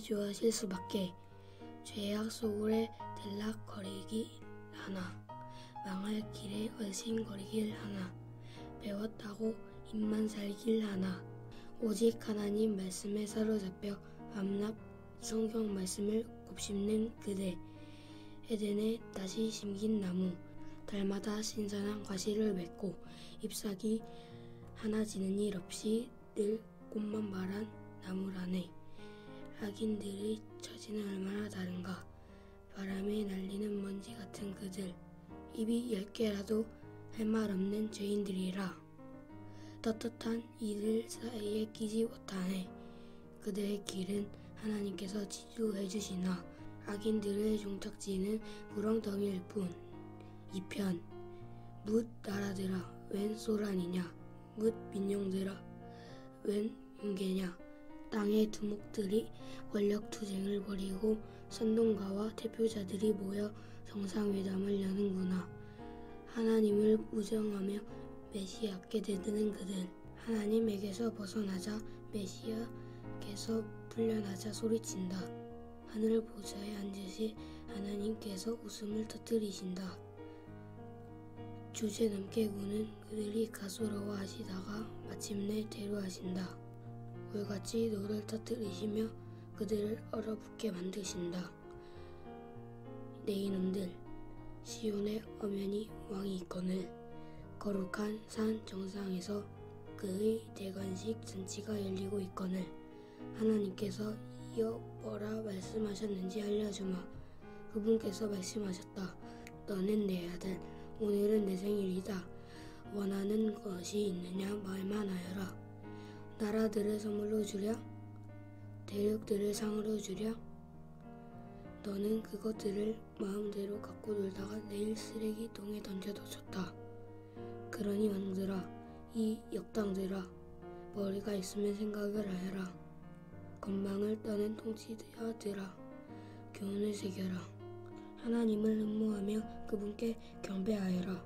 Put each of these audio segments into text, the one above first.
좋아질 수밖에. 죄악 속으로 들락거리길 하나, 망할 길에 얼씬거리길 하나, 배웠다고 입만 살길 하나. 오직 하나님 말씀에 사로잡혀 밤낮 성경 말씀을 곱씹는 그대. 에덴에 다시 심긴 나무, 달마다 신선한 과실을 맺고 잎사귀 하나 지는 일 없이 늘 꽃만 바란 나무라네. 악인들의 처지는 얼마나 다른가. 바람에 날리는 먼지 같은 그들, 입이 10개라도 할 말 없는 죄인들이라. 떳떳한 이들 사이에 끼지 못하네. 그들의 길은 하나님께서 지도해 주시나 악인들의 종착지는 구렁텅이일 뿐. 2편. 뭇 나라들아 웬 소란이냐, 뭇 민족들아 웬 윤계냐. 땅의 두목들이 권력투쟁을 벌이고 선동가와 대표자들이 모여 정상회담을 여는구나. 하나님을 부정하며 메시아께 대드는 그들, 하나님에게서 벗어나자 메시아께서 풀려나자 소리친다. 하늘 보좌에 앉으신 하나님께서 웃음을 터뜨리신다. 주제넘게 구는 그들이 가소로워하시다가 마침내 대로하신다. 울같이 노를 터뜨리시며 그들을 얼어붙게 만드신다. 내 이놈들, 시온의 엄연히 왕이 있거늘 거룩한 산 정상에서 그의 대관식 잔치가 열리고 있거늘 하나님께서 이어 뭐라 말씀하셨는지 알려주마. 그분께서 말씀하셨다. 너는 내 아들, 오늘은 내 생일이다. 원하는 것이 있느냐 말만 하여라. 나라들을 선물로 주랴? 대륙들을 상으로 주랴? 너는 그것들을 마음대로 갖고 놀다가 내일 쓰레기통에 던져뒀었다. 그러니 왕들아, 이 역당들아, 머리가 있으면 생각을 하여라. 건방을 떠는 통치자들아, 교훈을 새겨라. 하나님을 흠모하며 그분께 경배하여라.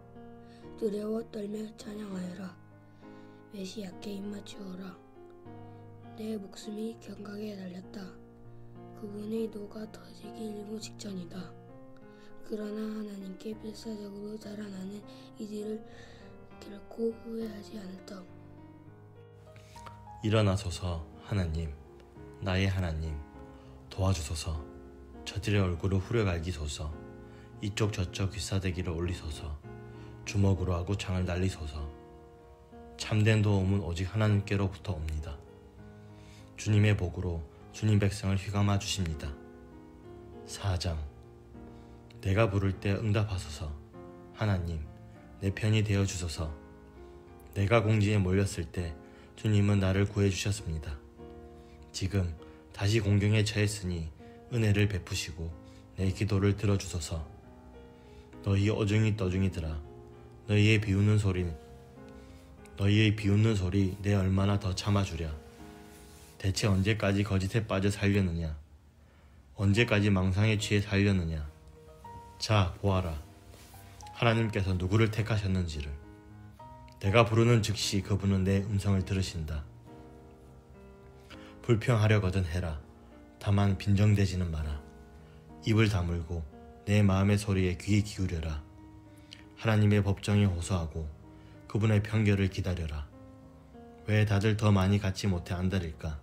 두려워 떨며 찬양하여라. 메시아께 입맞추어라. 내 목숨이 경각에 달렸다. 그분의 노가 터지기 일보 직전이다. 그러나 하나님께 필사적으로 자라나는 이들을 결코 후회하지 않을 터. 일어나소서 하나님, 나의 하나님, 도와주소서. 저들의 얼굴을 후려갈기소서. 이쪽 저쪽 귀싸대기를 올리소서. 주먹으로 하고 창을 날리소서. 참된 도움은 오직 하나님께로부터 옵니다. 주님의 복으로 주님 백성을 휘감아 주십니다. 4장. 내가 부를 때 응답하소서. 하나님, 내 편이 되어 주소서. 내가 공지에 몰렸을 때 주님은 나를 구해 주셨습니다. 지금 다시 공경에 처했으니 은혜를 베푸시고 내 기도를 들어주소서. 너희 어중이 떠중이들아, 너희의 비웃는 소리 내 얼마나 더 참아주랴. 대체 언제까지 거짓에 빠져 살려느냐? 언제까지 망상에 취해 살려느냐? 자, 보아라. 하나님께서 누구를 택하셨는지를. 내가 부르는 즉시 그분은 내 음성을 들으신다. 불평하려거든 해라. 다만 빈정대지는 마라. 입을 다물고 내 마음의 소리에 귀 기울여라. 하나님의 법정에 호소하고 그분의 판결을 기다려라. 왜 다들 더 많이 갖지 못해 안달일까?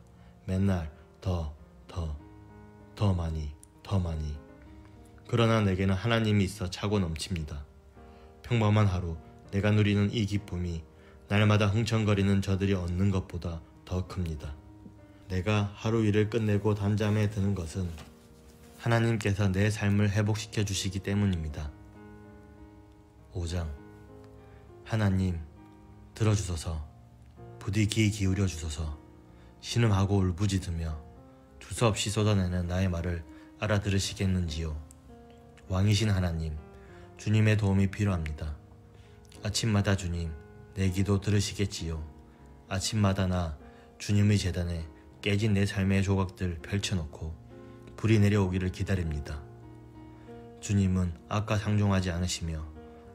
맨날 더 많이. 그러나 내게는 하나님이 있어 차고 넘칩니다. 평범한 하루 내가 누리는 이 기쁨이 날마다 흥청거리는 저들이 얻는 것보다 더 큽니다. 내가 하루 일을 끝내고 잠잠에 드는 것은 하나님께서 내 삶을 회복시켜 주시기 때문입니다. 5장. 하나님, 들어주소서. 부디 귀 기울여 주소서. 신음하고 울부짖으며 두서없이 쏟아내는 나의 말을 알아들으시겠는지요. 왕이신 하나님, 주님의 도움이 필요합니다. 아침마다 주님, 내 기도 들으시겠지요. 아침마다 나 주님의 제단에 깨진 내 삶의 조각들 펼쳐놓고 불이 내려오기를 기다립니다. 주님은 악과 상종하지 않으시며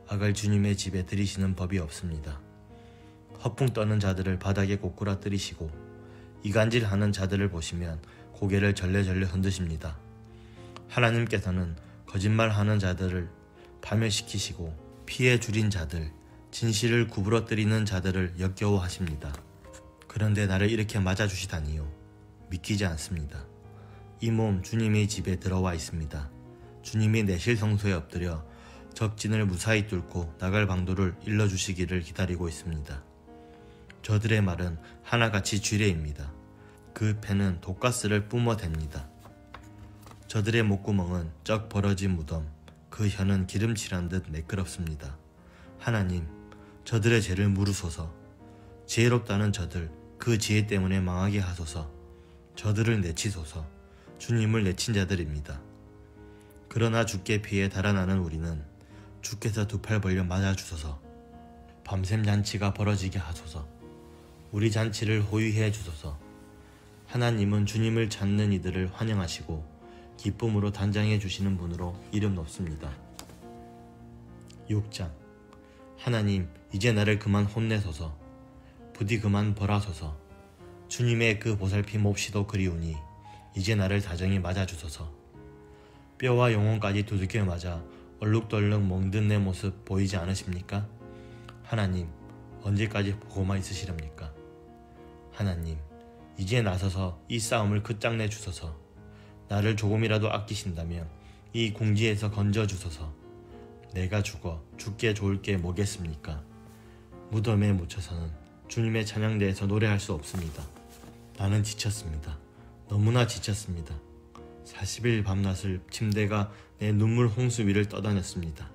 악을 주님의 집에 들이시는 법이 없습니다. 허풍 떠는 자들을 바닥에 고꾸라뜨리시고 이간질하는 자들을 보시면 고개를 절레절레 흔드십니다. 하나님께서는 거짓말하는 자들을 파멸시키시고 피해 줄인 자들, 진실을 구부러뜨리는 자들을 역겨워하십니다. 그런데 나를 이렇게 맞아주시다니요. 믿기지 않습니다. 이 몸 주님의 집에 들어와 있습니다. 주님이 내실 성소에 엎드려 적진을 무사히 뚫고 나갈 방도를 일러주시기를 기다리고 있습니다. 저들의 말은 하나같이 쥐레입니다. 그 패는 독가스를 뿜어댑니다. 저들의 목구멍은 쩍 벌어진 무덤, 그 혀는 기름칠한 듯 매끄럽습니다. 하나님, 저들의 죄를 물으소서. 지혜롭다는 저들, 그 지혜 때문에 망하게 하소서. 저들을 내치소서. 주님을 내친 자들입니다. 그러나 주께 피해 달아나는 우리는 주께서 두 팔 벌려 맞아주소서. 밤샘 잔치가 벌어지게 하소서. 우리 잔치를 호위해 주소서. 하나님은 주님을 찾는 이들을 환영하시고 기쁨으로 단장해 주시는 분으로 이름 높습니다. 6장. 하나님, 이제 나를 그만 혼내소서. 부디 그만 벌하소서. 주님의 그 보살핌 몹시도 그리우니 이제 나를 다정히 맞아주소서. 뼈와 영혼까지 두들겨 맞아 얼룩덜룩 멍든 내 모습 보이지 않으십니까? 하나님, 언제까지 보고만 있으시렵니까? 하나님, 이제 나서서 이 싸움을 끝장내 주소서. 나를 조금이라도 아끼신다면 이 궁지에서 건져주소서. 내가 죽어 죽게 좋을 게 뭐겠습니까? 무덤에 묻혀서는 주님의 찬양대에서 노래할 수 없습니다. 나는 지쳤습니다. 너무나 지쳤습니다. 40일 밤낮을 침대가 내 눈물 홍수 위를 떠다녔습니다.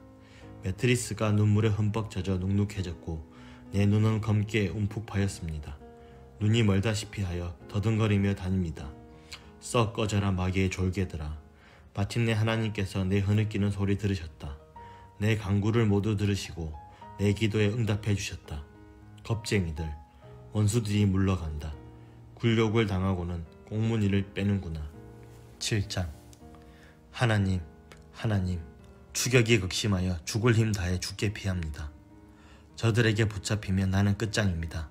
매트리스가 눈물에 흠뻑 젖어 눅눅해졌고 내 눈은 검게 움푹 파였습니다. 눈이 멀다시피 하여 더듬거리며 다닙니다. 썩 꺼져라 마귀의 졸개들아. 마침내 하나님께서 내 흐느끼는 소리 들으셨다. 내 간구를 모두 들으시고 내 기도에 응답해 주셨다. 겁쟁이들, 원수들이 물러간다. 굴욕을 당하고는 꽁무니를 빼는구나. 7장. 하나님, 하나님, 추격이 극심하여 죽을 힘 다해 죽게 피합니다. 저들에게 붙잡히면 나는 끝장입니다.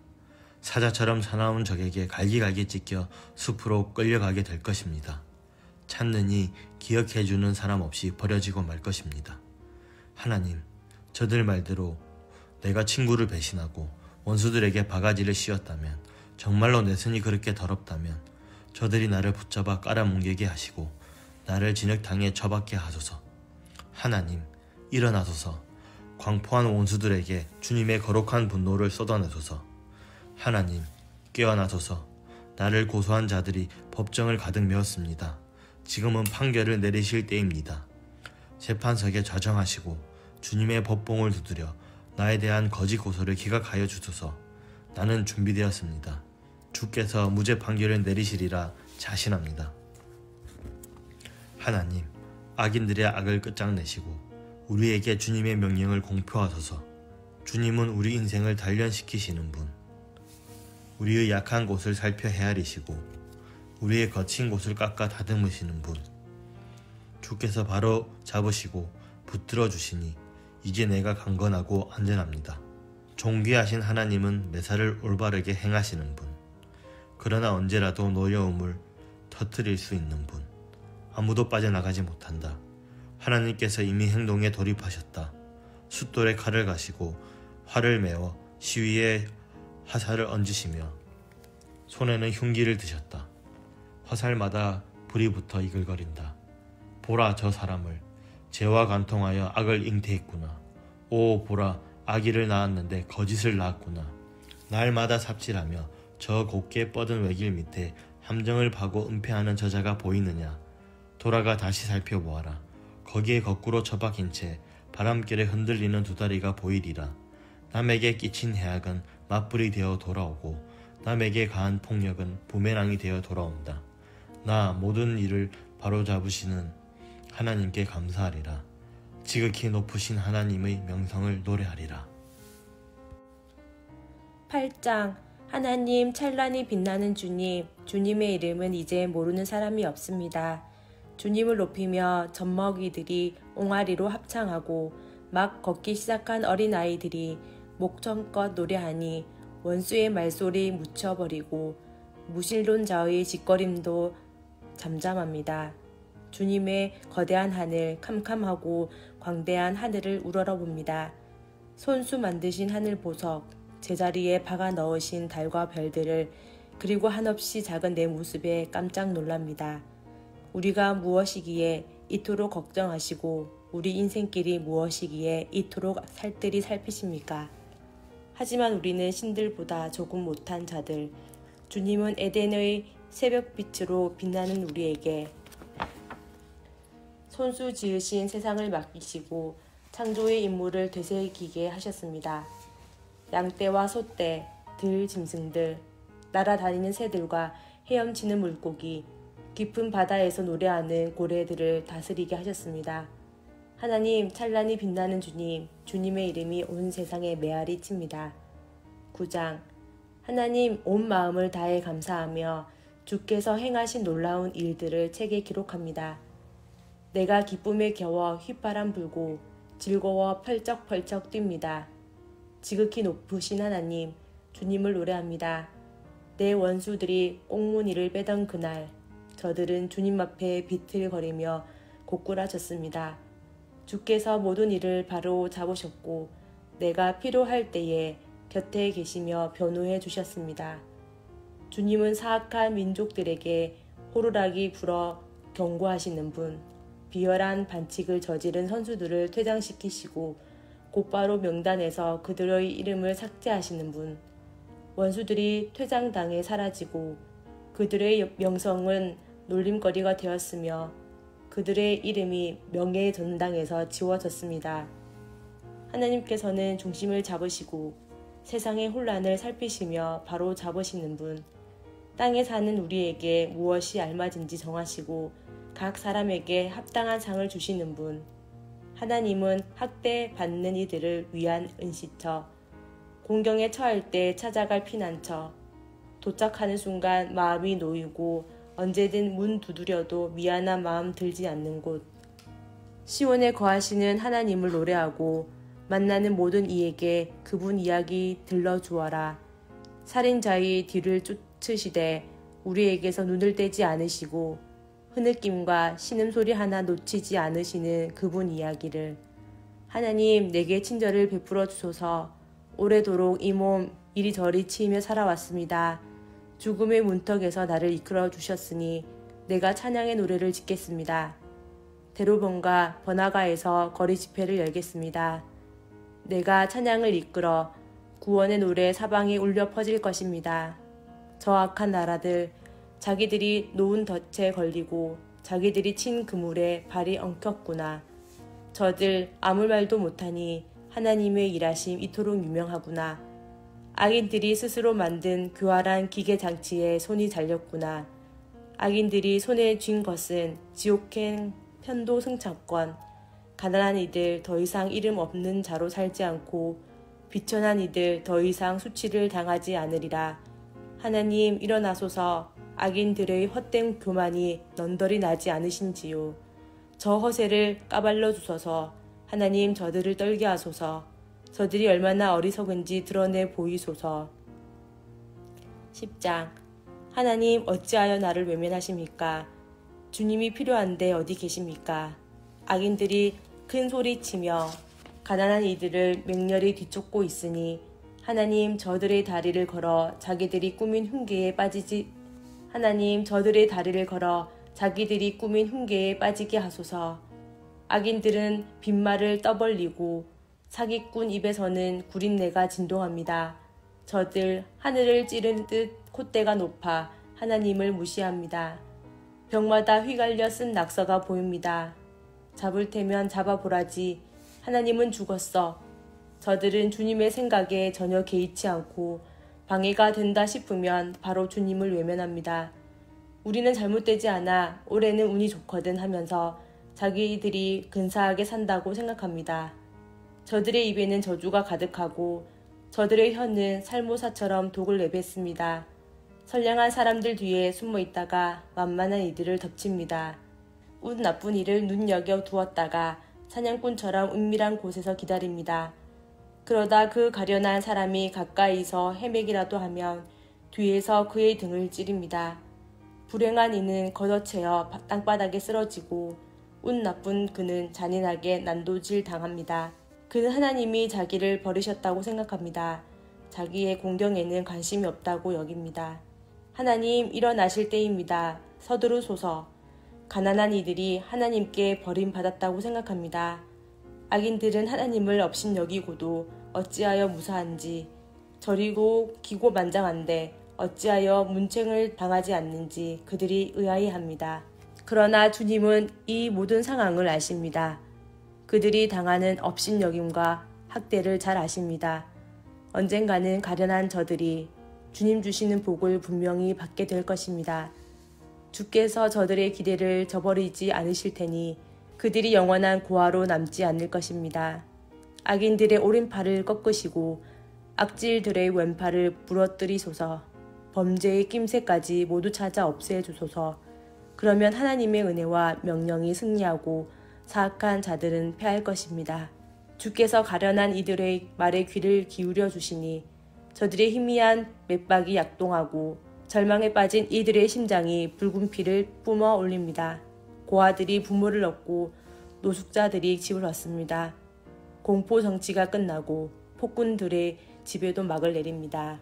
사자처럼 사나운 적에게 갈기갈기 찢겨 숲으로 끌려가게 될 것입니다. 찾느니 기억해주는 사람 없이 버려지고 말 것입니다. 하나님, 저들 말대로 내가 친구를 배신하고 원수들에게 바가지를 씌웠다면, 정말로 내 손이 그렇게 더럽다면 저들이 나를 붙잡아 깔아뭉개게 하시고 나를 진흙탕에 처박게 하소서. 하나님, 일어나소서. 광포한 원수들에게 주님의 거룩한 분노를 쏟아내소서. 하나님, 깨어나소서. 나를 고소한 자들이 법정을 가득 메웠습니다. 지금은 판결을 내리실 때입니다. 재판석에 좌정하시고 주님의 법봉을 두드려 나에 대한 거짓 고소를 기각하여 주소서. 나는 준비되었습니다. 주께서 무죄 판결을 내리시리라 자신합니다. 하나님, 악인들의 악을 끝장내시고 우리에게 주님의 명령을 공표하소서. 주님은 우리 인생을 단련시키시는 분, 우리의 약한 곳을 살펴 헤아리시고 우리의 거친 곳을 깎아 다듬으시는 분, 주께서 바로 잡으시고 붙들어 주시니 이제 내가 강건하고 안전합니다. 존귀하신 하나님은 매사를 올바르게 행하시는 분, 그러나 언제라도 노여움을 터뜨릴 수 있는 분, 아무도 빠져나가지 못한다. 하나님께서 이미 행동에 돌입하셨다. 숫돌에 칼을 가시고 활을 메워 시위에 화살을 얹으시며 손에는 흉기를 드셨다. 화살마다 불이 붙어 이글거린다. 보라, 저 사람을 죄와 간통하여 악을 잉태했구나. 오, 보라, 악의를 낳았는데 거짓을 낳았구나. 날마다 삽질하며 저 곱게 뻗은 외길 밑에 함정을 파고 은폐하는 저자가 보이느냐. 돌아가 다시 살펴보아라. 거기에 거꾸로 처박힌 채 바람결에 흔들리는 두 다리가 보이리라. 남에게 끼친 해악은 맞불이 되어 돌아오고 남에게 가한 폭력은 부메랑이 되어 돌아온다. 나 모든 일을 바로잡으시는 하나님께 감사하리라. 지극히 높으신 하나님의 명성을 노래하리라. 8장. 하나님, 찬란히 빛나는 주님, 주님의 이름은 이제 모르는 사람이 없습니다. 주님을 높이며 젖먹이들이 옹알이로 합창하고 막 걷기 시작한 어린아이들이 목청껏 노래하니 원수의 말소리 묻혀버리고 무신론자의 짓거림도 잠잠합니다. 주님의 거대한 하늘, 캄캄하고 광대한 하늘을 우러러봅니다. 손수 만드신 하늘 보석, 제자리에 박아 넣으신 달과 별들을, 그리고 한없이 작은 내 모습에 깜짝 놀랍니다. 우리가 무엇이기에 이토록 걱정하시고 우리 인생길이 무엇이기에 이토록 살뜰히 살피십니까? 하지만 우리는 신들보다 조금 못한 자들, 주님은 에덴의 새벽빛으로 빛나는 우리에게 손수 지으신 세상을 맡기시고 창조의 임무를 되새기게 하셨습니다. 양떼와 소떼, 들, 짐승들, 날아다니는 새들과 헤엄치는 물고기, 깊은 바다에서 노래하는 고래들을 다스리게 하셨습니다. 하나님, 찬란히 빛나는 주님, 주님의 이름이 온 세상에 메아리 칩니다. 9장. 하나님, 온 마음을 다해 감사하며 주께서 행하신 놀라운 일들을 책에 기록합니다. 내가 기쁨에 겨워 휘바람 불고 즐거워 펄쩍펄쩍 뜁니다. 지극히 높으신 하나님, 주님을 노래합니다. 내 원수들이 꽁무니를 빼던 그날, 저들은 주님 앞에 비틀거리며 고꾸라졌습니다. 주께서 모든 일을 바로 잡으셨고 내가 필요할 때에 곁에 계시며 변호해 주셨습니다. 주님은 사악한 민족들에게 호루라기 불어 경고하시는 분, 비열한 반칙을 저지른 선수들을 퇴장시키시고 곧바로 명단에서 그들의 이름을 삭제하시는 분, 원수들이 퇴장당해 사라지고 그들의 명성은 놀림거리가 되었으며 그들의 이름이 명예의 전당에서 지워졌습니다. 하나님께서는 중심을 잡으시고 세상의 혼란을 살피시며 바로 잡으시는 분, 땅에 사는 우리에게 무엇이 알맞은지 정하시고 각 사람에게 합당한 상을 주시는 분, 하나님은 학대받는 이들을 위한 은시처, 공경에 처할 때 찾아갈 피난처, 도착하는 순간 마음이 놓이고 언제든 문 두드려도 미안한 마음 들지 않는 곳, 시온에 거하시는 하나님을 노래하고 만나는 모든 이에게 그분 이야기 들려주어라. 살인자의 뒤를 쫓으시되 우리에게서 눈을 떼지 않으시고 흐느낌과 신음소리 하나 놓치지 않으시는 그분 이야기를. 하나님, 내게 친절을 베풀어 주소서. 오래도록 이 몸 이리저리 치이며 살아왔습니다. 죽음의 문턱에서 나를 이끌어 주셨으니 내가 찬양의 노래를 짓겠습니다. 데로본과 버나가에서 거리 집회를 열겠습니다. 내가 찬양을 이끌어 구원의 노래 사방에 울려 퍼질 것입니다. 저 악한 나라들, 자기들이 놓은 덫에 걸리고 자기들이 친 그물에 발이 엉켰구나. 저들 아무 말도 못하니 하나님의 일하심 이토록 유명하구나. 악인들이 스스로 만든 교활한 기계장치에 손이 잘렸구나. 악인들이 손에 쥔 것은 지옥행 편도 승차권. 가난한 이들 더 이상 이름 없는 자로 살지 않고 비천한 이들 더 이상 수치를 당하지 않으리라. 하나님, 일어나소서. 악인들의 헛된 교만이 넌덜이 나지 않으신지요. 저 허세를 까발려 주소서. 하나님, 저들을 떨게 하소서. 저들이 얼마나 어리석은지 드러내 보이소서. 10장. 하나님, 어찌하여 나를 외면하십니까? 주님이 필요한데 어디 계십니까? 악인들이 큰 소리치며 가난한 이들을 맹렬히 뒤쫓고 있으니 하나님, 저들의 다리를 걸어 자기들이 꾸민 흉계에 빠지게 하소서. 악인들은 빈말을 떠벌리고 사기꾼 입에서는 구린내가 진동합니다. 저들 하늘을 찌른 듯 콧대가 높아 하나님을 무시합니다. 벽마다 휘갈려 쓴 낙서가 보입니다. 잡을 테면 잡아보라지. 하나님은 죽었어. 저들은 주님의 생각에 전혀 개의치 않고 방해가 된다 싶으면 바로 주님을 외면합니다. 우리는 잘못되지 않아 올해는 운이 좋거든 하면서 자기들이 근사하게 산다고 생각합니다. 저들의 입에는 저주가 가득하고 저들의 혀는 살모사처럼 독을 내뱉습니다. 선량한 사람들 뒤에 숨어 있다가 만만한 이들을 덮칩니다. 운 나쁜 이를 눈여겨 두었다가 사냥꾼처럼 은밀한 곳에서 기다립니다. 그러다 그 가련한 사람이 가까이서 헤매기라도 하면 뒤에서 그의 등을 찌릅니다. 불행한 이는 걷어채어 땅바닥에 쓰러지고 운 나쁜 그는 잔인하게 난도질 당합니다. 그는 하나님이 자기를 버리셨다고 생각합니다. 자기의 공경에는 관심이 없다고 여깁니다. 하나님, 일어나실 때입니다. 서두르소서. 가난한 이들이 하나님께 버림받았다고 생각합니다. 악인들은 하나님을 업신여기고도 어찌하여 무사한지, 저리고 기고만장한데 어찌하여 문책을 당하지 않는지 그들이 의아해합니다. 그러나 주님은 이 모든 상황을 아십니다. 그들이 당하는 업신여김과 학대를 잘 아십니다. 언젠가는 가련한 저들이 주님 주시는 복을 분명히 받게 될 것입니다. 주께서 저들의 기대를 저버리지 않으실 테니 그들이 영원한 고아로 남지 않을 것입니다. 악인들의 오른팔을 꺾으시고 악질들의 왼팔을 부러뜨리소서. 범죄의 낌새까지 모두 찾아 없애주소서. 그러면 하나님의 은혜와 명령이 승리하고 사악한 자들은 패할 것입니다. 주께서 가련한 이들의 말에 귀를 기울여 주시니 저들의 희미한 맥박이 약동하고 절망에 빠진 이들의 심장이 붉은 피를 뿜어 올립니다. 고아들이 부모를 얻고 노숙자들이 집을 얻습니다. 공포 정치가 끝나고 폭군들의 집에도 막을 내립니다.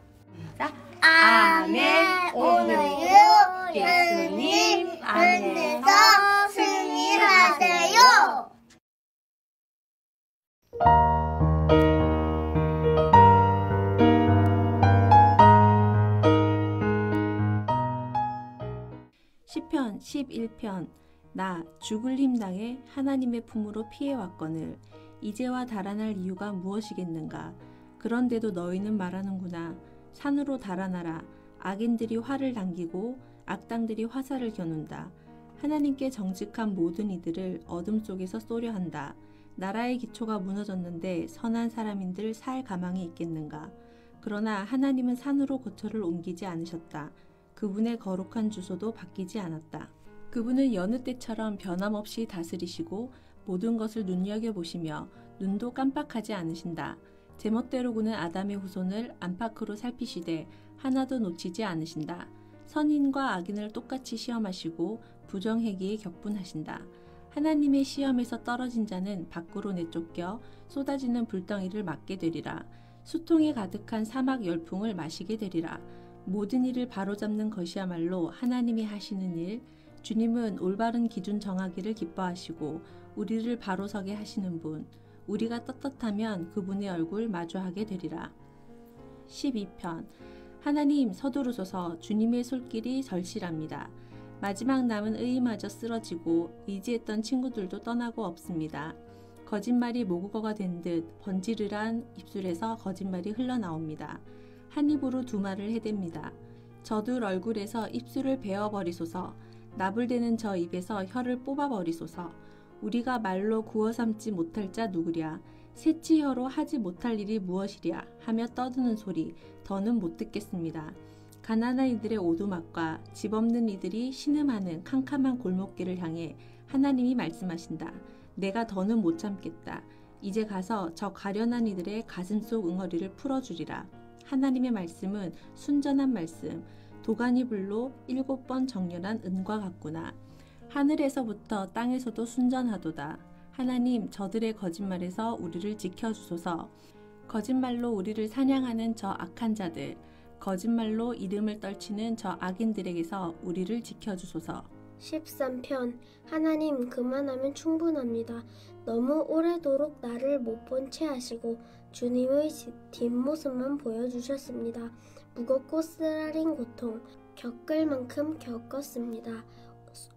아멘. 오늘도 예수님 안에서 승리하세요. 시편 11편. 나 죽을 힘 당해 하나님의 품으로 피해왔거늘 이제와 달아날 이유가 무엇이겠는가. 그런데도 너희는 말하는구나. 산으로 달아나라. 악인들이 활을 당기고 악당들이 화살을 겨눈다. 하나님께 정직한 모든 이들을 어둠 속에서 쏘려 한다. 나라의 기초가 무너졌는데 선한 사람인들 살 가망이 있겠는가. 그러나 하나님은 산으로 거처를 옮기지 않으셨다. 그분의 거룩한 주소도 바뀌지 않았다. 그분은 여느 때처럼 변함없이 다스리시고 모든 것을 눈여겨보시며 눈도 깜빡하지 않으신다. 제멋대로 구는 아담의 후손을 안팎으로 살피시되 하나도 놓치지 않으신다. 선인과 악인을 똑같이 시험하시고 부정행위에 격분하신다. 하나님의 시험에서 떨어진 자는 밖으로 내쫓겨 쏟아지는 불덩이를 맞게 되리라. 수통에 가득한 사막 열풍을 마시게 되리라. 모든 일을 바로잡는 것이야말로 하나님이 하시는 일. 주님은 올바른 기준 정하기를 기뻐하시고 우리를 바로서게 하시는 분. 우리가 떳떳하면 그분의 얼굴 마주하게 되리라. 12편. 하나님 서두르소서. 주님의 손길이 절실합니다. 마지막 남은 의마저 쓰러지고 의지했던 친구들도 떠나고 없습니다. 거짓말이 모국어가 된 듯 번지르르한 입술에서 거짓말이 흘러나옵니다. 한 입으로 두 말을 해댑니다. 저들 얼굴에서 입술을 베어버리소서. 나불대는 저 입에서 혀를 뽑아버리소서. 우리가 말로 구워 삼지 못할 자 누구랴. 새치혀로 하지 못할 일이 무엇이랴 하며 떠드는 소리 더는 못 듣겠습니다. 가난한 이들의 오두막과 집 없는 이들이 신음하는 캄캄한 골목길을 향해 하나님이 말씀하신다. 내가 더는 못 참겠다. 이제 가서 저 가련한 이들의 가슴속 응어리를 풀어주리라. 하나님의 말씀은 순전한 말씀, 도가니 불로 7번 정렬한 은과 같구나. 하늘에서부터 땅에서도 순전하도다. 하나님, 저들의 거짓말에서 우리를 지켜주소서. 거짓말로 우리를 사냥하는 저 악한 자들, 거짓말로 이름을 떨치는 저 악인들에게서 우리를 지켜주소서. 13편. 하나님, 그만하면 충분합니다. 너무 오래도록 나를 못 본 채 하시고 주님의 뒷모습만 보여주셨습니다. 무겁고 쓰라린 고통, 겪을 만큼 겪었습니다.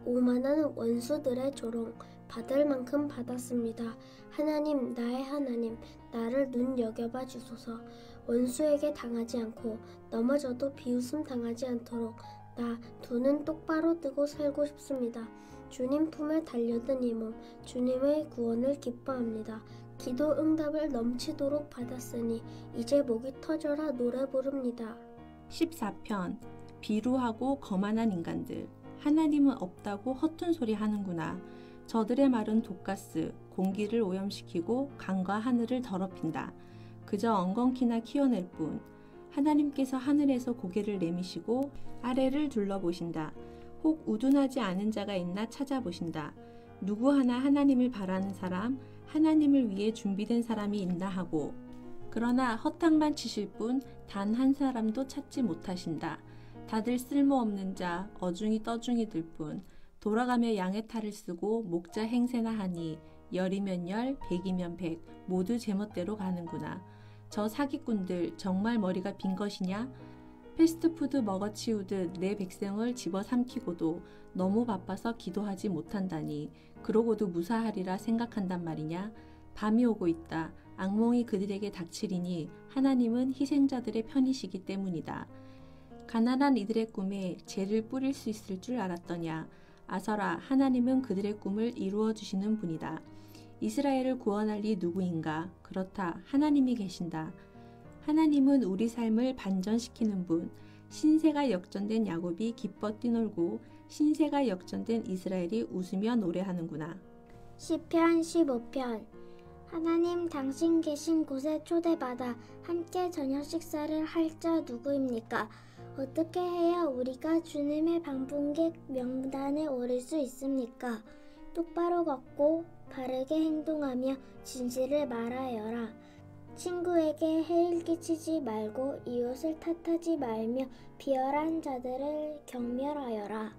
오만한 원수들의 조롱, 받을 만큼 받았습니다. 하나님, 나의 하나님, 나를 눈여겨봐 주소서. 원수에게 당하지 않고 넘어져도 비웃음 당하지 않도록 나 두 눈 똑바로 뜨고 살고 싶습니다. 주님 품에 달려든 이 몸, 주님의 구원을 기뻐합니다. 기도 응답을 넘치도록 받았으니 이제 목이 터져라 노래 부릅니다. 14편. 비루하고 거만한 인간들. 하나님은 없다고 허튼 소리 하는구나. 저들의 말은 독가스, 공기를 오염시키고 강과 하늘을 더럽힌다. 그저 엉겅퀴나 키워낼 뿐. 하나님께서 하늘에서 고개를 내미시고 아래를 둘러보신다. 혹 우둔하지 않은 자가 있나 찾아보신다. 누구 하나 하나님을 바라는 사람, 하나님을 위해 준비된 사람이 있나 하고, 그러나 허탕만 치실 분 단 한 사람도 찾지 못하신다. 다들 쓸모없는 자, 어중이 떠중이들 뿐, 돌아가며 양의 탈을 쓰고 목자 행세나 하니 열이면 열, 백이면 백, 모두 제멋대로 가는구나. 저 사기꾼들 정말 머리가 빈 것이냐? 패스트푸드 먹어치우듯 내 백성을 집어삼키고도 너무 바빠서 기도하지 못한다니, 그러고도 무사하리라 생각한단 말이냐? 밤이 오고 있다. 악몽이 그들에게 닥치리니 하나님은 희생자들의 편이시기 때문이다. 가난한 이들의 꿈에 재를 뿌릴 수 있을 줄 알았더냐? 아서라, 하나님은 그들의 꿈을 이루어 주시는 분이다. 이스라엘을 구원할 이 누구인가? 그렇다, 하나님이 계신다. 하나님은 우리 삶을 반전시키는 분, 신세가 역전된 야곱이 기뻐 뛰놀고 신세가 역전된 이스라엘이 웃으며 노래하는구나. 시편 15편. 하나님, 당신 계신 곳에 초대받아 함께 저녁 식사를 할 자 누구입니까? 어떻게 해야 우리가 주님의 방문객 명단에 오를 수 있습니까? 똑바로 걷고 바르게 행동하며 진실을 말하여라. 친구에게 해를 끼치지 말고 이웃을 탓하지 말며 비열한 자들을 경멸하여라.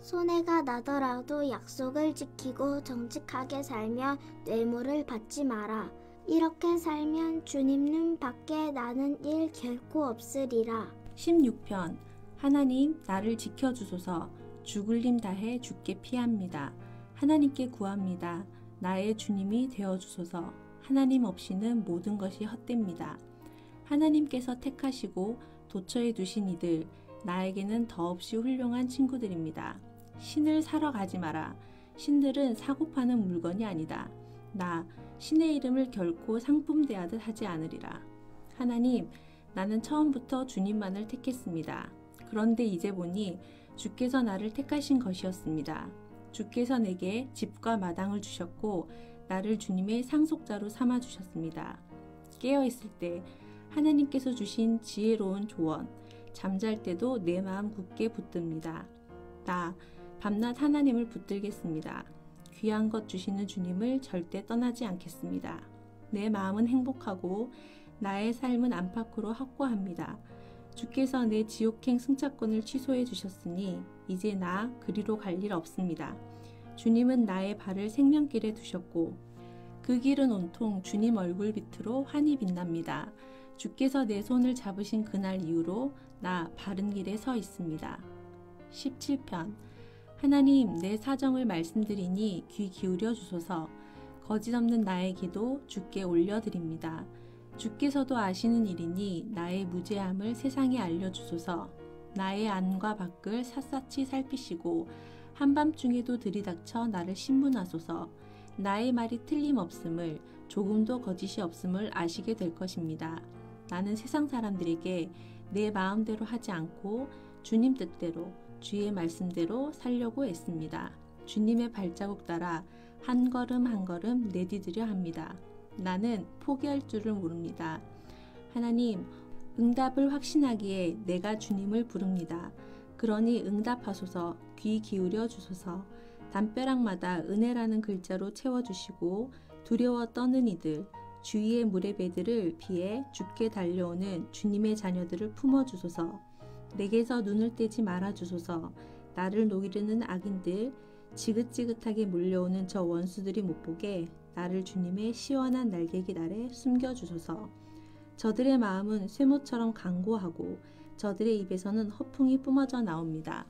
손해가 나더라도 약속을 지키고 정직하게 살며 뇌물을 받지 마라. 이렇게 살면 주님 눈 밖에 나는 일 결코 없으리라. 16편. 하나님, 나를 지켜주소서. 죽을림 다해 주께 피합니다. 하나님께 구합니다. 나의 주님이 되어주소서. 하나님 없이는 모든 것이 헛됩니다. 하나님께서 택하시고 도처에 두신 이들, 나에게는 더없이 훌륭한 친구들입니다. 신을 사러 가지 마라. 신들은 사고 파는 물건이 아니다. 나 신의 이름을 결코 상품 대하듯 하지 않으리라. 하나님, 나는 처음부터 주님만을 택했습니다. 그런데 이제 보니 주께서 나를 택하신 것이었습니다. 주께서 내게 집과 마당을 주셨고 나를 주님의 상속자로 삼아 주셨습니다. 깨어있을 때 하나님께서 주신 지혜로운 조언, 잠잘 때도 내 마음 굳게 붙듭니다. 나 밤낮 하나님을 붙들겠습니다. 귀한 것 주시는 주님을 절대 떠나지 않겠습니다. 내 마음은 행복하고 나의 삶은 안팎으로 확고합니다. 주께서 내 지옥행 승차권을 취소해 주셨으니 이제 나 그리로 갈 일 없습니다. 주님은 나의 발을 생명길에 두셨고 그 길은 온통 주님 얼굴 빛으로 환히 빛납니다. 주께서 내 손을 잡으신 그날 이후로 나 바른 길에 서 있습니다. 17편. 하나님, 내 사정을 말씀드리니 귀 기울여 주소서. 거짓 없는 나의 기도 주께 올려드립니다. 주께서도 아시는 일이니 나의 무죄함을 세상에 알려주소서. 나의 안과 밖을 샅샅이 살피시고 한밤중에도 들이닥쳐 나를 신문하소서. 나의 말이 틀림없음을, 조금도 거짓이 없음을 아시게 될 것입니다. 나는 세상 사람들에게 내 마음대로 하지 않고 주님 뜻대로, 주의 말씀대로 살려고 애씁니다. 주님의 발자국 따라 한 걸음 한 걸음 내디디려 합니다. 나는 포기할 줄을 모릅니다. 하나님, 응답을 확신하기에 내가 주님을 부릅니다. 그러니 응답하소서. 귀 기울여 주소서. 담벼락마다 은혜라는 글자로 채워주시고 두려워 떠는 이들, 주위의 물의 배들을 피해 주께 달려오는 주님의 자녀들을 품어주소서. 내게서 눈을 떼지 말아주소서. 나를 노리는 악인들, 지긋지긋하게 몰려오는 저 원수들이 못보게 나를 주님의 시원한 날개길 아래 숨겨주소서. 저들의 마음은 쇠모처럼 강고하고 저들의 입에서는 허풍이 뿜어져 나옵니다.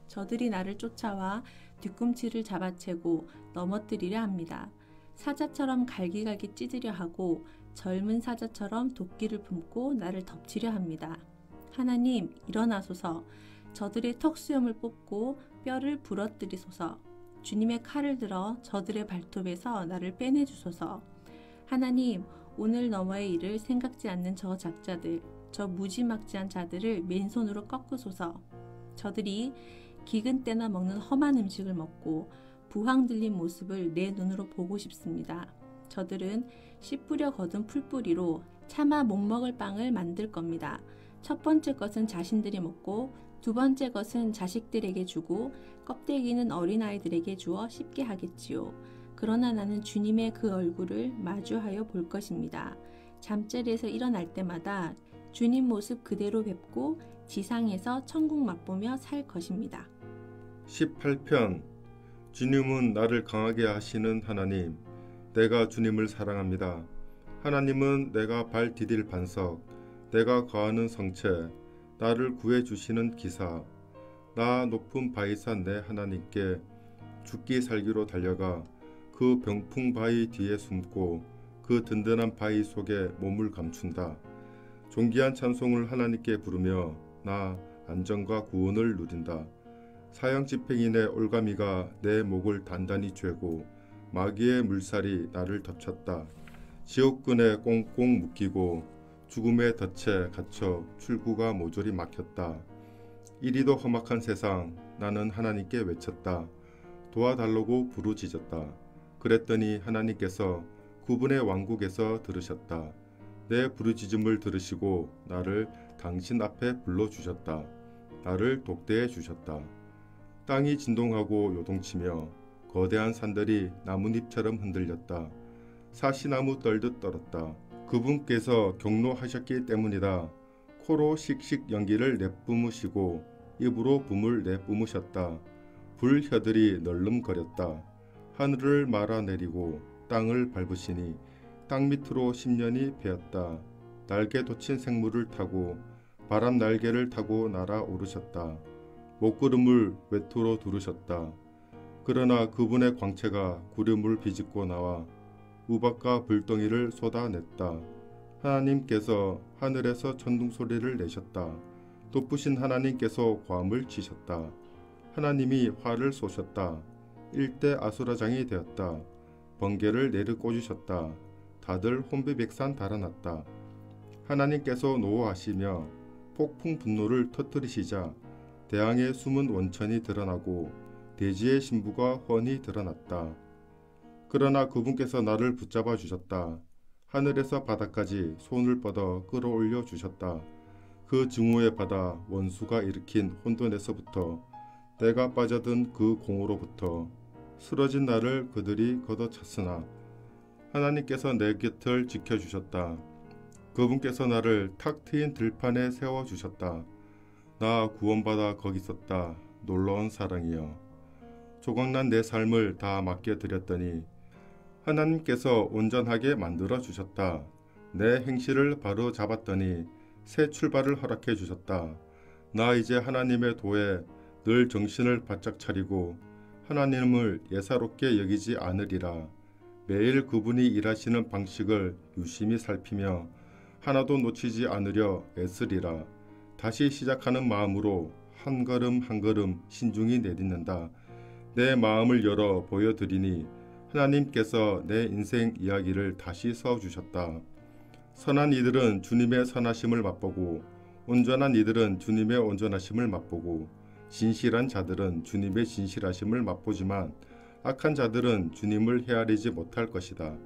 저들이 나를 쫓아와 뒤꿈치를 잡아채고 넘어뜨리려 합니다. 사자처럼 갈기갈기 찢으려 하고 젊은 사자처럼 도끼를 품고 나를 덮치려 합니다. 하나님, 일어나소서. 저들의 턱수염을 뽑고 뼈를 부러뜨리소서. 주님의 칼을 들어 저들의 발톱에서 나를 빼내주소서. 하나님, 오늘 너머의 일을 생각지 않는 저 작자들, 저 무지막지한 자들을 맨손으로 꺾으소서. 저들이 기근 때나 먹는 험한 음식을 먹고 부황 들린 모습을 내 눈으로 보고 싶습니다. 저들은 씨 뿌려 거둔 풀뿌리로 차마 못 먹을 빵을 만들 겁니다. 첫 번째 것은 자신들이 먹고 두 번째 것은 자식들에게 주고 껍데기는 어린아이들에게 주어 씹게 하겠지요. 그러나 나는 주님의 그 얼굴을 마주하여 볼 것입니다. 잠자리에서 일어날 때마다 주님 모습 그대로 뵙고 지상에서 천국 맛보며 살 것입니다. 18편 주님은 나를 강하게 하시는 하나님, 내가 주님을 사랑합니다. 하나님은 내가 발 디딜 반석, 내가 거하는 성체, 나를 구해주시는 기사. 나 높은 바위산 내 하나님께 죽기 살기로 달려가 그 병풍 바위 뒤에 숨고 그 든든한 바위 속에 몸을 감춘다. 존귀한 찬송을 하나님께 부르며 나 안전과 구원을 누린다. 사형 집행인의 올가미가 내 목을 단단히 쬐고 마귀의 물살이 나를 덮쳤다. 지옥군에 꽁꽁 묶이고 죽음의 덫에 갇혀 출구가 모조리 막혔다. 이리도 험악한 세상, 나는 하나님께 외쳤다. 도와달라고 부르짖었다. 그랬더니 하나님께서 구분의 왕국에서 들으셨다. 내 부르짖음을 들으시고 나를 당신 앞에 불러주셨다. 나를 독대해 주셨다. 땅이 진동하고 요동치며 거대한 산들이 나뭇잎처럼 흔들렸다. 사시나무 떨듯 떨었다. 그분께서 경노하셨기 때문이다. 코로 씩씩 연기를 내뿜으시고 입으로 붐을 내뿜으셨다. 불혀들이 널름거렸다. 하늘을 말아내리고 땅을 밟으시니 땅 밑으로 10년이 베었다. 날개 돋친 생물을 타고 바람 날개를 타고 날아오르셨다. 목구름을 외투로 두르셨다. 그러나 그분의 광채가 구름을 비집고 나와 우박과 불덩이를 쏟아냈다. 하나님께서 하늘에서 천둥소리를 내셨다. 돋부신 하나님께서 고함을 치셨다. 하나님이 화를 쏘셨다. 일대 아수라장이 되었다. 번개를 내려꽂으셨다. 다들 혼비백산 달아났다. 하나님께서 노하시며 폭풍 분노를 터뜨리시자 대항의 숨은 원천이 드러나고 대지의 신부가 훤히 드러났다. 그러나 그분께서 나를 붙잡아 주셨다. 하늘에서 바다까지 손을 뻗어 끌어올려 주셨다. 그 증오의 바다 원수가 일으킨 혼돈에서부터 내가 빠져든 그 공으로부터 쓰러진 나를 그들이 걷어찼으나 하나님께서 내 곁을 지켜주셨다. 그분께서 나를 탁 트인 들판에 세워주셨다. 나 구원받아 거기 있었다. 놀라운 사랑이여. 조각난 내 삶을 다 맡겨드렸더니 하나님께서 온전하게 만들어 주셨다. 내 행실을 바로 잡았더니 새 출발을 허락해 주셨다. 나 이제 하나님의 도에 늘 정신을 바짝 차리고 하나님을 예사롭게 여기지 않으리라. 매일 그분이 일하시는 방식을 유심히 살피며 하나도 놓치지 않으려 애쓰리라. 다시 시작하는 마음으로 한 걸음 한 걸음 신중히 내딛는다. 내 마음을 열어 보여드리니 하나님께서 내 인생 이야기를 다시 써주셨다. 선한 이들은 주님의 선하심을 맛보고 온전한 이들은 주님의 온전하심을 맛보고 진실한 자들은 주님의 진실하심을 맛보지만 악한 자들은 주님을 헤아리지 못할 것이다.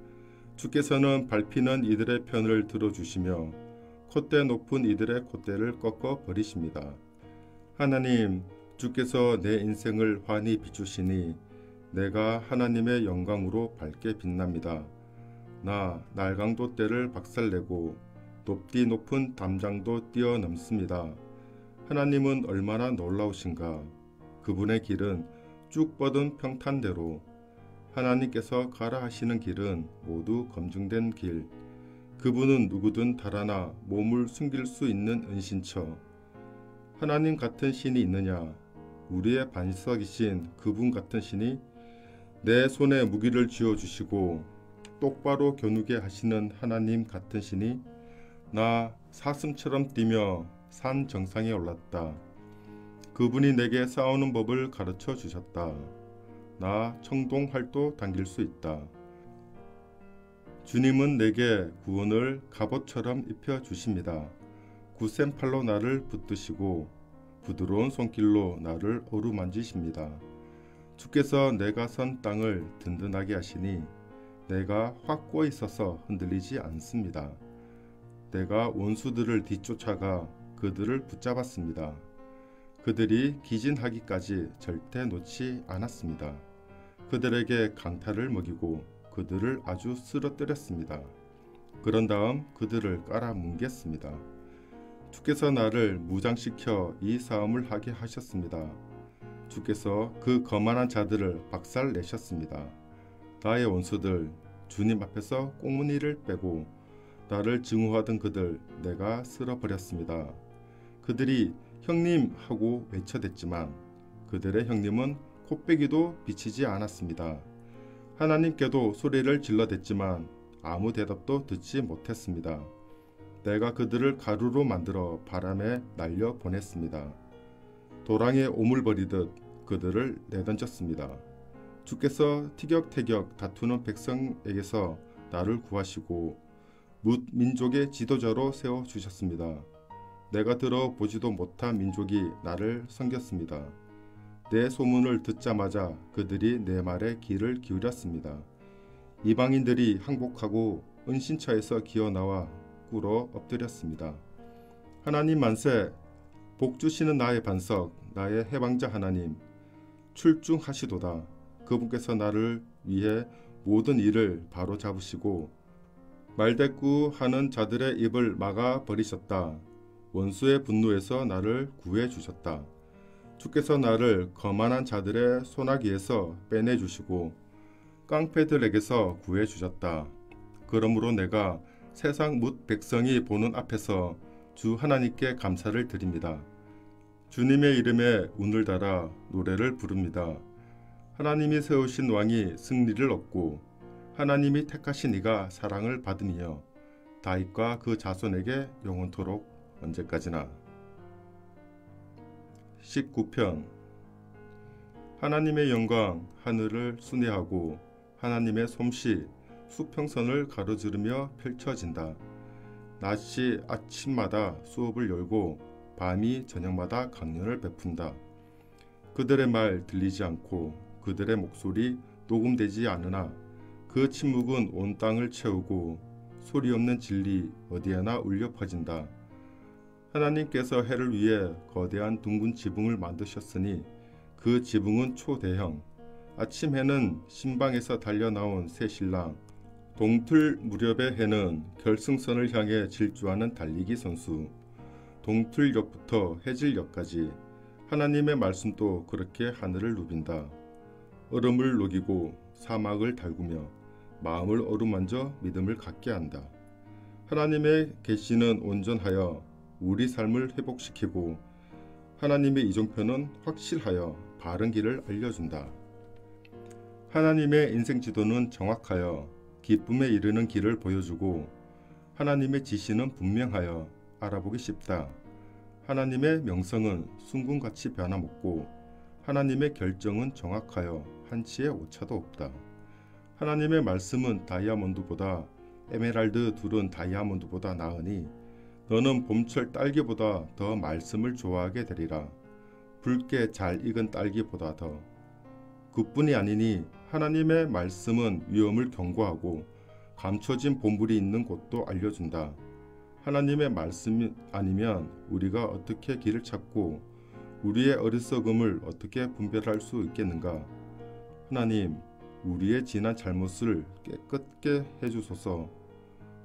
주께서는 밟히는 이들의 편을 들어주시며 콧대 높은 이들의 콧대를 꺾어 버리십니다. 하나님, 주께서 내 인생을 환히 비추시니 내가 하나님의 영광으로 밝게 빛납니다. 나 날강도 떼를 박살내고 높디 높은 담장도 뛰어넘습니다. 하나님은 얼마나 놀라우신가. 그분의 길은 쭉 뻗은 평탄대로 하나님께서 가라 하시는 길은 모두 검증된 길. 그분은 누구든 달아나 몸을 숨길 수 있는 은신처. 하나님 같은 신이 있느냐? 우리의 반석이신 그분 같은 신이 내 손에 무기를 쥐어주시고 똑바로 겨누게 하시는 하나님 같은 신이 나 사슴처럼 뛰며 산 정상에 올랐다. 그분이 내게 싸우는 법을 가르쳐 주셨다. 나 청동활도 당길 수 있다. 주님은 내게 구원을 갑옷처럼 입혀 주십니다. 굳센 팔로 나를 붙드시고 부드러운 손길로 나를 어루만지십니다. 주께서 내가 선 땅을 든든하게 하시니 내가 확고에 있어서 흔들리지 않습니다. 내가 원수들을 뒤쫓아가 그들을 붙잡았습니다. 그들이 기진하기까지 절대 놓지 않았습니다. 그들에게 강탈을 먹이고 그들을 아주 쓰러뜨렸습니다. 그런 다음 그들을 깔아뭉갰습니다. 주께서 나를 무장시켜 이 싸움을 하게 하셨습니다. 주께서 그 거만한 자들을 박살내셨습니다. 나의 원수들, 주님 앞에서 꽁무니를 빼고 나를 증오하던 그들 내가 쓸어버렸습니다. 그들이 형님 하고 외쳐댔지만 그들의 형님은 코빼기도 비치지 않았습니다. 하나님께도 소리를 질러댔지만 아무 대답도 듣지 못했습니다. 내가 그들을 가루로 만들어 바람에 날려 보냈습니다. 도랑에 오물버리듯 그들을 내던졌습니다. 주께서 티격태격 다투는 백성에게서 나를 구하시고 뭇 민족의 지도자로 세워주셨습니다. 내가 들어보지도 못한 민족이 나를 섬겼습니다. 내 소문을 듣자마자 그들이 내 말에 귀를 기울였습니다. 이방인들이 항복하고 은신처에서 기어나와 꿇어 엎드렸습니다. 하나님 만세! 복 주시는 나의 반석, 나의 해방자 하나님, 출중하시도다. 그분께서 나를 위해 모든 일을 바로 잡으시고 말대꾸하는 자들의 입을 막아 버리셨다. 원수의 분노에서 나를 구해 주셨다. 주께서 나를 거만한 자들의 소나기에서 빼내주시고 깡패들에게서 구해 주셨다. 그러므로 내가 세상 뭇 백성이 보는 앞에서 주 하나님께 감사를 드립니다. 주님의 이름에 운을 달아 노래를 부릅니다. 하나님이 세우신 왕이 승리를 얻고 하나님이 택하신 이가 사랑을 받으며 다윗과 그 자손에게 영원토록 언제까지나. 19편. 하나님의 영광 하늘을 순회하고 하나님의 솜씨 수평선을 가로지르며 펼쳐진다. 낮이 아침마다 수업을 열고 밤이 저녁마다 강연을 베푼다. 그들의 말 들리지 않고 그들의 목소리 녹음되지 않으나 그 침묵은 온 땅을 채우고 소리 없는 진리 어디에나 울려 퍼진다. 하나님께서 해를 위해 거대한 둥근 지붕을 만드셨으니 그 지붕은 초대형. 아침 해는 신방에서 달려나온 새 신랑, 동틀 무렵의 해는 결승선을 향해 질주하는 달리기 선수. 동틀역부터 해질역까지 하나님의 말씀도 그렇게 하늘을 누빈다. 얼음을 녹이고 사막을 달구며 마음을 어루만져 믿음을 갖게 한다. 하나님의 계시는 온전하여 우리 삶을 회복시키고 하나님의 이종표는 확실하여 바른 길을 알려준다. 하나님의 인생 지도는 정확하여 기쁨에 이르는 길을 보여주고 하나님의 지시는 분명하여 알아보기 쉽다. 하나님의 명성은 순금같이 변함없고 하나님의 결정은 정확하여 한치의 오차도 없다. 하나님의 말씀은 다이아몬드보다 에메랄드 둘은 다이아몬드보다 나으니 너는 봄철 딸기보다 더 말씀을 좋아하게 되리라. 붉게 잘 익은 딸기보다 더. 그뿐이 아니니 하나님의 말씀은 위험을 경고하고 감춰진 보물이 있는 곳도 알려준다. 하나님의 말씀이 아니면 우리가 어떻게 길을 찾고 우리의 어리석음을 어떻게 분별할 수 있겠는가? 하나님, 우리의 지난 잘못을 깨끗게 해주소서.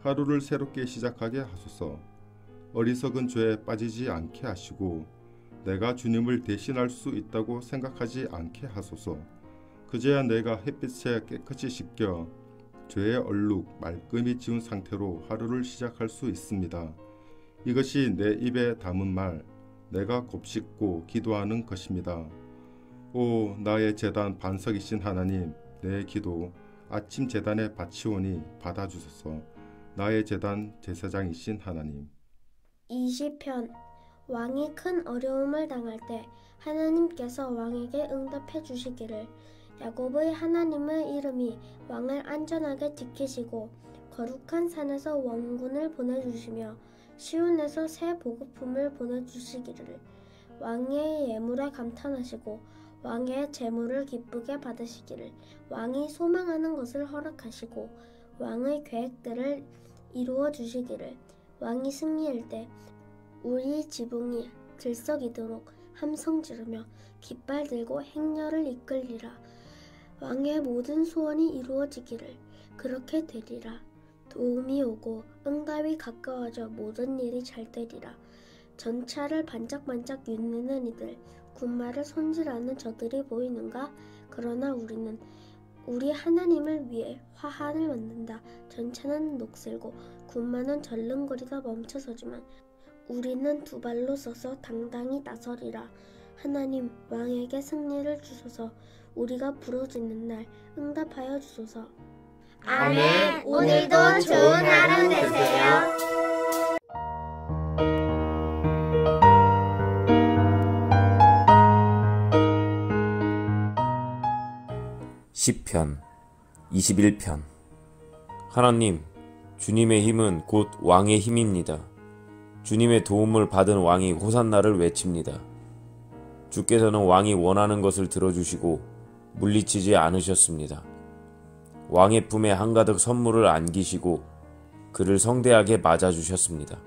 하루를 새롭게 시작하게 하소서. 어리석은 죄에 빠지지 않게 하시고 내가 주님을 대신할 수 있다고 생각하지 않게 하소서. 그제야 내가 햇빛에 깨끗이 씻겨 죄의 얼룩 말끔히 지운 상태로 하루를 시작할 수 있습니다. 이것이 내 입에 담은 말, 내가 곱씹고 기도하는 것입니다. 오 나의 제단 반석이신 하나님, 내 기도 아침 제단에 바치오니 받아주소서. 나의 제단 제사장이신 하나님. 20편. 왕이 큰 어려움을 당할 때 하나님께서 왕에게 응답해 주시기를. 야곱의 하나님의 이름이 왕을 안전하게 지키시고 거룩한 산에서 원군을 보내주시며 시온에서 새 보급품을 보내주시기를. 왕의 예물에 감탄하시고 왕의 재물을 기쁘게 받으시기를. 왕이 소망하는 것을 허락하시고 왕의 계획들을 이루어 주시기를. 왕이 승리할 때 우리 지붕이 들썩이도록 함성 지르며 깃발 들고 행렬을 이끌리라. 왕의 모든 소원이 이루어지기를 그렇게 되리라. 도움이 오고 응답이 가까워져 모든 일이 잘 되리라. 전차를 반짝반짝 윤내는 이들, 군마를 손질하는 저들이 보이는가? 그러나 우리는 우리 하나님을 위해 화환을 만든다. 전차는 녹슬고 군마는 절름거리다 멈춰서지만 우리는 두 발로 서서 당당히 나서리라. 하나님, 왕에게 승리를 주소서. 우리가 부르짖는 날 응답하여 주소서. 아멘. 오늘도 좋은 하루 되세요. 시편 21편. 하나님, 주님의 힘은 곧 왕의 힘입니다. 주님의 도움을 받은 왕이 호산나를 외칩니다. 주께서는 왕이 원하는 것을 들어주시고 물리치지 않으셨습니다. 왕의 품에 한가득 선물을 안기시고 그를 성대하게 맞아주셨습니다.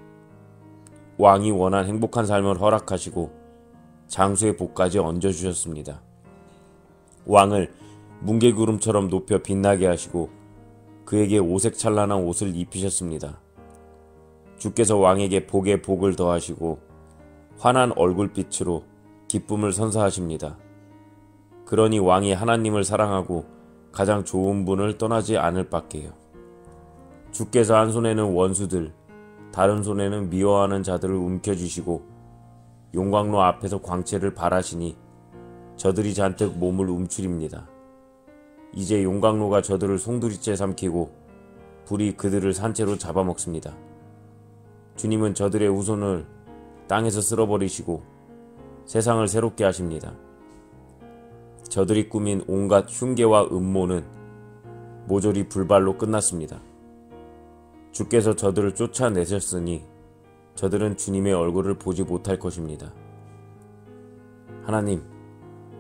왕이 원한 행복한 삶을 허락하시고 장수의 복까지 얹어주셨습니다. 왕을 뭉게구름처럼 높여 빛나게 하시고 그에게 오색 찬란한 옷을 입히셨습니다. 주께서 왕에게 복에 복을 더하시고 환한 얼굴빛으로 기쁨을 선사하십니다. 그러니 왕이 하나님을 사랑하고 가장 좋은 분을 떠나지 않을 밖에요. 주께서 한 손에는 원수들, 다른 손에는 미워하는 자들을 움켜쥐시고 용광로 앞에서 광채를 발하시니 저들이 잔뜩 몸을 움츠립니다. 이제 용광로가 저들을 송두리째 삼키고 불이 그들을 산채로 잡아먹습니다. 주님은 저들의 후손을 땅에서 쓸어버리시고 세상을 새롭게 하십니다. 저들이 꾸민 온갖 흉계와 음모는 모조리 불발로 끝났습니다. 주께서 저들을 쫓아내셨으니 저들은 주님의 얼굴을 보지 못할 것입니다. 하나님,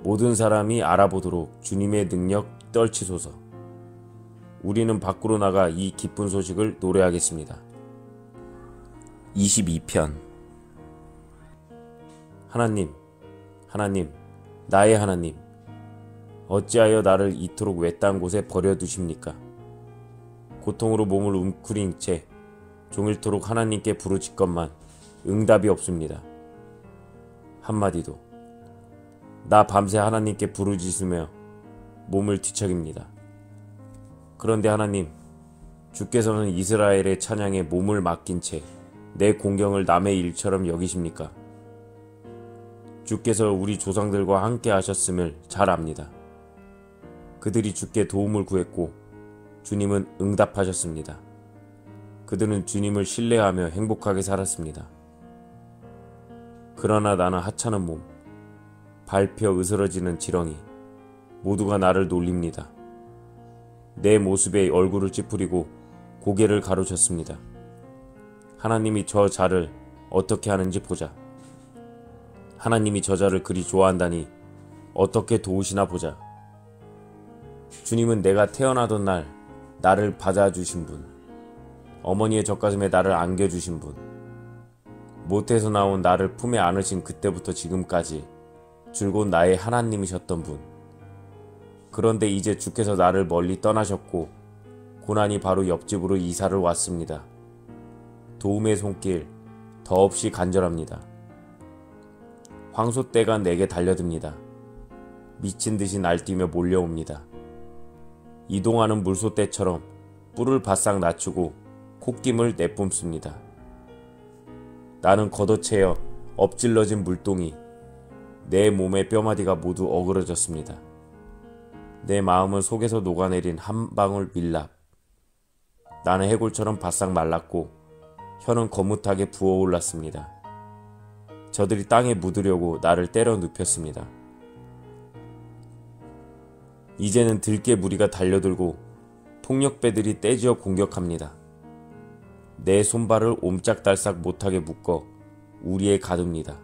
모든 사람이 알아보도록 주님의 능력 떨치소서. 우리는 밖으로 나가 이 기쁜 소식을 노래하겠습니다. 22편. 하나님, 하나님, 나의 하나님, 어찌하여 나를 이토록 외딴 곳에 버려두십니까? 고통으로 몸을 웅크린 채 종일토록 하나님께 부르짖건만 응답이 없습니다. 한마디도. 나 밤새 하나님께 부르짖으며 몸을 뒤척입니다. 그런데 하나님, 주께서는 이스라엘의 찬양에 몸을 맡긴 채 내 공경을 남의 일처럼 여기십니까? 주께서 우리 조상들과 함께 하셨음을 잘 압니다. 그들이 주께 도움을 구했고 주님은 응답하셨습니다. 그들은 주님을 신뢰하며 행복하게 살았습니다. 그러나 나는 하찮은 몸, 밟혀 으스러지는 지렁이, 모두가 나를 놀립니다. 내 모습에 얼굴을 찌푸리고 고개를 가로쳤습니다. 하나님이 저 자를 어떻게 하는지 보자. 하나님이 저 자를 그리 좋아한다니 어떻게 도우시나 보자. 주님은 내가 태어나던 날 나를 받아주신 분, 어머니의 젖가슴에 나를 안겨주신 분, 모태에서 나온 나를 품에 안으신 그때부터 지금까지 줄곧 나의 하나님이셨던 분. 그런데 이제 주께서 나를 멀리 떠나셨고 고난이 바로 옆집으로 이사를 왔습니다. 도움의 손길 더없이 간절합니다. 황소떼가 내게 달려듭니다. 미친 듯이 날뛰며 몰려옵니다. 이동하는 물소떼처럼 뿔을 바싹 낮추고 콧김을 내뿜습니다. 나는 걷어채여 엎질러진 물동이, 내 몸의 뼈마디가 모두 어그러졌습니다. 내 마음은 속에서 녹아내린 한 방울 밀랍. 나는 해골처럼 바싹 말랐고 혀는 거뭇하게 부어올랐습니다. 저들이 땅에 묻으려고 나를 때려 눕혔습니다. 이제는 들개 무리가 달려들고 폭력배들이 떼지어 공격합니다. 내 손발을 옴짝달싹 못하게 묶어 우리에 가둡니다.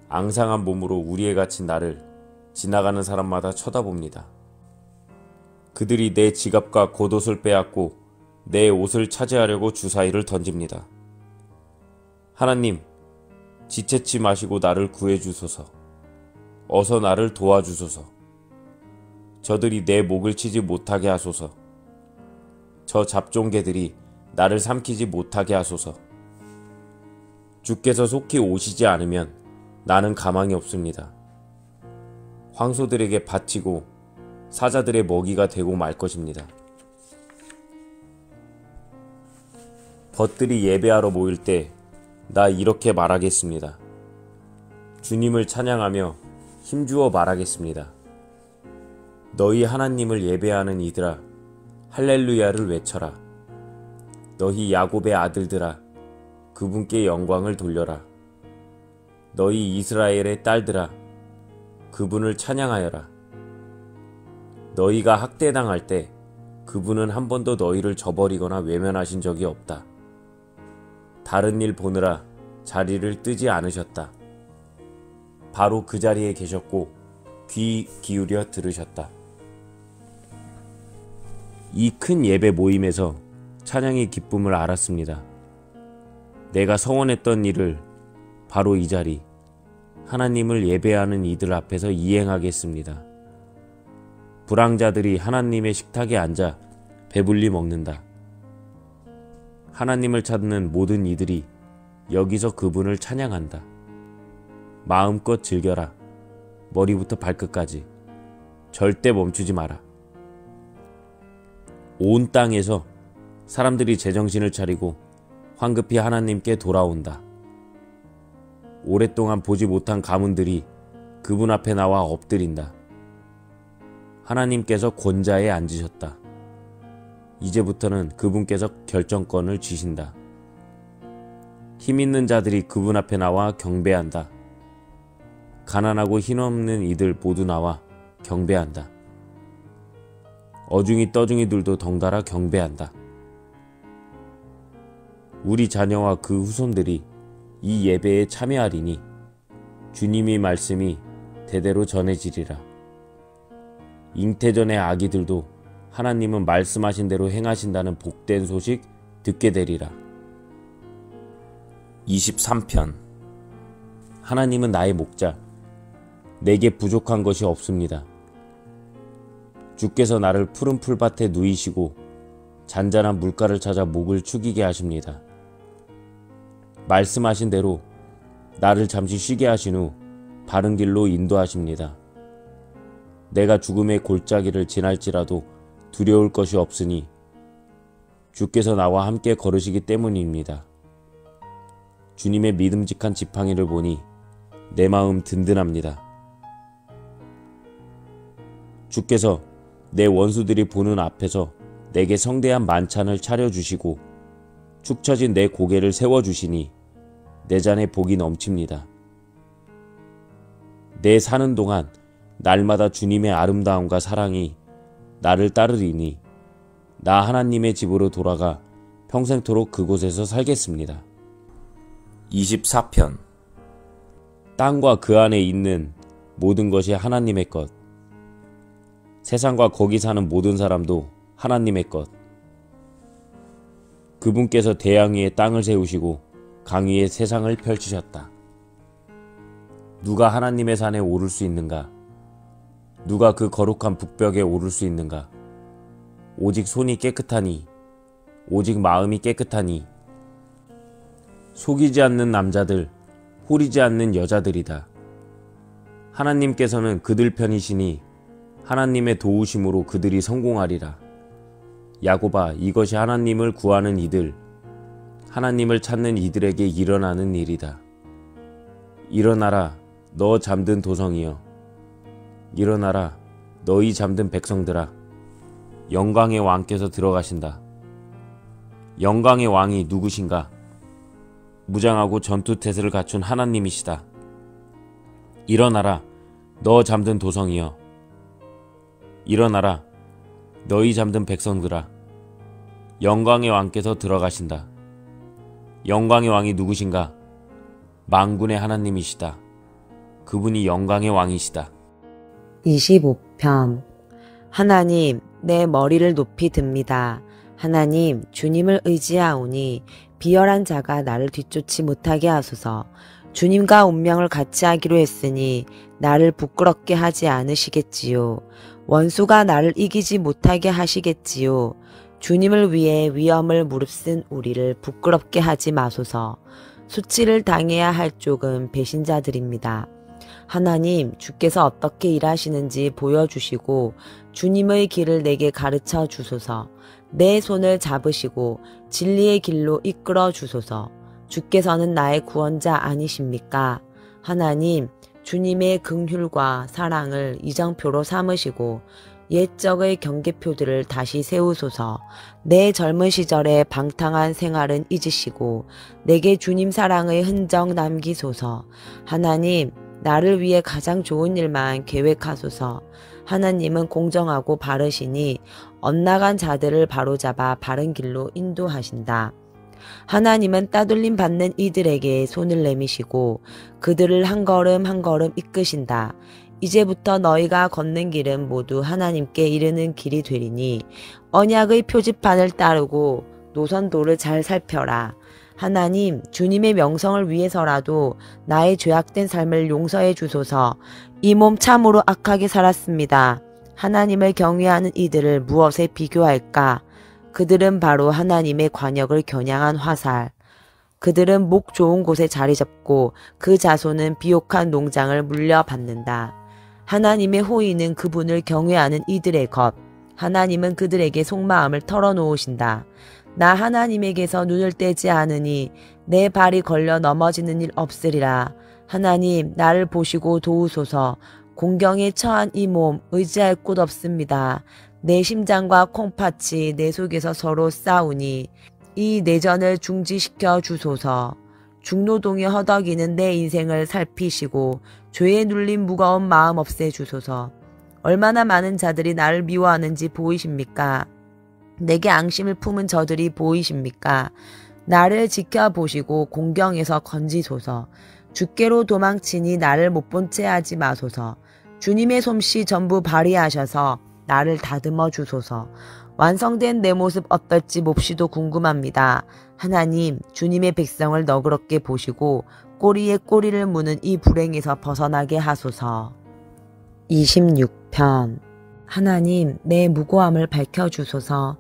앙상한 몸으로 우리에 갇힌 나를 지나가는 사람마다 쳐다봅니다. 그들이 내 지갑과 겉옷을 빼앗고 내 옷을 차지하려고 주사위를 던집니다. 하나님, 지체치 마시고 나를 구해주소서. 어서 나를 도와주소서. 저들이 내 목을 치지 못하게 하소서. 저 잡종개들이 나를 삼키지 못하게 하소서. 주께서 속히 오시지 않으면 나는 가망이 없습니다. 황소들에게 바치고 사자들의 먹이가 되고 말 것입니다. 벗들이 예배하러 모일 때 나 이렇게 말하겠습니다. 주님을 찬양하며 힘주어 말하겠습니다. 너희 하나님을 예배하는 이들아, 할렐루야를 외쳐라. 너희 야곱의 아들들아, 그분께 영광을 돌려라. 너희 이스라엘의 딸들아, 그분을 찬양하여라. 너희가 학대당할 때 그분은 한 번도 너희를 저버리거나 외면하신 적이 없다. 다른 일 보느라 자리를 뜨지 않으셨다. 바로 그 자리에 계셨고 귀 기울여 들으셨다. 이 큰 예배 모임에서 찬양의 기쁨을 알았습니다. 내가 서원했던 일을 바로 이 자리, 하나님을 예배하는 이들 앞에서 이행하겠습니다. 불황자들이 하나님의 식탁에 앉아 배불리 먹는다. 하나님을 찾는 모든 이들이 여기서 그분을 찬양한다. 마음껏 즐겨라. 머리부터 발끝까지. 절대 멈추지 마라. 온 땅에서 사람들이 제정신을 차리고 황급히 하나님께 돌아온다. 오랫동안 보지 못한 가문들이 그분 앞에 나와 엎드린다. 하나님께서 권자에 앉으셨다. 이제부터는 그분께서 결정권을 쥐신다. 힘있는 자들이 그분 앞에 나와 경배한다. 가난하고 힘없는 이들 모두 나와 경배한다. 어중이 떠중이들도 덩달아 경배한다. 우리 자녀와 그 후손들이 이 예배에 참여하리니 주님의 말씀이 대대로 전해지리라. 잉태전의 아기들도 하나님은 말씀하신 대로 행하신다는 복된 소식 듣게 되리라. 23편. 하나님은 나의 목자, 내게 부족한 것이 없습니다. 주께서 나를 푸른 풀밭에 누이시고 잔잔한 물가를 찾아 목을 축이게 하십니다. 말씀하신 대로 나를 잠시 쉬게 하신 후 바른 길로 인도하십니다. 내가 죽음의 골짜기를 지날지라도 두려울 것이 없으니 주께서 나와 함께 걸으시기 때문입니다. 주님의 믿음직한 지팡이를 보니 내 마음 든든합니다. 주께서 내 원수들이 보는 앞에서 내게 성대한 만찬을 차려주시고 축 처진 내 고개를 세워주시니 내 잔에 복이 넘칩니다. 내 사는 동안 날마다 주님의 아름다움과 사랑이 나를 따르리니 나 하나님의 집으로 돌아가 평생토록 그곳에서 살겠습니다. 24편. 땅과 그 안에 있는 모든 것이 하나님의 것. 세상과 거기 사는 모든 사람도 하나님의 것. 그분께서 대양 위에 땅을 세우시고 강 위에 세상을 펼치셨다. 누가 하나님의 산에 오를 수 있는가? 누가 그 거룩한 북벽에 오를 수 있는가? 오직 손이 깨끗하니, 오직 마음이 깨끗하니, 속이지 않는 남자들, 호리지 않는 여자들이다. 하나님께서는 그들 편이시니 하나님의 도우심으로 그들이 성공하리라. 야곱아, 이것이 하나님을 구하는 이들, 하나님을 찾는 이들에게 일어나는 일이다. 일어나라, 너 잠든 도성이여. 일어나라, 너희 잠든 백성들아. 영광의 왕께서 들어가신다. 영광의 왕이 누구신가? 무장하고 전투태세를 갖춘 하나님이시다. 일어나라, 너 잠든 도성이여. 일어나라, 너희 잠든 백성들아. 영광의 왕께서 들어가신다. 영광의 왕이 누구신가? 만군의 하나님이시다. 그분이 영광의 왕이시다. 25편. 하나님, 내 머리를 높이 듭니다. 하나님, 주님을 의지하오니 비열한 자가 나를 뒤쫓지 못하게 하소서. 주님과 운명을 같이 하기로 했으니 나를 부끄럽게 하지 않으시겠지요. 원수가 나를 이기지 못하게 하시겠지요. 주님을 위해 위험을 무릅쓴 우리를 부끄럽게 하지 마소서. 수치를 당해야 할 쪽은 배신자들입니다. 하나님, 주께서 어떻게 일하시는지 보여주시고 주님의 길을 내게 가르쳐 주소서. 내 손을 잡으시고 진리의 길로 이끌어 주소서. 주께서는 나의 구원자 아니십니까? 하나님, 주님의 긍휼과 사랑을 이정표로 삼으시고 옛적의 경계표들을 다시 세우소서. 내 젊은 시절의 방탕한 생활은 잊으시고 내게 주님 사랑의 흔적 남기소서. 하나님, 나를 위해 가장 좋은 일만 계획하소서. 하나님은 공정하고 바르시니 엇나간 자들을 바로잡아 바른 길로 인도하신다. 하나님은 따돌림 받는 이들에게 손을 내미시고 그들을 한 걸음 한 걸음 이끄신다. 이제부터 너희가 걷는 길은 모두 하나님께 이르는 길이 되리니 언약의 표지판을 따르고 노선도를 잘 살펴라. 하나님, 주님의 명성을 위해서라도 나의 죄악된 삶을 용서해 주소서. 이 몸 참으로 악하게 살았습니다. 하나님을 경외하는 이들을 무엇에 비교할까? 그들은 바로 하나님의 관역을 겨냥한 화살. 그들은 목 좋은 곳에 자리 잡고 그 자손은 비옥한 농장을 물려받는다. 하나님의 호의는 그분을 경외하는 이들의 것. 하나님은 그들에게 속마음을 털어놓으신다. 나 하나님에게서 눈을 떼지 않으니 내 발이 걸려 넘어지는 일 없으리라. 하나님, 나를 보시고 도우소서. 공경에 처한 이 몸 의지할 곳 없습니다. 내 심장과 콩팥이 내 속에서 서로 싸우니 이 내전을 중지시켜 주소서. 중노동이 허덕이는 내 인생을 살피시고 죄에 눌린 무거운 마음 없애주소서. 얼마나 많은 자들이 나를 미워하는지 보이십니까? 내게 앙심을 품은 저들이 보이십니까? 나를 지켜보시고 공경에서 건지소서. 주께로 도망치니 나를 못 본 채 하지 마소서. 주님의 솜씨 전부 발휘하셔서 나를 다듬어 주소서. 완성된 내 모습 어떨지 몹시도 궁금합니다. 하나님, 주님의 백성을 너그럽게 보시고 꼬리에 꼬리를 무는 이 불행에서 벗어나게 하소서. 26편. 하나님, 내 무고함을 밝혀주소서.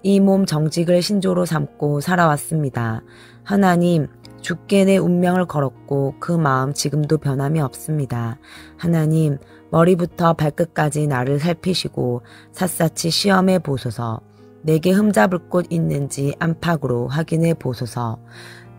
이 몸 정직을 신조로 삼고 살아왔습니다. 하나님, 주께 내 운명을 걸었고 그 마음 지금도 변함이 없습니다. 하나님, 머리부터 발끝까지 나를 살피시고 샅샅이 시험해 보소서. 내게 흠잡을 곳 있는지 안팎으로 확인해 보소서.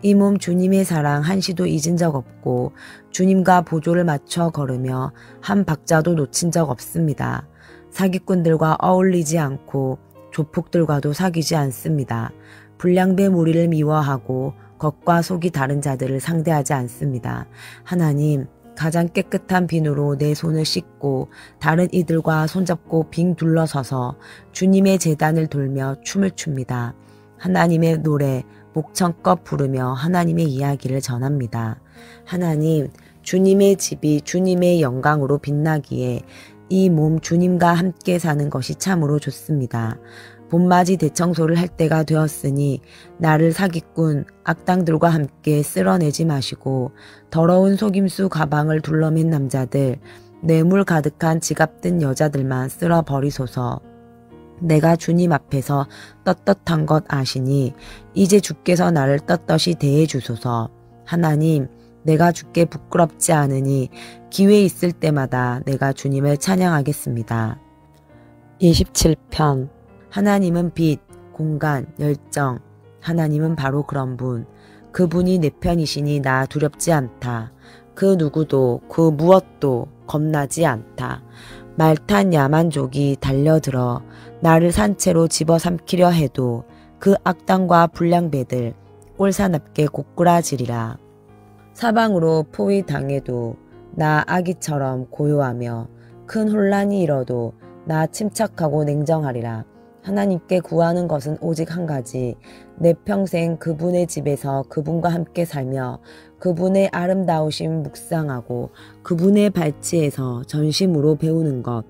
이 몸 주님의 사랑 한시도 잊은 적 없고 주님과 보조를 맞춰 걸으며 한 박자도 놓친 적 없습니다. 사기꾼들과 어울리지 않고 조폭들과도 사귀지 않습니다. 불량배 무리를 미워하고 겉과 속이 다른 자들을 상대하지 않습니다. 하나님, 가장 깨끗한 비누로 내 손을 씻고 다른 이들과 손잡고 빙 둘러서서 주님의 제단을 돌며 춤을 춥니다. 하나님의 노래 목청껏 부르며 하나님의 이야기를 전합니다. 하나님, 주님의 집이 주님의 영광으로 빛나기에 이 몸 주님과 함께 사는 것이 참으로 좋습니다. 봄맞이 대청소를 할 때가 되었으니 나를 사기꾼 악당들과 함께 쓸어내지 마시고 더러운 속임수 가방을 둘러맨 남자들, 뇌물 가득한 지갑 든 여자들만 쓸어버리소서. 내가 주님 앞에서 떳떳한 것 아시니 이제 주께서 나를 떳떳이 대해 주소서. 하나님, 내가 주께 부끄럽지 않으니 기회 있을 때마다 내가 주님을 찬양하겠습니다. 27편. 하나님은 빛, 공간, 열정. 하나님은 바로 그런 분. 그분이 내 편이시니 나 두렵지 않다. 그 누구도 그 무엇도 겁나지 않다. 말탄 야만족이 달려들어 나를 산채로 집어삼키려 해도 그 악당과 불량배들 꼴사납게 고꾸라지리라. 사방으로 포위당해도 나 아기처럼 고요하며 큰 혼란이 일어도 나 침착하고 냉정하리라. 하나님께 구하는 것은 오직 한 가지, 내 평생 그분의 집에서 그분과 함께 살며 그분의 아름다우심 묵상하고 그분의 발치에서 전심으로 배우는 것.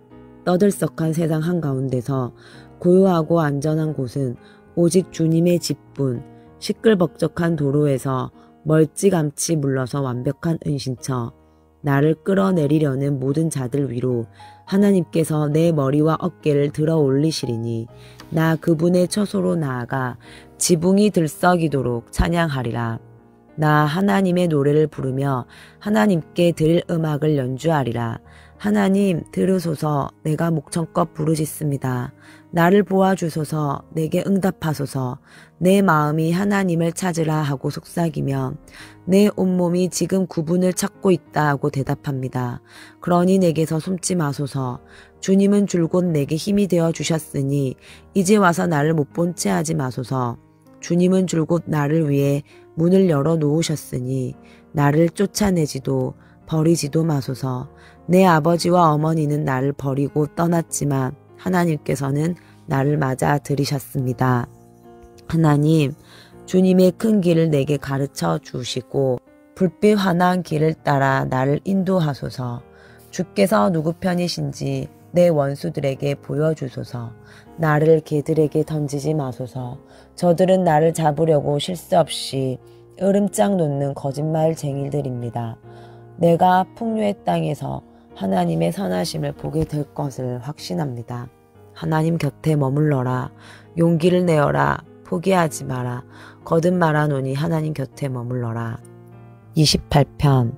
떠들썩한 세상 한가운데서 고요하고 안전한 곳은 오직 주님의 집뿐. 시끌벅적한 도로에서 멀찌감치 물러서 완벽한 은신처, 나를 끌어내리려는 모든 자들 위로 하나님께서 내 머리와 어깨를 들어 올리시리니 나 그분의 처소로 나아가 지붕이 들썩이도록 찬양하리라. 나 하나님의 노래를 부르며 하나님께 드릴 음악을 연주하리라. 하나님 들으소서. 내가 목청껏 부르짖습니다. 나를 보아주소서. 내게 응답하소서. 내 마음이 하나님을 찾으라 하고 속삭이며 내 온몸이 지금 그분을 찾고 있다 하고 대답합니다. 그러니 내게서 숨지 마소서. 주님은 줄곧 내게 힘이 되어 주셨으니 이제 와서 나를 못 본 채 하지 마소서. 주님은 줄곧 나를 위해 문을 열어 놓으셨으니 나를 쫓아내지도 버리지도 마소서. 내 아버지와 어머니는 나를 버리고 떠났지만 하나님께서는 나를 맞아 들이셨습니다. 하나님, 주님의 큰 길을 내게 가르쳐 주시고 불빛 환한 길을 따라 나를 인도하소서. 주께서 누구 편이신지 내 원수들에게 보여주소서. 나를 개들에게 던지지 마소서. 저들은 나를 잡으려고 실수 없이 으름장 놓는 거짓말쟁이들입니다. 내가 풍요의 땅에서 하나님의 선하심을 보게 될 것을 확신합니다. 하나님 곁에 머물러라. 용기를 내어라. 포기하지 마라. 거듭 말하노니 하나님 곁에 머물러라. 28편.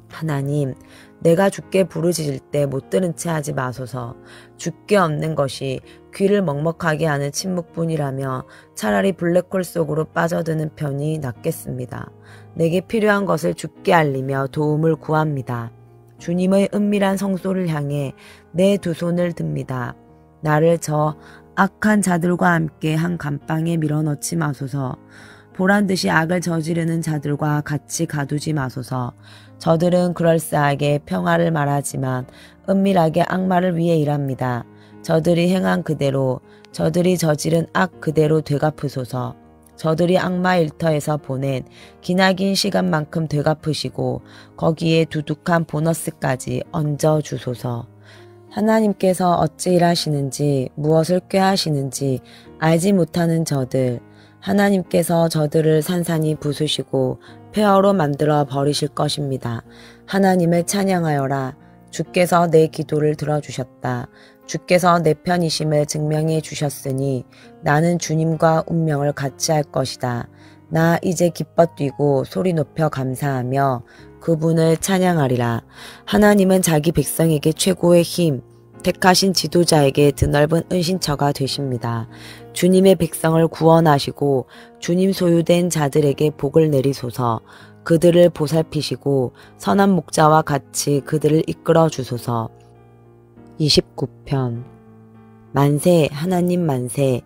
하나님, 내가 주께 부르짖을 때 못 들은 채 하지 마소서. 주께 없는 것이 귀를 먹먹하게 하는 침묵뿐이라며 차라리 블랙홀 속으로 빠져드는 편이 낫겠습니다. 내게 필요한 것을 주께 알리며 도움을 구합니다. 주님의 은밀한 성소를 향해 내 두 손을 듭니다. 나를 저 악한 자들과 함께 한 감방에 밀어넣지 마소서. 보란듯이 악을 저지르는 자들과 같이 가두지 마소서. 저들은 그럴싸하게 평화를 말하지만 은밀하게 악마를 위해 일합니다. 저들이 행한 그대로, 저들이 저지른 악 그대로 되갚으소서. 저들이 악마 일터에서 보낸 기나긴 시간만큼 되갚으시고 거기에 두둑한 보너스까지 얹어 주소서. 하나님께서 어찌 일하시는지 무엇을 꾀하시는지 알지 못하는 저들, 하나님께서 저들을 산산이 부수시고 폐허로 만들어 버리실 것입니다. 하나님을 찬양하여라. 주께서 내 기도를 들어주셨다. 주께서 내 편이심을 증명해 주셨으니 나는 주님과 운명을 같이 할 것이다. 나 이제 기뻐 뛰고 소리 높여 감사하며 그분을 찬양하리라. 하나님은 자기 백성에게 최고의 힘, 택하신 지도자에게 드넓은 은신처가 되십니다. 주님의 백성을 구원하시고 주님 소유된 자들에게 복을 내리소서. 그들을 보살피시고 선한 목자와 같이 그들을 이끌어 주소서. 29편. 만세, 하나님 만세.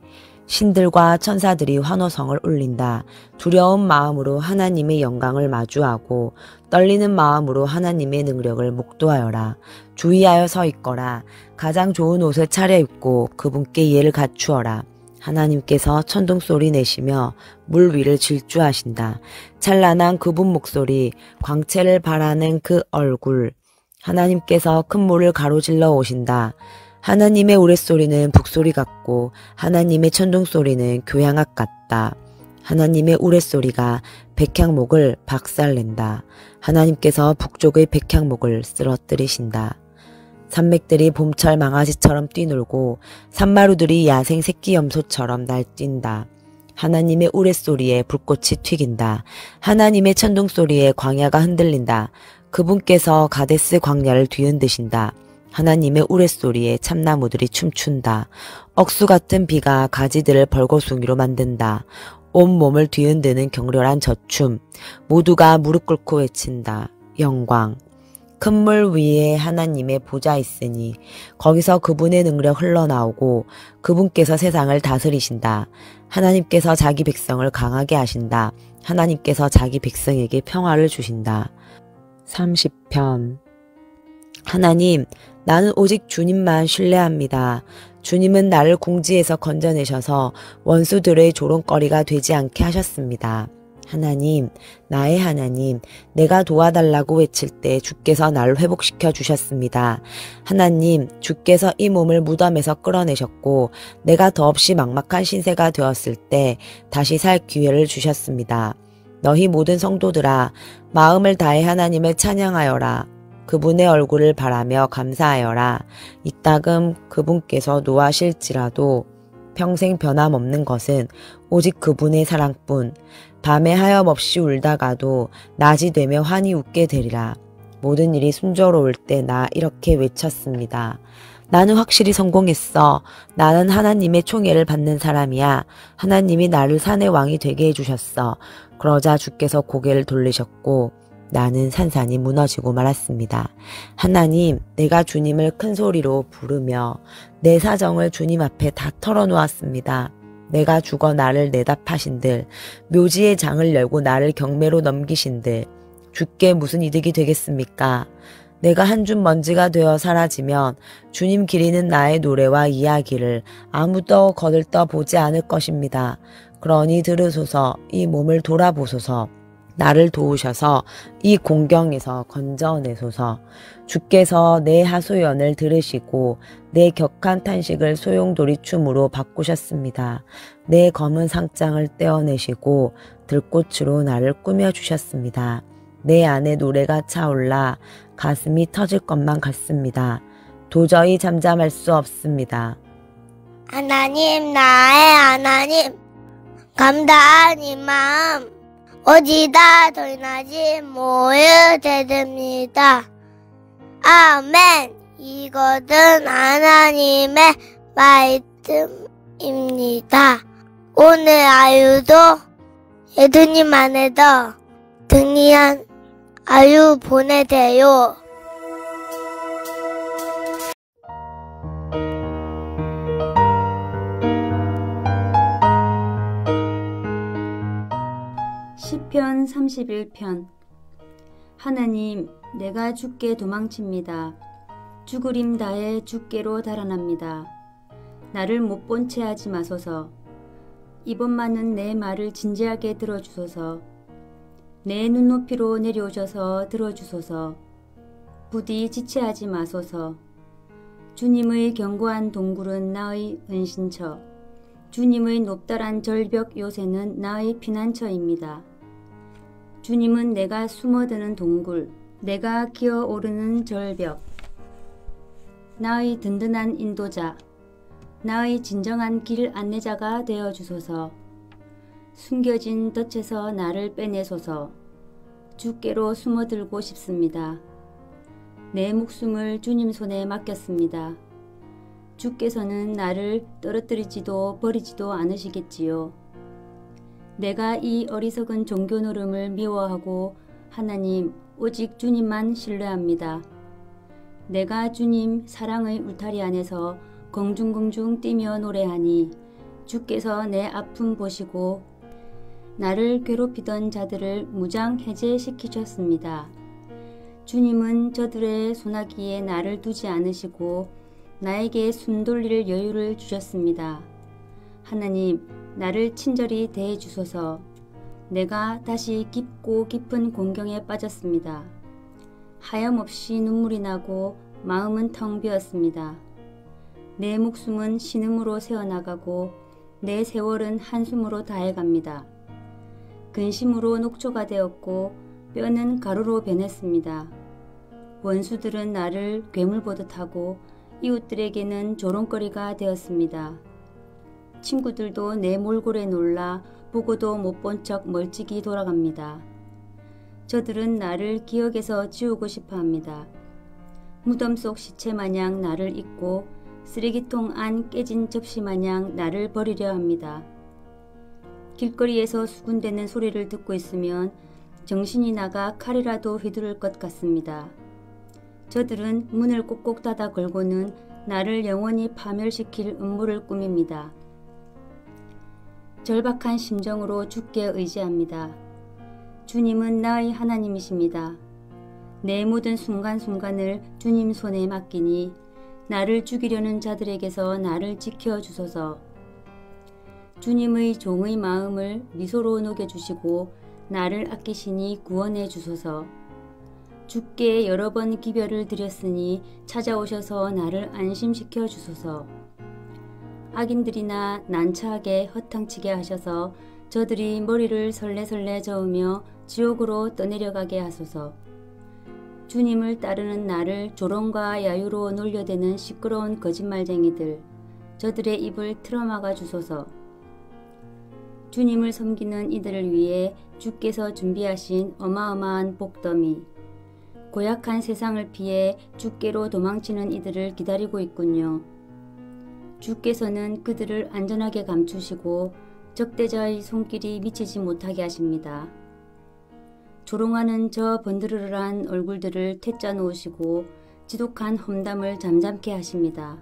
신들과 천사들이 환호성을 울린다. 두려운 마음으로 하나님의 영광을 마주하고 떨리는 마음으로 하나님의 능력을 목도하여라. 주의하여 서 있거라. 가장 좋은 옷을 차려입고 그분께 예를 갖추어라. 하나님께서 천둥소리 내시며 물 위를 질주하신다. 찬란한 그분 목소리, 광채를 발하는 그 얼굴. 하나님께서 큰 물을 가로질러 오신다. 하나님의 우레소리는 북소리 같고 하나님의 천둥소리는 교향악 같다. 하나님의 우레소리가 백향목을 박살낸다. 하나님께서 북쪽의 백향목을 쓰러뜨리신다. 산맥들이 봄철 망아지처럼 뛰놀고 산마루들이 야생 새끼 염소처럼 날뛴다. 하나님의 우레소리에 불꽃이 튀긴다. 하나님의 천둥소리에 광야가 흔들린다. 그분께서 가데스 광야를 뒤흔드신다. 하나님의 우레소리에 참나무들이 춤춘다. 억수 같은 비가 가지들을 벌거숭이로 만든다. 온몸을 뒤흔드는 격렬한 저춤. 모두가 무릎 꿇고 외친다. 영광. 큰 물 위에 하나님의 보좌 있으니 거기서 그분의 능력 흘러나오고 그분께서 세상을 다스리신다. 하나님께서 자기 백성을 강하게 하신다. 하나님께서 자기 백성에게 평화를 주신다. 30편. 하나님, 나는 오직 주님만 신뢰합니다. 주님은 나를 궁지에서 건져내셔서 원수들의 조롱거리가 되지 않게 하셨습니다. 하나님, 나의 하나님, 내가 도와달라고 외칠 때 주께서 나를 회복시켜 주셨습니다. 하나님, 주께서 이 몸을 무덤에서 끌어내셨고 내가 더없이 막막한 신세가 되었을 때 다시 살 기회를 주셨습니다. 너희 모든 성도들아 마음을 다해 하나님을 찬양하여라. 그분의 얼굴을 바라며 감사하여라. 이따금 그분께서 노하실지라도 평생 변함없는 것은 오직 그분의 사랑뿐. 밤에 하염없이 울다가도 낮이 되며 환히 웃게 되리라. 모든 일이 순조로울 때 나 이렇게 외쳤습니다. 나는 확실히 성공했어. 나는 하나님의 총애를 받는 사람이야. 하나님이 나를 산의 왕이 되게 해주셨어. 그러자 주께서 고개를 돌리셨고 나는 산산이 무너지고 말았습니다. 하나님, 내가 주님을 큰 소리로 부르며 내 사정을 주님 앞에 다 털어놓았습니다. 내가 죽어 나를 내답하신들, 묘지의 장을 열고 나를 경매로 넘기신들, 주께 무슨 이득이 되겠습니까? 내가 한 줌 먼지가 되어 사라지면 주님 기리는 나의 노래와 이야기를 아무도 거들떠 보지 않을 것입니다. 그러니 들으소서, 이 몸을 돌아보소서. 나를 도우셔서 이 공경에서 건져내소서. 주께서 내 하소연을 들으시고 내 격한 탄식을 소용돌이춤으로 바꾸셨습니다. 내 검은 상장을 떼어내시고 들꽃으로 나를 꾸며주셨습니다. 내 안에 노래가 차올라 가슴이 터질 것만 같습니다. 도저히 잠잠할 수 없습니다. 하나님, 나의 하나님, 감사한 이 마음 어디다 드리나지 모여 되듭니다. 아멘. 이것은 하나님의 말씀입니다. 오늘 아유도 예수님 안에서 등이한 아유 보내세요. 시편 31편. 하나님, 내가 주께 도망칩니다. 죽으림 다해 주께로 달아납니다. 나를 못 본 채 하지 마소서. 이번만은 내 말을 진지하게 들어주소서. 내 눈높이로 내려오셔서 들어주소서. 부디 지체하지 마소서. 주님의 견고한 동굴은 나의 은신처. 주님의 높다란 절벽 요새는 나의 피난처입니다. 주님은 내가 숨어드는 동굴, 내가 기어오르는 절벽, 나의 든든한 인도자, 나의 진정한 길 안내자가 되어주소서. 숨겨진 덫에서 나를 빼내소서. 주께로 숨어들고 싶습니다. 내 목숨을 주님 손에 맡겼습니다. 주께서는 나를 떨어뜨리지도 버리지도 않으시겠지요. 내가 이 어리석은 종교 노름을 미워하고 하나님 오직 주님만 신뢰합니다. 내가 주님 사랑의 울타리 안에서 공중공중 뛰며 노래하니 주께서 내 아픔 보시고 나를 괴롭히던 자들을 무장 해제시키셨습니다. 주님은 저들의 소나기에 나를 두지 않으시고 나에게 숨 돌릴 여유를 주셨습니다. 하나님, 나를 친절히 대해 주소서. 내가 다시 깊고 깊은 공경에 빠졌습니다. 하염없이 눈물이 나고 마음은 텅 비었습니다. 내 목숨은 신음으로 새어나가고 내 세월은 한숨으로 다해갑니다. 근심으로 녹초가 되었고 뼈는 가루로 변했습니다. 원수들은 나를 괴물 보듯 하고 이웃들에게는 조롱거리가 되었습니다. 친구들도 내 몰골에 놀라 보고도 못 본 척 멀찍이 돌아갑니다. 저들은 나를 기억에서 지우고 싶어 합니다. 무덤 속 시체 마냥 나를 잊고 쓰레기통 안 깨진 접시 마냥 나를 버리려 합니다. 길거리에서 수군대는 소리를 듣고 있으면 정신이 나가 칼이라도 휘두를 것 같습니다. 저들은 문을 꼭꼭 닫아 걸고는 나를 영원히 파멸시킬 음모를 꾸밉니다. 절박한 심정으로 주께 의지합니다. 주님은 나의 하나님이십니다. 내 모든 순간순간을 주님 손에 맡기니 나를 죽이려는 자들에게서 나를 지켜주소서. 주님의 종의 마음을 미소로 녹여주시고 나를 아끼시니 구원해 주소서. 주께 여러 번 기별을 드렸으니 찾아오셔서 나를 안심시켜 주소서. 악인들이나 난처하게 허탕치게 하셔서 저들이 머리를 설레설레 저으며 지옥으로 떠내려가게 하소서. 주님을 따르는 나를 조롱과 야유로 놀려대는 시끄러운 거짓말쟁이들, 저들의 입을 틀어막아 주소서. 주님을 섬기는 이들을 위해 주께서 준비하신 어마어마한 복더미, 고약한 세상을 피해 주께로 도망치는 이들을 기다리고 있군요. 주께서는 그들을 안전하게 감추시고 적대자의 손길이 미치지 못하게 하십니다. 조롱하는 저 번드르르한 얼굴들을 퇴짜 놓으시고 지독한 험담을 잠잠케 하십니다.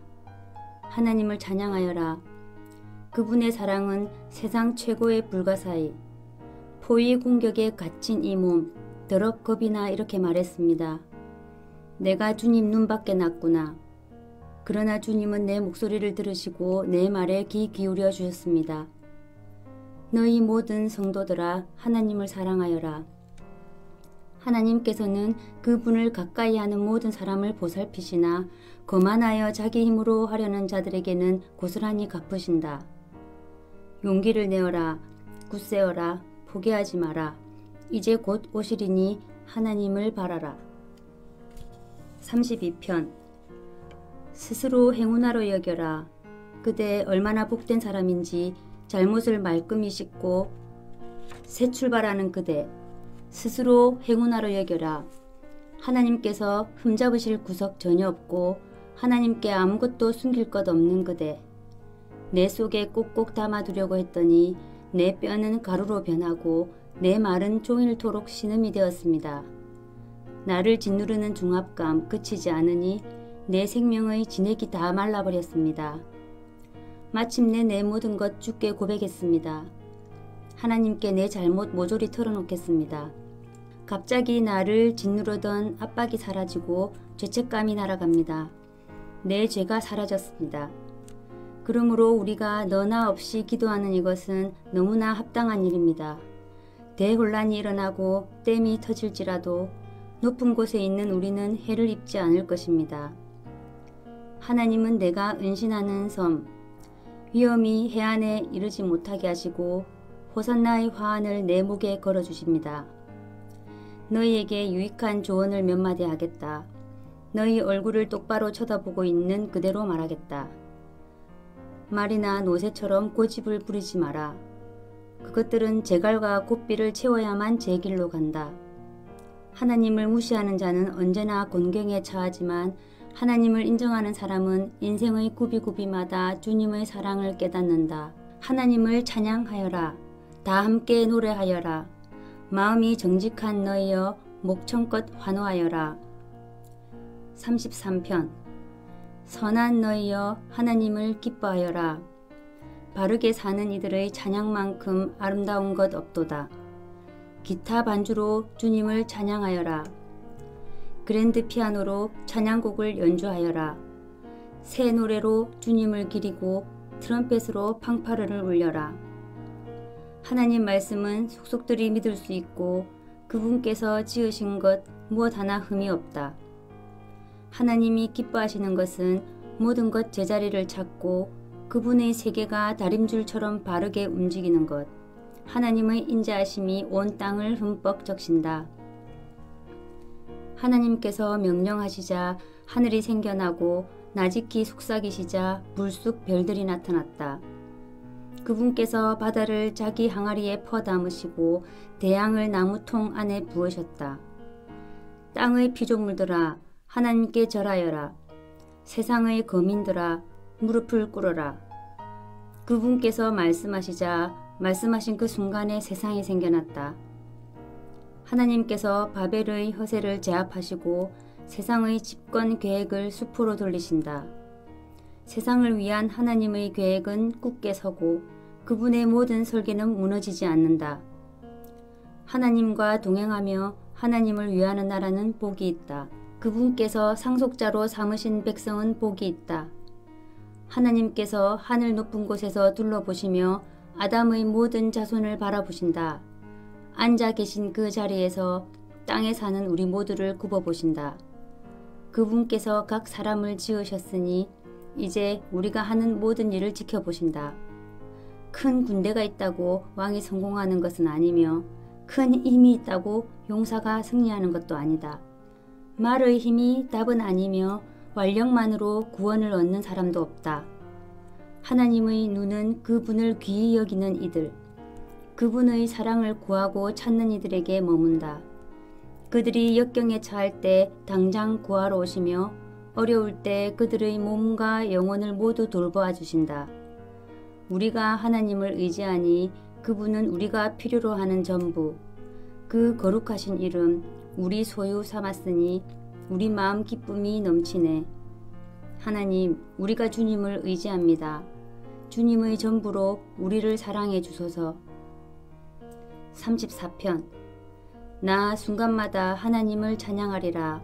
하나님을 찬양하여라. 그분의 사랑은 세상 최고의 불가사의. 포위 공격에 갇힌 이 몸, 더럽 겁이나 이렇게 말했습니다. 내가 주님 눈밖에 났구나. 그러나 주님은 내 목소리를 들으시고 내 말에 귀 기울여 주셨습니다. 너희 모든 성도들아, 하나님을 사랑하여라. 하나님께서는 그분을 가까이 하는 모든 사람을 보살피시나 거만하여 자기 힘으로 하려는 자들에게는 고스란히 갚으신다. 용기를 내어라. 굳세어라. 포기하지 마라. 이제 곧 오시리니 하나님을 바라라. 32편. 스스로 행운아로 여겨라. 그대 얼마나 복된 사람인지 잘못을 말끔히 씻고 새 출발하는 그대. 스스로 행운아로 여겨라. 하나님께서 흠잡으실 구석 전혀 없고 하나님께 아무것도 숨길 것 없는 그대. 내 속에 꼭꼭 담아두려고 했더니 내 뼈는 가루로 변하고 내 말은 종일토록 신음이 되었습니다. 나를 짓누르는 중압감 그치지 않으니 내 생명의 진액이 다 말라버렸습니다. 마침내 내 모든 것 주께 고백했습니다. 하나님께 내 잘못 모조리 털어놓겠습니다. 갑자기 나를 짓누르던 압박이 사라지고 죄책감이 날아갑니다. 내 죄가 사라졌습니다. 그러므로 우리가 너나 없이 기도하는 이것은 너무나 합당한 일입니다. 대혼란이 일어나고 댐이 터질지라도 높은 곳에 있는 우리는 해를 입지 않을 것입니다. 하나님은 내가 은신하는 섬, 위험이 해안에 이르지 못하게 하시고 호산나의 화환을 내 목에 걸어주십니다. 너희에게 유익한 조언을 몇 마디 하겠다. 너희 얼굴을 똑바로 쳐다보고 있는 그대로 말하겠다. 말이나 노새처럼 고집을 부리지 마라. 그것들은 제갈과 고삐를 채워야만 제 길로 간다. 하나님을 무시하는 자는 언제나 곤경에 처하지만 하나님을 인정하는 사람은 인생의 구비구비마다 주님의 사랑을 깨닫는다. 하나님을 찬양하여라. 다 함께 노래하여라. 마음이 정직한 너희여 목청껏 환호하여라. 33편. 선한 너희여 하나님을 기뻐하여라. 바르게 사는 이들의 찬양만큼 아름다운 것 없도다. 기타 반주로 주님을 찬양하여라. 그랜드 피아노로 찬양곡을 연주하여라. 새 노래로 주님을 기리고 트럼펫으로 팡파르를 울려라. 하나님 말씀은 속속들이 믿을 수 있고 그분께서 지으신 것 무엇 하나 흠이 없다. 하나님이 기뻐하시는 것은 모든 것 제자리를 찾고 그분의 세계가 다림줄처럼 바르게 움직이는 것. 하나님의 인자하심이 온 땅을 흠뻑 적신다. 하나님께서 명령하시자 하늘이 생겨나고 나지키 속삭이시자 불쑥 별들이 나타났다. 그분께서 바다를 자기 항아리에 퍼담으시고 대양을 나무통 안에 부으셨다. 땅의 피조물들아 하나님께 절하여라. 세상의 거민들아 무릎을 꿇어라. 그분께서 말씀하시자 말씀하신 그 순간에 세상이 생겨났다. 하나님께서 바벨의 허세를 제압하시고 세상의 집권 계획을 수포로 돌리신다. 세상을 위한 하나님의 계획은 굳게 서고 그분의 모든 설계는 무너지지 않는다. 하나님과 동행하며 하나님을 위하는 나라는 복이 있다. 그분께서 상속자로 삼으신 백성은 복이 있다. 하나님께서 하늘 높은 곳에서 둘러보시며 아담의 모든 자손을 바라보신다. 앉아 계신 그 자리에서 땅에 사는 우리 모두를 굽어보신다. 그분께서 각 사람을 지으셨으니 이제 우리가 하는 모든 일을 지켜보신다. 큰 군대가 있다고 왕이 성공하는 것은 아니며 큰 힘이 있다고 용사가 승리하는 것도 아니다. 말의 힘이 답은 아니며 완력만으로 구원을 얻는 사람도 없다. 하나님의 눈은 그분을 귀히 여기는 이들, 그분의 사랑을 구하고 찾는 이들에게 머문다. 그들이 역경에 처할 때 당장 구하러 오시며 어려울 때 그들의 몸과 영혼을 모두 돌보아 주신다. 우리가 하나님을 의지하니 그분은 우리가 필요로 하는 전부, 그 거룩하신 이름 우리 소유 삼았으니 우리 마음 기쁨이 넘치네. 하나님, 우리가 주님을 의지합니다. 주님의 전부로 우리를 사랑해 주소서. 34편. 나 순간마다 하나님을 찬양하리라.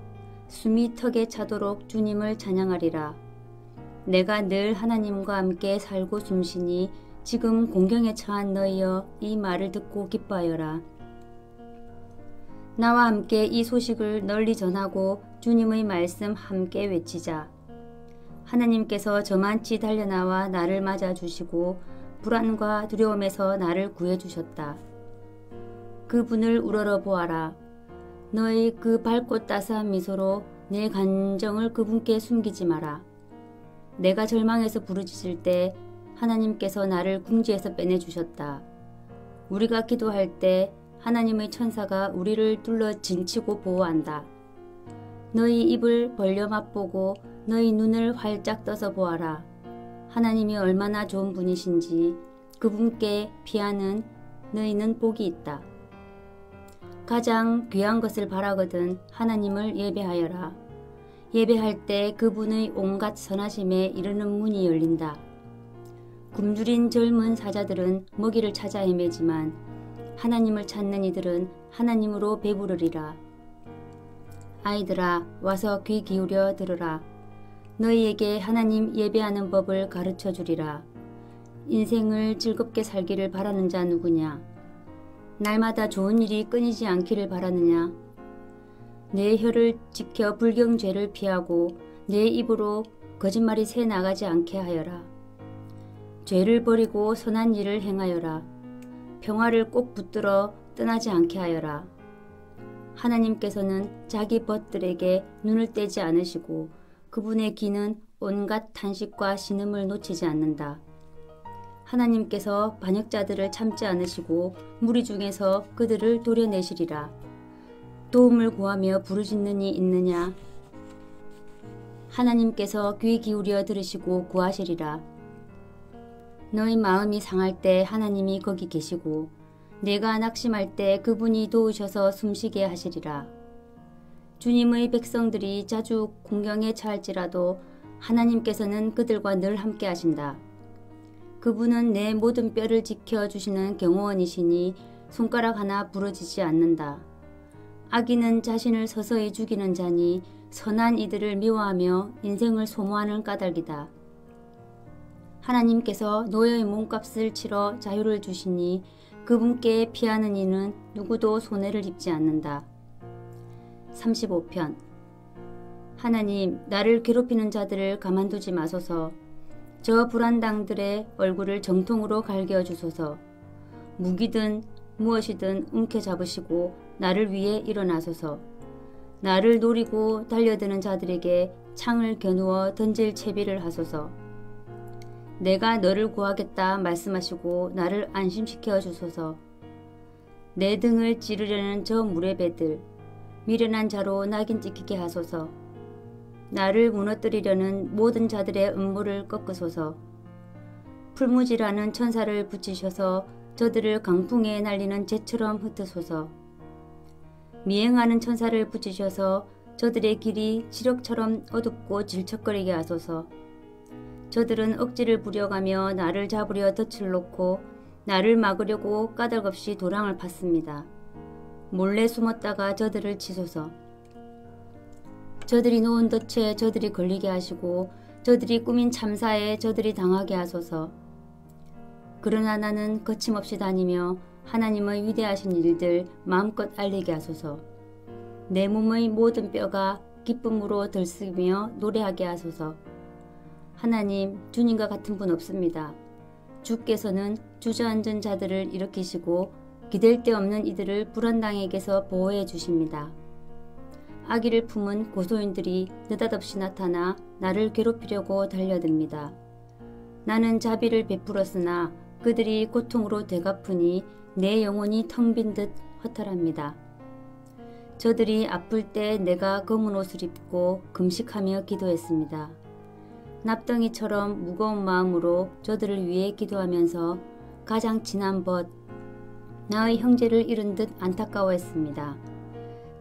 숨이 턱에 차도록 주님을 찬양하리라. 내가 늘 하나님과 함께 살고 숨쉬니 지금 공경에 처한 너희여 이 말을 듣고 기뻐하여라. 나와 함께 이 소식을 널리 전하고 주님의 말씀 함께 외치자. 하나님께서 저만치 달려나와 나를 맞아주시고 불안과 두려움에서 나를 구해주셨다. 그분을 우러러 보아라. 너의 그 밝고 따스한 미소로 내 감정을 그분께 숨기지 마라. 내가 절망해서 부르짖을 때 하나님께서 나를 궁지에서 빼내주셨다. 우리가 기도할 때 하나님의 천사가 우리를 둘러 진치고 보호한다. 너희 입을 벌려 맛보고 너희 눈을 활짝 떠서 보아라. 하나님이 얼마나 좋은 분이신지 그분께 피하는 너희는 복이 있다. 가장 귀한 것을 바라거든 하나님을 예배하여라. 예배할 때 그분의 온갖 선하심에 이르는 문이 열린다. 굶주린 젊은 사자들은 먹이를 찾아 헤매지만 하나님을 찾는 이들은 하나님으로 배부르리라. 아이들아, 와서 귀 기울여 들으라. 너희에게 하나님 예배하는 법을 가르쳐 주리라. 인생을 즐겁게 살기를 바라는 자 누구냐? 날마다 좋은 일이 끊이지 않기를 바라느냐? 내 혀를 지켜 불경죄를 피하고 내 입으로 거짓말이 새 나가지 않게 하여라. 죄를 버리고 선한 일을 행하여라. 평화를 꼭 붙들어 떠나지 않게 하여라. 하나님께서는 자기 벗들에게 눈을 떼지 않으시고 그분의 귀는 온갖 탄식과 신음을 놓치지 않는다. 하나님께서 반역자들을 참지 않으시고 무리 중에서 그들을 도려내시리라. 도움을 구하며 부르짖는 이 있느냐? 하나님께서 귀 기울여 들으시고 구하시리라. 너희 마음이 상할 때 하나님이 거기 계시고 내가 낙심할 때 그분이 도우셔서 숨쉬게 하시리라. 주님의 백성들이 자주 공경에 처할지라도 하나님께서는 그들과 늘 함께 하신다. 그분은 내 모든 뼈를 지켜주시는 경호원이시니 손가락 하나 부러지지 않는다. 악인은 자신을 서서히 죽이는 자니 선한 이들을 미워하며 인생을 소모하는 까닭이다. 하나님께서 노예의 몸값을 치러 자유를 주시니 그분께 피하는 이는 누구도 손해를 입지 않는다. 35편. 하나님, 나를 괴롭히는 자들을 가만두지 마소서. 저 불안당들의 얼굴을 정통으로 갈겨 주소서. 무기든 무엇이든 움켜잡으시고 나를 위해 일어나소서. 나를 노리고 달려드는 자들에게 창을 겨누어 던질 채비를 하소서. 내가 너를 구하겠다 말씀하시고 나를 안심시켜 주소서. 내 등을 찌르려는 저 물의 배들, 미련한 자로 낙인 찍히게 하소서. 나를 무너뜨리려는 모든 자들의 음모를 꺾으소서. 풀무지라는 천사를 붙이셔서 저들을 강풍에 날리는 재처럼 흩으소서. 미행하는 천사를 붙이셔서 저들의 길이 지력처럼 어둡고 질척거리게 하소서. 저들은 억지를 부려가며 나를 잡으려 덫을 놓고 나를 막으려고 까닭없이 도랑을 팠습니다. 몰래 숨었다가 저들을 치소서. 저들이 놓은 덫에 저들이 걸리게 하시고 저들이 꾸민 참사에 저들이 당하게 하소서. 그러나 나는 거침없이 다니며 하나님의 위대하신 일들 마음껏 알리게 하소서. 내 몸의 모든 뼈가 기쁨으로 들쓰며 노래하게 하소서. 하나님, 주님과 같은 분 없습니다. 주께서는 주저앉은 자들을 일으키시고 기댈 데 없는 이들을 불안당에게서 보호해 주십니다. 아기를 품은 고소인들이 느닷없이 나타나 나를 괴롭히려고 달려듭니다. 나는 자비를 베풀었으나 그들이 고통으로 되갚으니 내 영혼이 텅 빈 듯 허탈합니다. 저들이 아플 때 내가 검은 옷을 입고 금식하며 기도했습니다. 납덩이처럼 무거운 마음으로 저들을 위해 기도하면서 가장 진한 벗, 나의 형제를 잃은 듯 안타까워했습니다.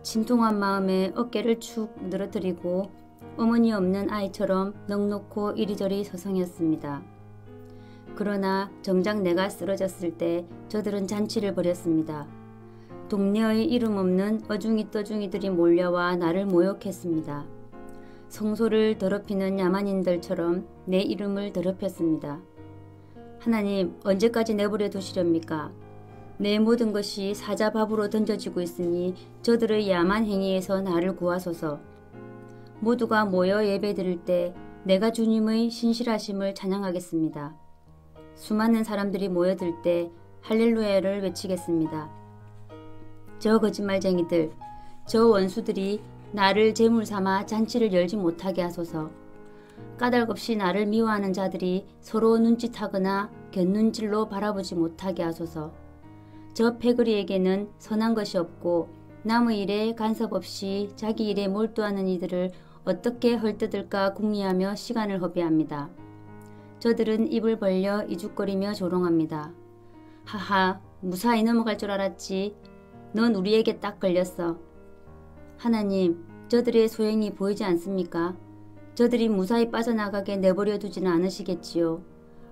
진통한 마음에 어깨를 축 늘어뜨리고 어머니 없는 아이처럼 넋놓고 이리저리 서성였습니다. 그러나 정작 내가 쓰러졌을 때 저들은 잔치를 벌였습니다. 동네의 이름 없는 어중이 떠중이들이 몰려와 나를 모욕했습니다. 성소를 더럽히는 야만인들처럼 내 이름을 더럽혔습니다. 하나님, 언제까지 내버려 두시렵니까? 내 모든 것이 사자밥으로 던져지고 있으니 저들의 야만 행위에서 나를 구하소서. 모두가 모여 예배드릴 때 내가 주님의 신실하심을 찬양하겠습니다. 수많은 사람들이 모여들 때 할렐루야를 외치겠습니다. 저 거짓말쟁이들, 저 원수들이 나를 제물 삼아 잔치를 열지 못하게 하소서. 까닭없이 나를 미워하는 자들이 서로 눈짓하거나 곁눈질로 바라보지 못하게 하소서. 저 패거리에게는 선한 것이 없고 남의 일에 간섭 없이 자기 일에 몰두하는 이들을 어떻게 헐뜯을까 궁리하며 시간을 허비합니다. 저들은 입을 벌려 이죽거리며 조롱합니다. 하하, 무사히 넘어갈 줄 알았지. 넌 우리에게 딱 걸렸어. 하나님, 저들의 소행이 보이지 않습니까? 저들이 무사히 빠져나가게 내버려 두지는 않으시겠지요.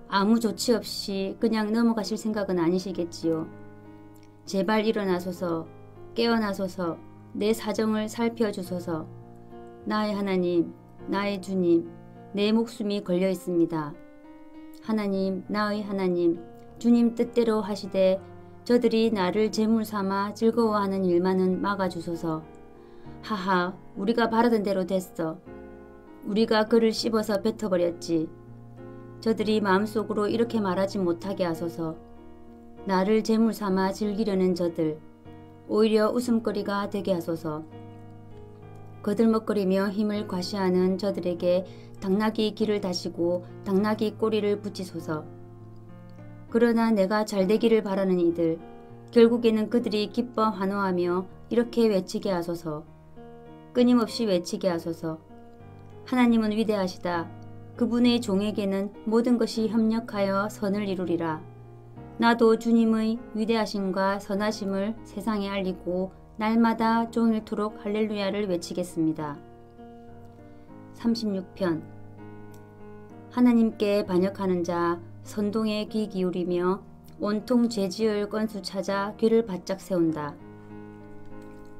아무 조치 없이 그냥 넘어가실 생각은 아니시겠지요. 제발 일어나소서, 깨어나소서, 내 사정을 살펴주소서. 나의 하나님, 나의 주님, 내 목숨이 걸려 있습니다. 하나님, 나의 하나님, 주님 뜻대로 하시되 저들이 나를 제물 삼아 즐거워하는 일만은 막아주소서. 하하, 우리가 바라던 대로 됐어. 우리가 그를 씹어서 뱉어버렸지. 저들이 마음속으로 이렇게 말하지 못하게 하소서. 나를 제물 삼아 즐기려는 저들, 오히려 웃음거리가 되게 하소서. 거들먹거리며 힘을 과시하는 저들에게 당나귀 길을 다시고 당나귀 꼬리를 붙이소서. 그러나 내가 잘되기를 바라는 이들, 결국에는 그들이 기뻐 환호하며 이렇게 외치게 하소서. 끊임없이 외치게 하소서. 하나님은 위대하시다. 그분의 종에게는 모든 것이 협력하여 선을 이루리라. 나도 주님의 위대하심과 선하심을 세상에 알리고 날마다 종일토록 할렐루야를 외치겠습니다. 36편. 하나님께 반역하는 자 선동에 귀 기울이며 온통 죄지을 건수 찾아 귀를 바짝 세운다.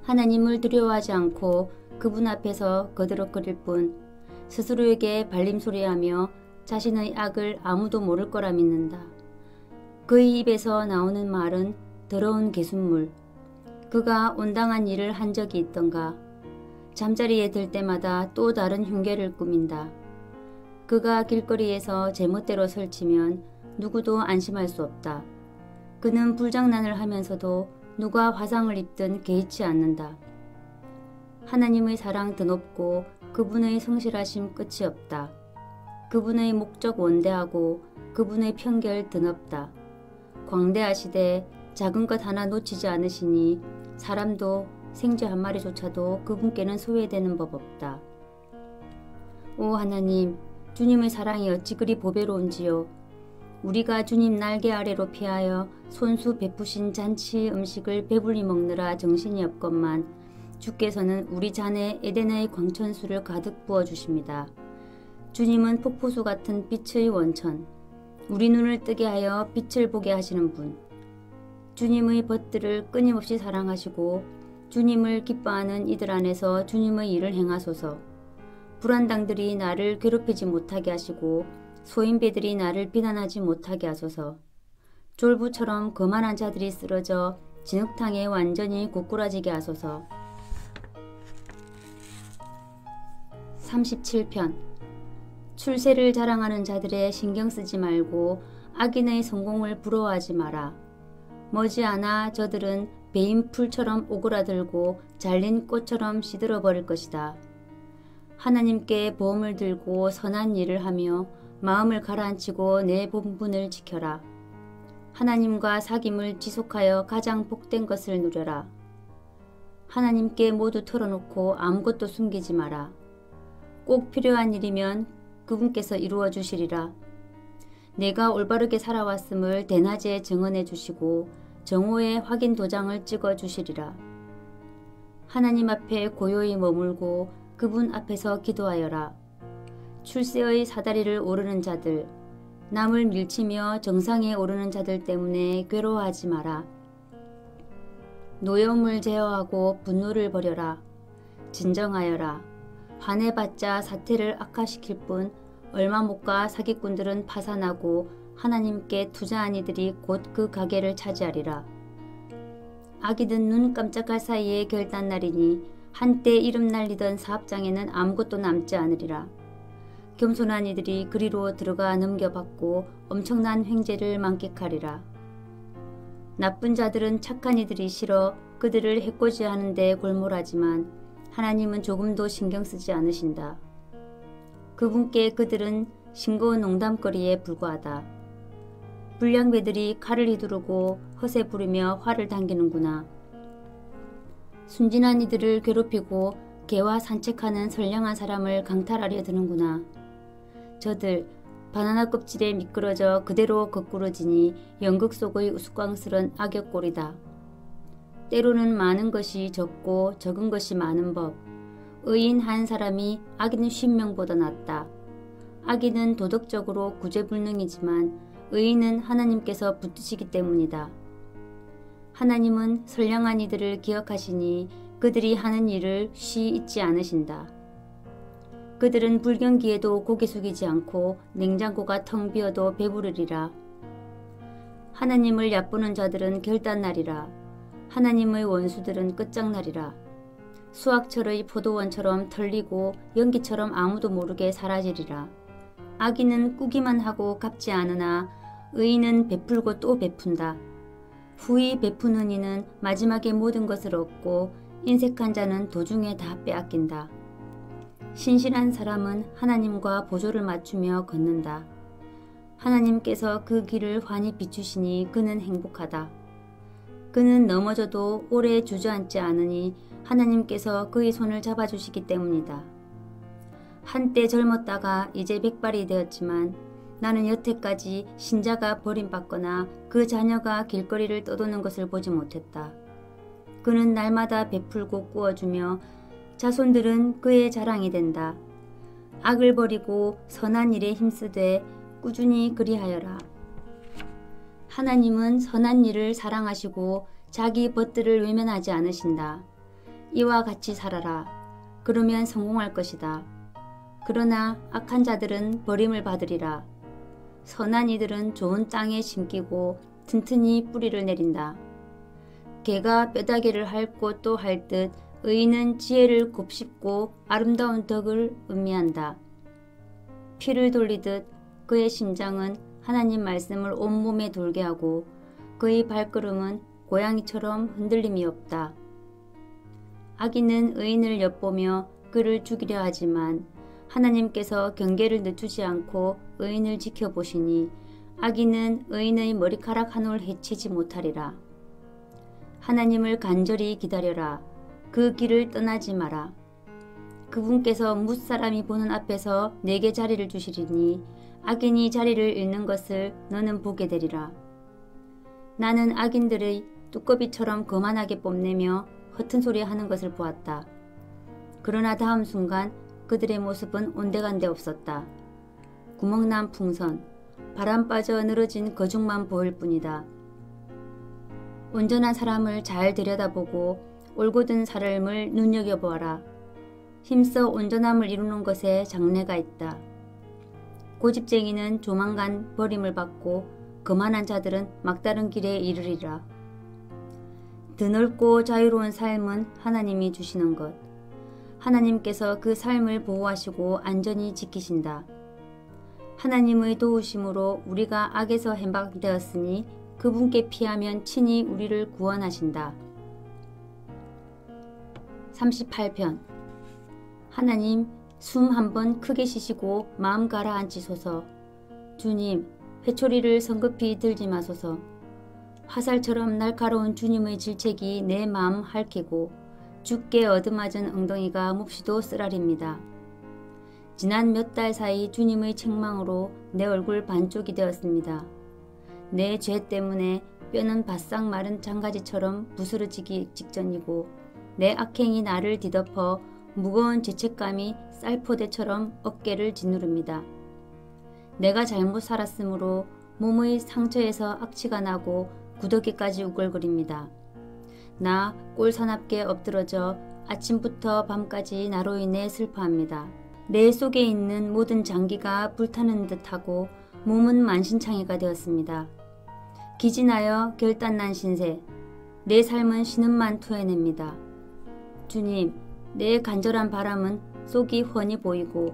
하나님을 두려워하지 않고 그분 앞에서 거드럭거릴 뿐 스스로에게 발림소리하며 자신의 악을 아무도 모를 거라 믿는다. 그의 입에서 나오는 말은 더러운 개순물. 그가 온당한 일을 한 적이 있던가. 잠자리에 들 때마다 또 다른 흉계를 꾸민다. 그가 길거리에서 제멋대로 설치면 누구도 안심할 수 없다. 그는 불장난을 하면서도 누가 화상을 입든 개의치 않는다. 하나님의 사랑 드높고 그분의 성실하심 끝이 없다. 그분의 목적 원대하고 그분의 편결 드높다. 광대하시되 작은 것 하나 놓치지 않으시니 사람도 생쥐 한 마리조차도 그분께는 소외되는 법 없다. 오 하나님, 주님의 사랑이 어찌 그리 보배로운지요. 우리가 주님 날개 아래로 피하여 손수 베푸신 잔치 음식을 배불리 먹느라 정신이 없건만 주께서는 우리 잔에 에덴의 광천수를 가득 부어주십니다. 주님은 폭포수 같은 빛의 원천, 우리 눈을 뜨게 하여 빛을 보게 하시는 분. 주님의 벗들을 끊임없이 사랑하시고 주님을 기뻐하는 이들 안에서 주님의 일을 행하소서. 불안당들이 나를 괴롭히지 못하게 하시고 소인배들이 나를 비난하지 못하게 하소서. 졸부처럼 거만한 자들이 쓰러져 진흙탕에 완전히 고꾸라지게 하소서. 37편. 출세를 자랑하는 자들의 신경 쓰지 말고 악인의 성공을 부러워하지 마라. 머지않아 저들은 베인 풀처럼 오그라들고 잘린 꽃처럼 시들어 버릴 것이다. 하나님께 보험을 들고 선한 일을 하며 마음을 가라앉히고 내 본분을 지켜라. 하나님과 사귐을 지속하여 가장 복된 것을 누려라. 하나님께 모두 털어놓고 아무것도 숨기지 마라. 꼭 필요한 일이면 그분께서 이루어 주시리라. 내가 올바르게 살아왔음을 대낮에 증언해 주시고 정오에 확인 도장을 찍어 주시리라. 하나님 앞에 고요히 머물고 그분 앞에서 기도하여라. 출세의 사다리를 오르는 자들, 남을 밀치며 정상에 오르는 자들 때문에 괴로워하지 마라. 노여움을 제어하고 분노를 버려라. 진정하여라. 화내봤자 사태를 악화시킬 뿐 얼마 못 가 사기꾼들은 파산하고 하나님께 투자한 이들이 곧 그 가게를 차지하리라. 악이든 눈 깜짝할 사이에 결단날이니 한때 이름 날리던 사업장에는 아무것도 남지 않으리라. 겸손한 이들이 그리로 들어가 넘겨받고 엄청난 횡재를 만끽하리라. 나쁜 자들은 착한 이들이 싫어 그들을 해코지하는 데 골몰하지만 하나님은 조금도 신경 쓰지 않으신다. 그분께 그들은 싱거운 농담거리에 불과하다. 불량배들이 칼을 휘두르고 허세 부리며 화를 당기는구나. 순진한 이들을 괴롭히고 개와 산책하는 선량한 사람을 강탈하려 드는구나. 저들 바나나 껍질에 미끄러져 그대로 거꾸러지니 연극 속의 우스꽝스런 악역꼴이다. 때로는 많은 것이 적고 적은 것이 많은 법. 의인 한 사람이 악인 50명보다 낫다. 악인은 도덕적으로 구제불능이지만 의인은 하나님께서 붙드시기 때문이다. 하나님은 선량한 이들을 기억하시니 그들이 하는 일을 쉬 잊지 않으신다. 그들은 불경기에도 고개 숙이지 않고 냉장고가 텅 비어도 배부르리라. 하나님을 얕보는 자들은 결단날이라. 하나님의 원수들은 끝장날이라. 수확철의 포도원처럼 털리고 연기처럼 아무도 모르게 사라지리라. 악인은 꾸기만 하고 갚지 않으나 의인은 베풀고 또 베푼다. 후히 베푸는 이는 마지막에 모든 것을 얻고 인색한 자는 도중에 다 빼앗긴다. 신실한 사람은 하나님과 보조를 맞추며 걷는다. 하나님께서 그 길을 환히 비추시니 그는 행복하다. 그는 넘어져도 오래 주저앉지 않으니 하나님께서 그의 손을 잡아주시기 때문이다. 한때 젊었다가 이제 백발이 되었지만 나는 여태까지 신자가 버림받거나 그 자녀가 길거리를 떠도는 것을 보지 못했다. 그는 날마다 베풀고 꾸어주며 자손들은 그의 자랑이 된다. 악을 버리고 선한 일에 힘쓰되 꾸준히 그리하여라. 하나님은 선한 일을 사랑하시고 자기 벗들을 외면하지 않으신다. 이와 같이 살아라. 그러면 성공할 것이다. 그러나 악한 자들은 버림을 받으리라. 선한 이들은 좋은 땅에 심기고 튼튼히 뿌리를 내린다. 개가 뼈다귀를 핥고 또 핥듯 의인은 지혜를 곱씹고 아름다운 덕을 의미한다. 피를 돌리듯 그의 심장은 하나님 말씀을 온몸에 돌게 하고 그의 발걸음은 고양이처럼 흔들림이 없다. 악인은 의인을 엿보며 그를 죽이려 하지만 하나님께서 경계를 늦추지 않고 의인을 지켜보시니 악인은 의인의 머리카락 한 올 해치지 못하리라. 하나님을 간절히 기다려라. 그 길을 떠나지 마라. 그분께서 뭇사람이 보는 앞에서 내게 자리를 주시리니 악인이 자리를 잃는 것을 너는 보게 되리라. 나는 악인들의 두꺼비처럼 거만하게 뽐내며 허튼 소리 하는 것을 보았다. 그러나 다음 순간 그들의 모습은 온데간데 없었다. 구멍난 풍선, 바람 빠져 늘어진 거죽만 보일 뿐이다. 온전한 사람을 잘 들여다보고 올곧은 사람을 눈여겨보아라. 힘써 온전함을 이루는 것에 장래가 있다. 고집쟁이는 조만간 버림을 받고 거만한 자들은 막다른 길에 이르리라. 드넓고 자유로운 삶은 하나님이 주시는 것. 하나님께서 그 삶을 보호하시고 안전히 지키신다. 하나님의 도우심으로 우리가 악에서 해방되었으니 그분께 피하면 친히 우리를 구원하신다. 38편. 하나님, 숨 한번 크게 쉬시고 마음 가라앉히소서. 주님, 회초리를 성급히 들지 마소서. 화살처럼 날카로운 주님의 질책이 내 마음 핥히고 주께 얻어맞은 엉덩이가 몹시도 쓰라립니다. 지난 몇 달 사이 주님의 책망으로 내 얼굴 반쪽이 되었습니다. 내 죄 때문에 뼈는 바싹 마른 장가지처럼 부스러지기 직전이고 내 악행이 나를 뒤덮어 무거운 죄책감이 쌀포대처럼 어깨를 짓누릅니다. 내가 잘못 살았으므로 몸의 상처에서 악취가 나고 구더기까지 우글거립니다. 나 꼴사납게 엎드러져 아침부터 밤까지 나로 인해 슬퍼합니다. 내 속에 있는 모든 장기가 불타는 듯하고 몸은 만신창이가 되었습니다. 기진하여 결단난 신세, 내 삶은 신음만 토해냅니다. 주님, 내 간절한 바람은 속이 훤히 보이고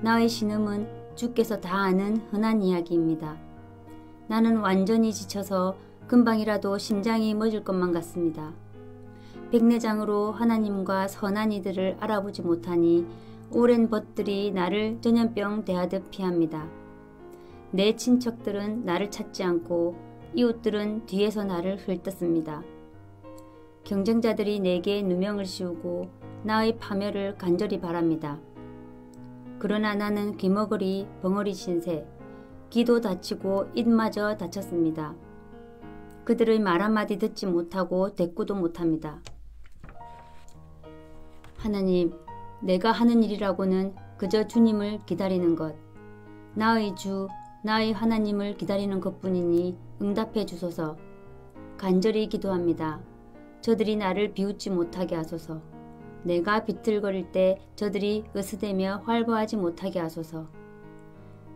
나의 신음은 주께서 다 아는 흔한 이야기입니다. 나는 완전히 지쳐서 금방이라도 심장이 멎을 것만 같습니다. 백내장으로 하나님과 선한 이들을 알아보지 못하니 오랜 벗들이 나를 전염병 대하듯 피합니다. 내 친척들은 나를 찾지 않고 이웃들은 뒤에서 나를 훑었습니다. 경쟁자들이 내게 누명을 씌우고 나의 파멸을 간절히 바랍니다. 그러나 나는 귀머거리 벙어리 신세, 귀도 다치고 입마저 다쳤습니다. 그들의 말 한마디 듣지 못하고 대꾸도 못합니다. 하나님, 내가 하는 일이라고는 그저 주님을 기다리는 것, 나의 주, 나의 하나님을 기다리는 것뿐이니 응답해 주소서. 간절히 기도합니다. 저들이 나를 비웃지 못하게 하소서. 내가 비틀거릴 때 저들이 으스대며 활보하지 못하게 하소서.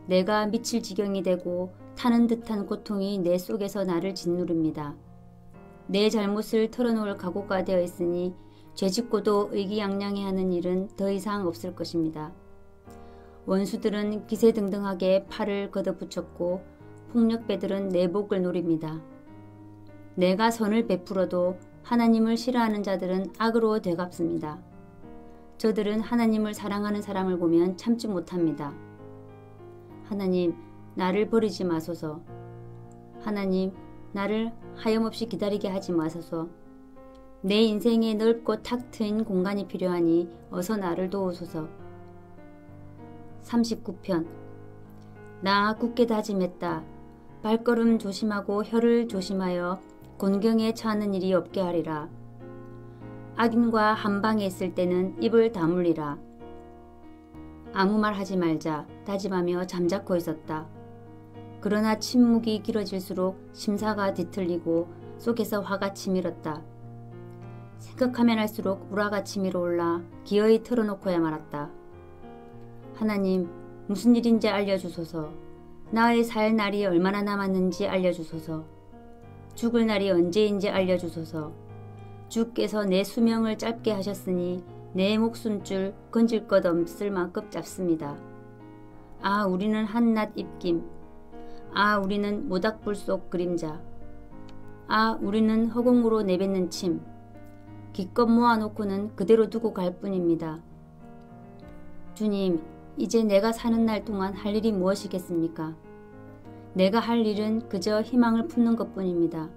내가 미칠 지경이 되고 타는 듯한 고통이 내 속에서 나를 짓누릅니다. 내 잘못을 털어놓을 각오가 되어 있으니 죄짓고도 의기양양해하는 일은 더 이상 없을 것입니다. 원수들은 기세등등하게 팔을 걷어붙였고 폭력배들은 내 목을 노립니다. 내가 선을 베풀어도 하나님을 싫어하는 자들은 악으로 되갚습니다. 저들은 하나님을 사랑하는 사람을 보면 참지 못합니다. 하나님, 나를 버리지 마소서. 하나님, 나를 하염없이 기다리게 하지 마소서. 내 인생에 넓고 탁 트인 공간이 필요하니 어서 나를 도우소서. 39편. 나 굳게 다짐했다. 발걸음 조심하고 혀를 조심하여 곤경에 처하는 일이 없게 하리라. 악인과 한방에 있을 때는 입을 다물리라. 아무 말 하지 말자 다짐하며 잠자코 있었다. 그러나 침묵이 길어질수록 심사가 뒤틀리고 속에서 화가 치밀었다. 생각하면 할수록 우라가 치밀어 올라 기어이 털어놓고야 말았다. 하나님, 무슨 일인지 알려주소서. 나의 살 날이 얼마나 남았는지 알려주소서. 죽을 날이 언제인지 알려주소서. 주께서 내 수명을 짧게 하셨으니 내 목숨줄 건질 것 없을 만큼 짧습니다. 아, 우리는 한낱 입김. 아, 우리는 모닥불 속 그림자. 아, 우리는 허공으로 내뱉는 침. 기껏 모아놓고는 그대로 두고 갈 뿐입니다. 주님, 이제 내가 사는 날 동안 할 일이 무엇이겠습니까? 내가 할 일은 그저 희망을 품는 것뿐입니다.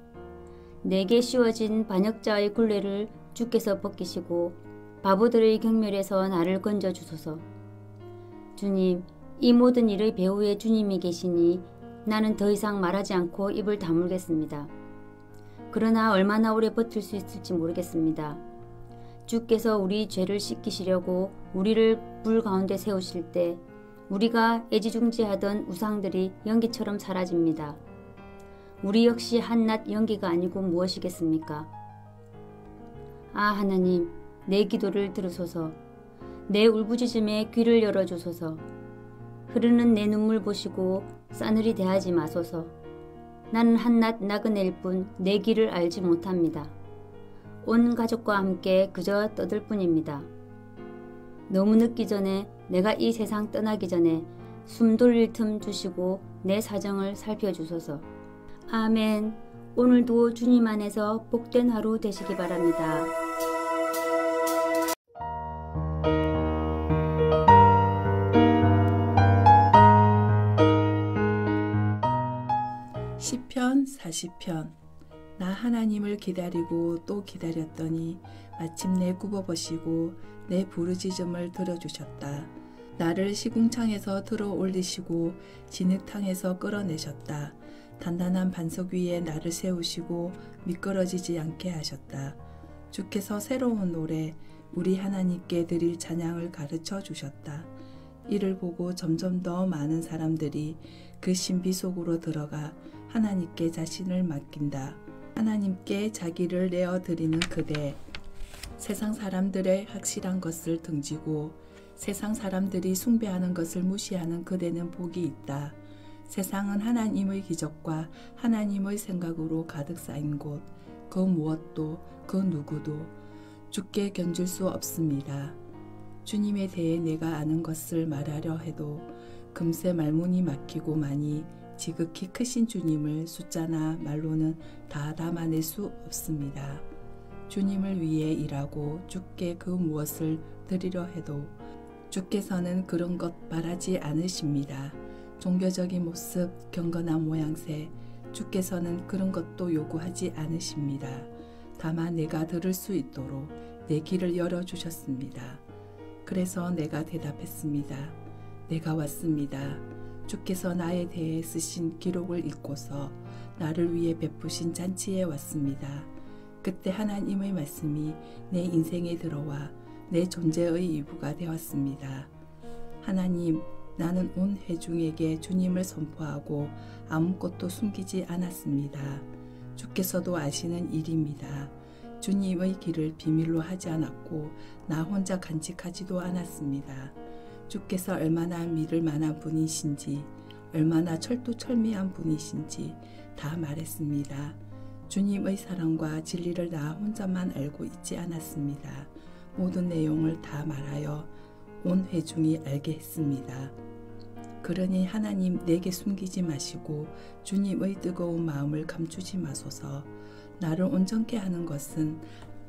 내게 씌워진 반역자의 굴레를 주께서 벗기시고 바보들의 경멸에서 나를 건져주소서. 주님, 이 모든 일의 배후에 주님이 계시니 나는 더 이상 말하지 않고 입을 다물겠습니다. 그러나 얼마나 오래 버틸 수 있을지 모르겠습니다. 주께서 우리 죄를 씻기시려고 우리를 불 가운데 세우실 때 우리가 애지중지하던 우상들이 연기처럼 사라집니다. 우리 역시 한낱 연기가 아니고 무엇이겠습니까? 아, 하나님, 내 기도를 들으소서. 내 울부짖음에 귀를 열어주소서. 흐르는 내 눈물 보시고 싸늘히 대하지 마소서. 나는 한낱 나그네일 뿐 내 길을 알지 못합니다. 온 가족과 함께 그저 떠들 뿐입니다. 너무 늦기 전에, 내가 이 세상 떠나기 전에 숨 돌릴 틈 주시고 내 사정을 살펴주소서. 아멘. 오늘도 주님 안에서 복된 하루 되시기 바랍니다. 시편 40편. 나 하나님을 기다리고 또 기다렸더니 마침내 굽어보시고 내 부르짖음을 들어주셨다. 나를 시궁창에서 들어 올리시고 진흙탕에서 끌어내셨다. 단단한 반석 위에 나를 세우시고 미끄러지지 않게 하셨다. 주께서 새로운 노래, 우리 하나님께 드릴 찬양을 가르쳐 주셨다. 이를 보고 점점 더 많은 사람들이 그 신비 속으로 들어가 하나님께 자신을 맡긴다. 하나님께 자기를 내어드리는 그대. 세상 사람들의 확실한 것을 등지고 세상 사람들이 숭배하는 것을 무시하는 그대는 복이 있다. 세상은 하나님의 기적과 하나님의 생각으로 가득 쌓인 곳, 그 무엇도 그 누구도 주께 견줄 수 없습니다. 주님에 대해 내가 아는 것을 말하려 해도 금세 말문이 막히고 많이 지극히 크신 주님을 숫자나 말로는 다 담아낼 수 없습니다. 주님을 위해 일하고 주께 그 무엇을 드리려 해도 주께서는 그런 것 바라지 않으십니다. 종교적인 모습, 경건한 모양새, 주께서는 그런 것도 요구하지 않으십니다. 다만 내가 들을 수 있도록 내 귀를 열어주셨습니다. 그래서 내가 대답했습니다. 내가 왔습니다. 주께서 나에 대해 쓰신 기록을 읽고서 나를 위해 베푸신 잔치에 왔습니다. 그때 하나님의 말씀이 내 인생에 들어와 내 존재의 일부가 되었습니다. 하나님, 나는 온 회중에게 주님을 선포하고 아무것도 숨기지 않았습니다. 주께서도 아시는 일입니다. 주님의 길을 비밀로 하지 않았고 나 혼자 간직하지도 않았습니다. 주께서 얼마나 믿을 만한 분이신지, 얼마나 철두철미한 분이신지 다 말했습니다. 주님의 사랑과 진리를 나 혼자만 알고 있지 않았습니다. 모든 내용을 다 말하여 온 회중이 알게 했습니다. 그러니 하나님, 내게 숨기지 마시고 주님의 뜨거운 마음을 감추지 마소서. 나를 온전케 하는 것은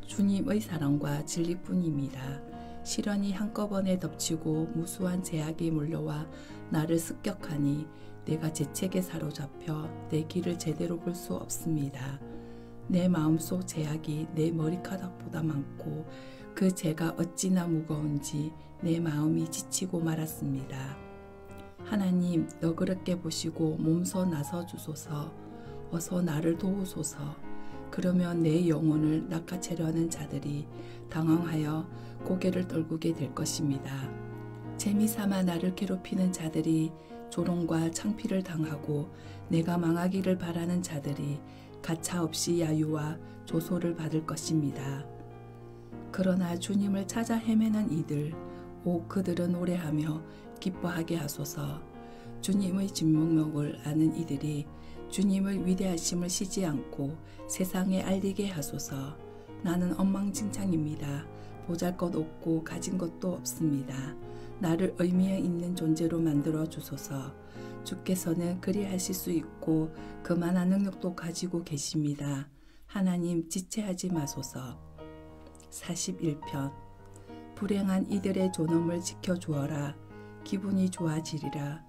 주님의 사랑과 진리뿐입니다. 시련이 한꺼번에 덮치고 무수한 제약이 몰려와 나를 습격하니 내가 재책에 사로잡혀 내 길을 제대로 볼 수 없습니다. 내 마음속 제약이 내 머리카락보다 많고 그 죄가 어찌나 무거운지 내 마음이 지치고 말았습니다. 하나님, 너그럽게 보시고 몸소 나서 주소서. 어서 나를 도우소서. 그러면 내 영혼을 낚아채려는 자들이 당황하여 고개를 떨구게 될 것입니다. 재미삼아 나를 괴롭히는 자들이 조롱과 창피를 당하고 내가 망하기를 바라는 자들이 가차없이 야유와 조소를 받을 것입니다. 그러나 주님을 찾아 헤매는 이들, 그들은 노래하며 기뻐하게 하소서. 주님의 진명목을 아는 이들이 주님의 위대하심을 쉬지 않고 세상에 알리게 하소서. 나는 엉망진창입니다. 보잘것 없고 가진 것도 없습니다. 나를 의미 있는 존재로 만들어 주소서. 주께서는 그리하실 수 있고 그만한 능력도 가지고 계십니다. 하나님, 지체하지 마소서. 41편. 불행한 이들의 존엄을 지켜주어라. 기분이 좋아지리라.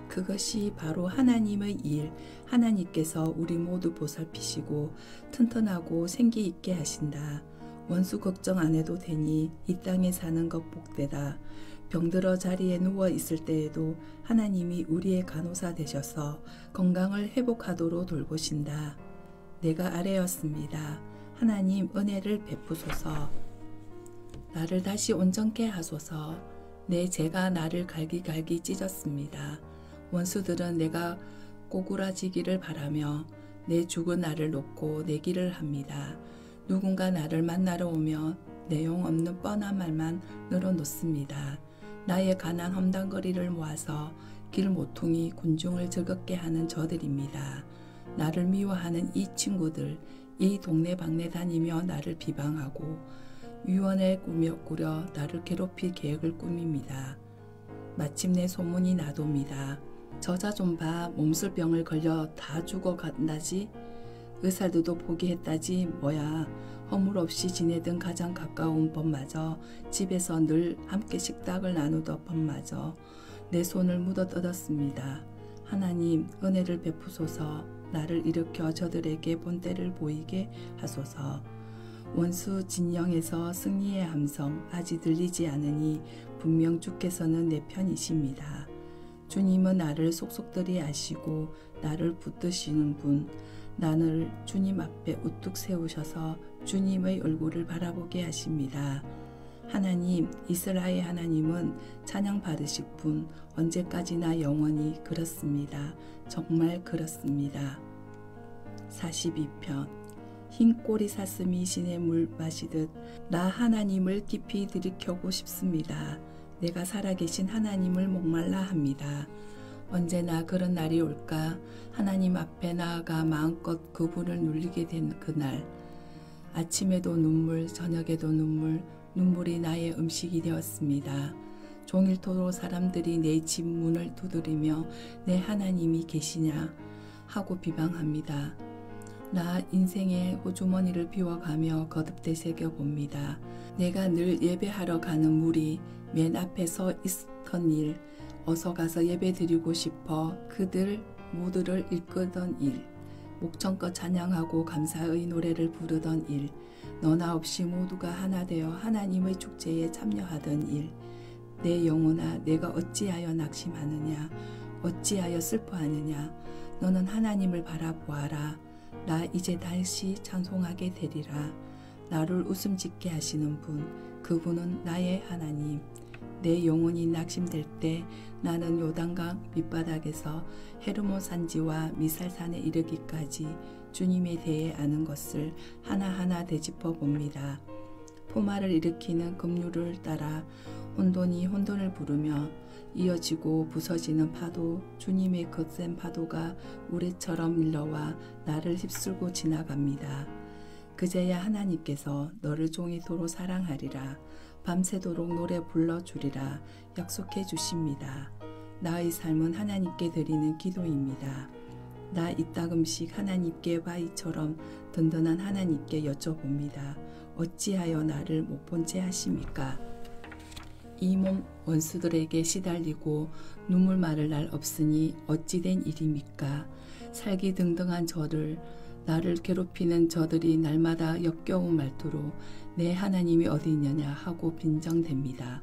그것이 바로 하나님의 일, 하나님께서 우리 모두 보살피시고 튼튼하고 생기 있게 하신다. 원수 걱정 안 해도 되니 이 땅에 사는 것 복되다. 병들어 자리에 누워 있을 때에도 하나님이 우리의 간호사 되셔서 건강을 회복하도록 돌보신다. 내가 아뢰었습니다. 하나님, 은혜를 베푸소서. 나를 다시 온전케 하소서. 내 죄가 나를 갈기갈기 찢었습니다. 원수들은 내가 꼬꾸라지기를 바라며 내 죽은 나를 놓고 내기를 합니다. 누군가 나를 만나러 오면 내용 없는 뻔한 말만 늘어놓습니다. 나의 가난 험담거리를 모아서 길 모퉁이 군중을 즐겁게 하는 저들입니다. 나를 미워하는 이 친구들, 이 동네방네 다니며 나를 비방하고 유언을 꾸며 나를 괴롭힐 계획을 꾸밉니다. 마침내 소문이 나돕니다. 저자 좀 봐. 몸술병을 걸려 다 죽어간다지. 의사들도 포기했다지. 뭐야. 허물 없이 지내던 가장 가까운 법마저, 집에서 늘 함께 식탁을 나누던 법마저 내 손을 묻어뜯었습니다. 하나님, 은혜를 베푸소서. 나를 일으켜 저들에게 본때를 보이게 하소서. 원수 진영에서 승리의 함성 아직 들리지 않으니 분명 주께서는 내 편이십니다. 주님은 나를 속속들이 아시고 나를 붙드시는 분, 나를 주님 앞에 우뚝 세우셔서 주님의 얼굴을 바라보게 하십니다. 하나님, 이스라엘 하나님은 찬양 받으실 분, 언제까지나 영원히 그렇습니다. 정말 그렇습니다. 42편. 흰 꼬리 사슴이 시냇물 마시듯 나 하나님을 깊이 들이켜고 싶습니다. 내가 살아계신 하나님을 목말라 합니다. 언제나 그런 날이 올까? 하나님 앞에 나아가 마음껏 그분을 누리게 된 그날. 아침에도 눈물, 저녁에도 눈물, 눈물이 나의 음식이 되었습니다. 종일토록 사람들이 내 집 문을 두드리며 내 하나님이 계시냐 하고 비방합니다. 나 인생의 호주머니를 비워가며 거듭 되새겨봅니다. 내가 늘 예배하러 가는 무리 맨 앞에 서 있었던 일, 어서 가서 예배 드리고 싶어 그들 모두를 이끌던 일, 목청껏 찬양하고 감사의 노래를 부르던 일, 너나 없이 모두가 하나 되어 하나님의 축제에 참여하던 일, 내 영혼아 내가 어찌하여 낙심하느냐, 어찌하여 슬퍼하느냐, 너는 하나님을 바라보아라. 나 이제 다시 찬송하게 되리라. 나를 웃음 짓게 하시는 분, 그분은 나의 하나님. 내 영혼이 낙심될 때 나는 요단강 밑바닥에서 헤르몬 산지와 미살산에 이르기까지 주님에 대해 아는 것을 하나하나 되짚어 봅니다. 포마를 일으키는 급류를 따라 혼돈이 혼돈을 부르며 이어지고 부서지는 파도, 주님의 거센 파도가 우레처럼 밀려와 나를 휩쓸고 지나갑니다. 그제야 하나님께서 너를 종이토록 사랑하리라, 밤새도록 노래 불러주리라 약속해 주십니다. 나의 삶은 하나님께 드리는 기도입니다. 나 이따금씩 하나님께 바위처럼 든든한 하나님께 여쭤봅니다. 어찌하여 나를 못 본 채 하십니까? 이 몸 원수들에게 시달리고 눈물 마를 날 없으니 어찌 된 일입니까? 살기 등등한 저를, 나를 괴롭히는 저들이 날마다 역겨운 말투로 내 하나님이 어디 있느냐 하고 빈정댑니다.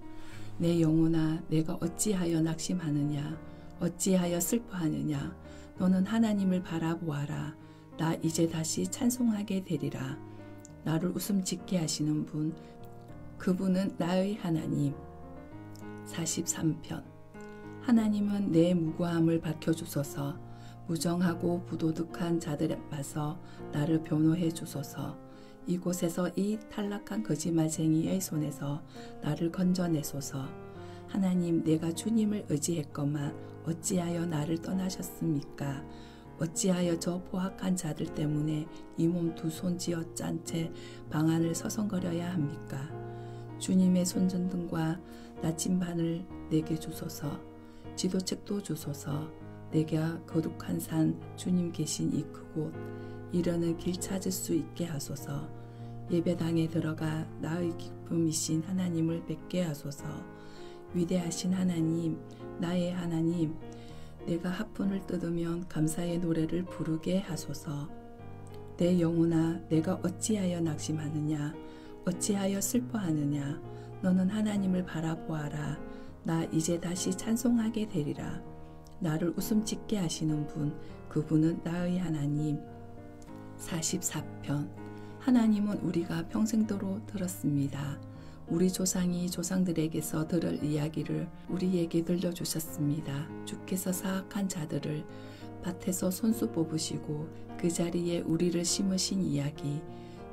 내 영혼아 내가 어찌하여 낙심하느냐, 어찌하여 슬퍼하느냐, 너는 하나님을 바라보아라. 나 이제 다시 찬송하게 되리라. 나를 웃음 짓게 하시는 분, 그분은 나의 하나님. 43편. 하나님은 내 무고함을 밝혀주소서. 무정하고 부도덕한 자들 앞에서 나를 변호해 주소서. 이곳에서 이 탈락한 거짓말쟁이의 손에서 나를 건져내소서. 하나님, 내가 주님을 의지했건만 어찌하여 나를 떠나셨습니까? 어찌하여 저 포악한 자들 때문에 이 몸 두 손 쥐어 짠 채 방 안을 서성거려야 합니까? 주님의 손전등과 나침반을 내게 주소서. 지도책도 주소서. 내가 거룩한 산 주님 계신 이 그곳 이르는 길 찾을 수 있게 하소서. 예배당에 들어가 나의 기쁨이신 하나님을 뵙게 하소서. 위대하신 하나님, 나의 하나님, 내가 하푼을 뜯으면 감사의 노래를 부르게 하소서. 내 영혼아 내가 어찌하여 낙심하느냐, 어찌하여 슬퍼하느냐, 너는 하나님을 바라보아라. 나 이제 다시 찬송하게 되리라. 나를 웃음 짓게 하시는 분, 그분은 나의 하나님. 44편. 하나님은 우리가 평생도록 들었습니다. 우리 조상이 조상들에게서 들을 이야기를 우리에게 들려주셨습니다. 주께서 사악한 자들을 밭에서 손수 뽑으시고 그 자리에 우리를 심으신 이야기,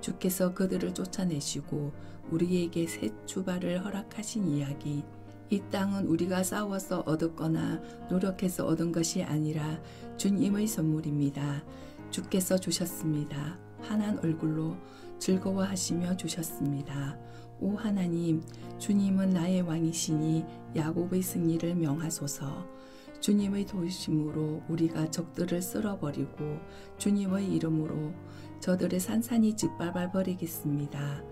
주께서 그들을 쫓아내시고 우리에게 새 출발을 허락하신 이야기, 이 땅은 우리가 싸워서 얻었거나 노력해서 얻은 것이 아니라 주님의 선물입니다. 주께서 주셨습니다. 환한 얼굴로 즐거워하시며 주셨습니다. 오 하나님, 주님은 나의 왕이시니 야곱의 승리를 명하소서. 주님의 도우심으로 우리가 적들을 쓸어버리고 주님의 이름으로 저들을 산산이 짓밟아 버리겠습니다.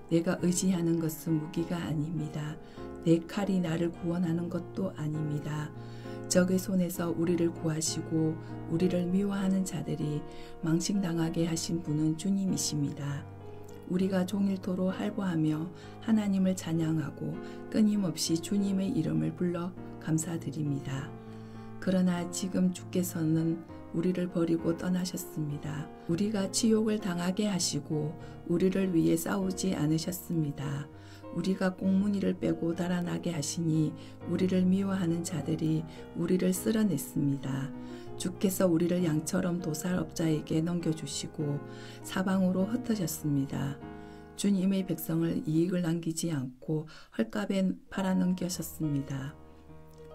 내가 의지하는 것은 무기가 아닙니다. 내 칼이 나를 구원하는 것도 아닙니다. 적의 손에서 우리를 구하시고 우리를 미워하는 자들이 망신당하게 하신 분은 주님이십니다. 우리가 종일토록 할보하며 하나님을 찬양하고 끊임없이 주님의 이름을 불러 감사드립니다. 그러나 지금 주께서는 우리를 버리고 떠나셨습니다. 우리가 치욕을 당하게 하시고 우리를 위해 싸우지 않으셨습니다. 우리가 꽁무니를 빼고 달아나게 하시니 우리를 미워하는 자들이 우리를 쓸어냈습니다. 주께서 우리를 양처럼 도살업자에게 넘겨주시고 사방으로 흩으셨습니다. 주님의 백성을 이익을 남기지 않고 헐값에 팔아넘기셨습니다.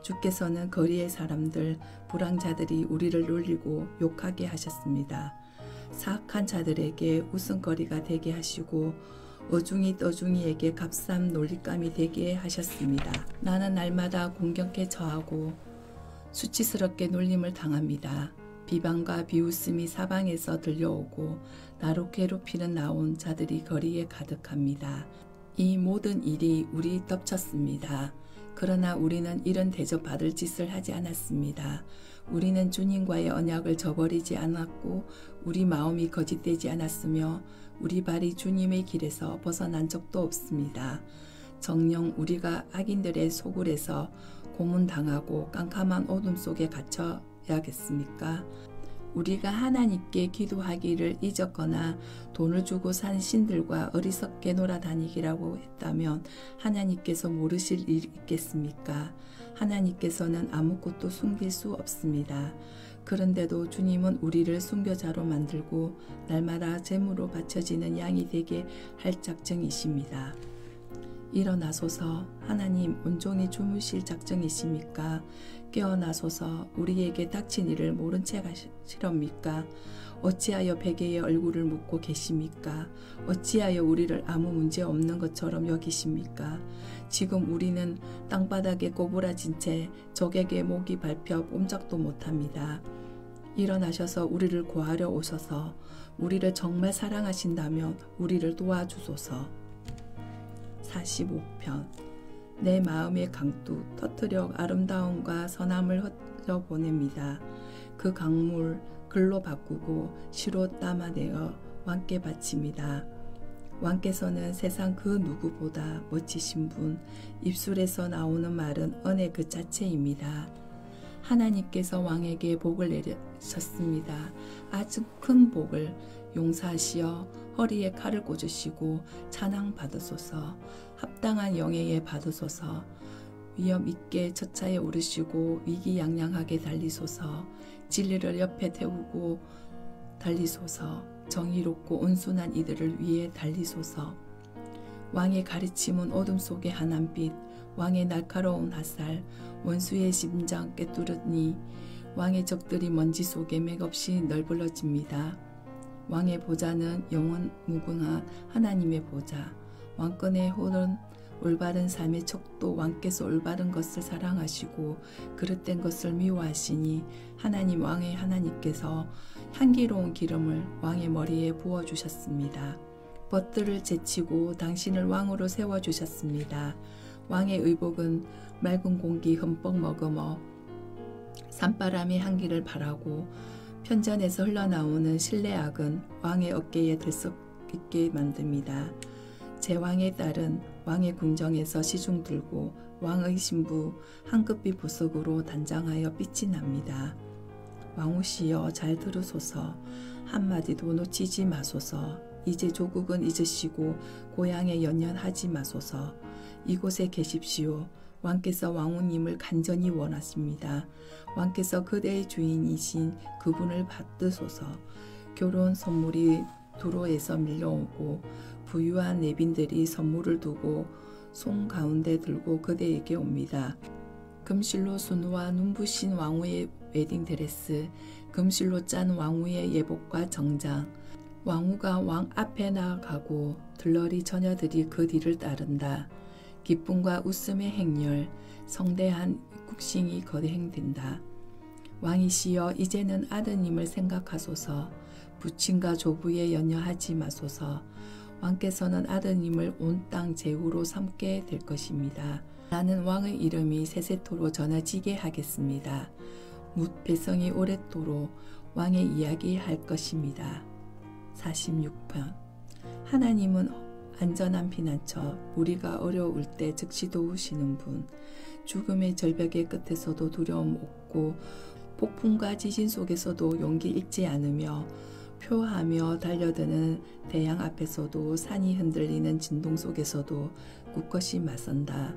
주께서는 거리의 사람들, 불황자들이 우리를 놀리고 욕하게 하셨습니다. 사악한 자들에게 웃음거리가 되게 하시고 어중이 떠중이에게 값싼 놀림감이 되게 하셨습니다. 나는 날마다 공경에 처하고 수치스럽게 놀림을 당합니다. 비방과 비웃음이 사방에서 들려오고 나로 괴롭히는 나온 자들이 거리에 가득합니다. 이 모든 일이 우리 덮쳤습니다. 그러나 우리는 이런 대접받을 짓을 하지 않았습니다. 우리는 주님과의 언약을 저버리지 않았고 우리 마음이 거짓되지 않았으며 우리 발이 주님의 길에서 벗어난 적도 없습니다. 정녕 우리가 악인들의 소굴에서 고문당하고 깜깜한 어둠 속에 갇혀야겠습니까? 우리가 하나님께 기도하기를 잊었거나 돈을 주고 산 신들과 어리석게 놀아다니기라고 했다면 하나님께서 모르실 일이 있겠습니까? 하나님께서는 아무것도 숨길 수 없습니다. 그런데도 주님은 우리를 순교자로 만들고 날마다 제물로 바쳐지는 양이 되게 할 작정이십니다. 일어나소서. 하나님 온종일 주무실 작정이십니까? 깨어나소서. 우리에게 닥친 일을 모른 채 가시렵니까? 어찌하여 베개에 얼굴을 묻고 계십니까? 어찌하여 우리를 아무 문제 없는 것처럼 여기십니까? 지금 우리는 땅바닥에 꼬부라진 채 적에게 목이 밟혀 꼼짝도 못합니다. 일어나셔서 우리를 구하려 오셔서 우리를 정말 사랑하신다면 우리를 도와주소서. 45편. 내 마음의 강둑 터뜨려 아름다움과 선함을 흘려보냅니다. 그 강물 글로 바꾸고 시로 담아내어 왕께 바칩니다. 왕께서는 세상 그 누구보다 멋지신 분, 입술에서 나오는 말은 은혜 그 자체입니다. 하나님께서 왕에게 복을 내리셨습니다. 아주 큰 복을 용사하시어 허리에 칼을 꽂으시고 찬양 받으소서. 합당한 영예에 받으소서. 위엄 있게 첫차에 오르시고 위기양양하게 달리소서. 진리를 옆에 태우고 달리소서. 정의롭고 온순한 이들을 위해 달리소서. 왕의 가르침은 어둠 속의 환한빛, 왕의 날카로운 화살, 원수의 심장 꿰뚫으니 왕의 적들이 먼지 속에 맥없이 널브러집니다. 왕의 보좌는 영원 무궁한 하나님의 보좌. 왕권의 홀은 올바른 삶의 척도. 왕께서 올바른 것을 사랑하시고 그릇된 것을 미워하시니 하나님 왕의 하나님께서 향기로운 기름을 왕의 머리에 부어주셨습니다. 벗들을 제치고 당신을 왕으로 세워주셨습니다. 왕의 의복은 맑은 공기 흠뻑 머금어 산바람의 향기를 바라고 편전에서 흘러나오는 신뢰악은 왕의 어깨에 들썩 있게 만듭니다. 제 왕의 딸은 왕의 궁정에서 시중 들고 왕의 신부 황급빛 보석으로 단장하여 빛이 납니다. 왕후시여 잘 들으소서. 한마디도 놓치지 마소서. 이제 조국은 잊으시고 고향에 연연하지 마소서. 이곳에 계십시오. 왕께서 왕후님을 간절히 원하십니다. 왕께서 그대의 주인이신 그분을 받으소서. 결혼 선물이 도로에서 밀려오고 부유한 내빈들이 선물을 두고 손 가운데 들고 그대에게 옵니다. 금실로 순우와 눈부신 왕후의 웨딩드레스, 금실로 짠 왕후의 예복과 정장. 왕후가 왕 앞에 나아가고 들러리 처녀들이 그 뒤를 따른다. 기쁨과 웃음의 행렬, 성대한 국싱이 거행된다. 왕이시여 이제는 아드님을 생각하소서. 부친과 조부에 연연하지 마소서. 왕께서는 아드님을 온 땅 제후로 삼게 될 것입니다. 나는 왕의 이름이 세세토로 전해지게 하겠습니다. 뭇 백성이 오랫도록 왕의 이야기 할 것입니다. 46편. 하나님은 안전한 피난처, 우리가 어려울 때 즉시 도우시는 분. 죽음의 절벽의 끝에서도 두려움 없고 폭풍과 지진 속에서도 용기 잃지 않으며 표하며 달려드는 대양 앞에서도 산이 흔들리는 진동 속에서도 굳건히 맞선다.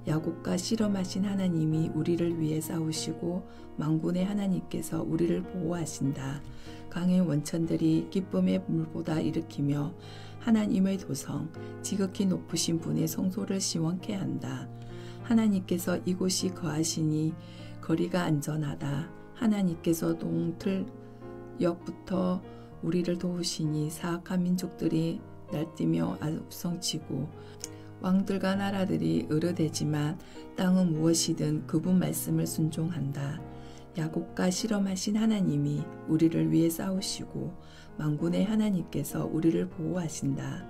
야곱과 실험하신 하나님이 우리를 위해 싸우시고 만군의 하나님께서 우리를 보호하신다. 강의 원천들이 기쁨의 물보다 일으키며 하나님의 도성, 지극히 높으신 분의 성소를 시원케 한다. 하나님께서 이곳이 거하시니 거리가 안전하다. 하나님께서 동틀 옆부터 우리를 도우시니 사악한 민족들이 날뛰며 우성치고 왕들과 나라들이 으르대지만 땅은 무엇이든 그분 말씀을 순종한다. 야곱과 실험하신 하나님이 우리를 위해 싸우시고 만군의 하나님께서 우리를 보호하신다.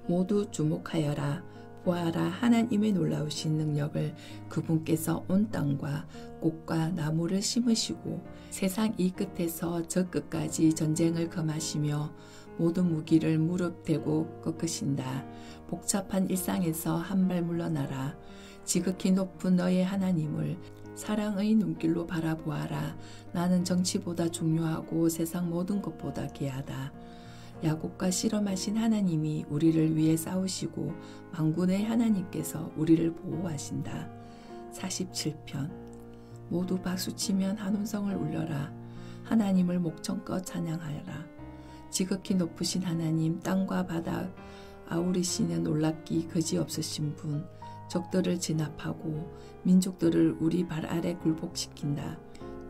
모두 주목하여라. 보아라, 하나님의 놀라우신 능력을. 그분께서 온 땅과 꽃과 나무를 심으시고 세상 이 끝에서 저 끝까지 전쟁을 금하시며 모든 무기를 무릎 대고 꺾으신다. 복잡한 일상에서 한 발 물러나라. 지극히 높은 너의 하나님을 사랑의 눈길로 바라보아라. 나는 정치보다 중요하고 세상 모든 것보다 귀하다. 야곱과 실험하신 하나님이 우리를 위해 싸우시고 만군의 하나님께서 우리를 보호하신다. 47편. 모두 박수치면 한온성을 울려라. 하나님을 목청껏 찬양하여라. 지극히 높으신 하나님, 땅과 바다 아우리시는 놀랍기 그지없으신 분, 적들을 진압하고 민족들을 우리 발 아래 굴복시킨다.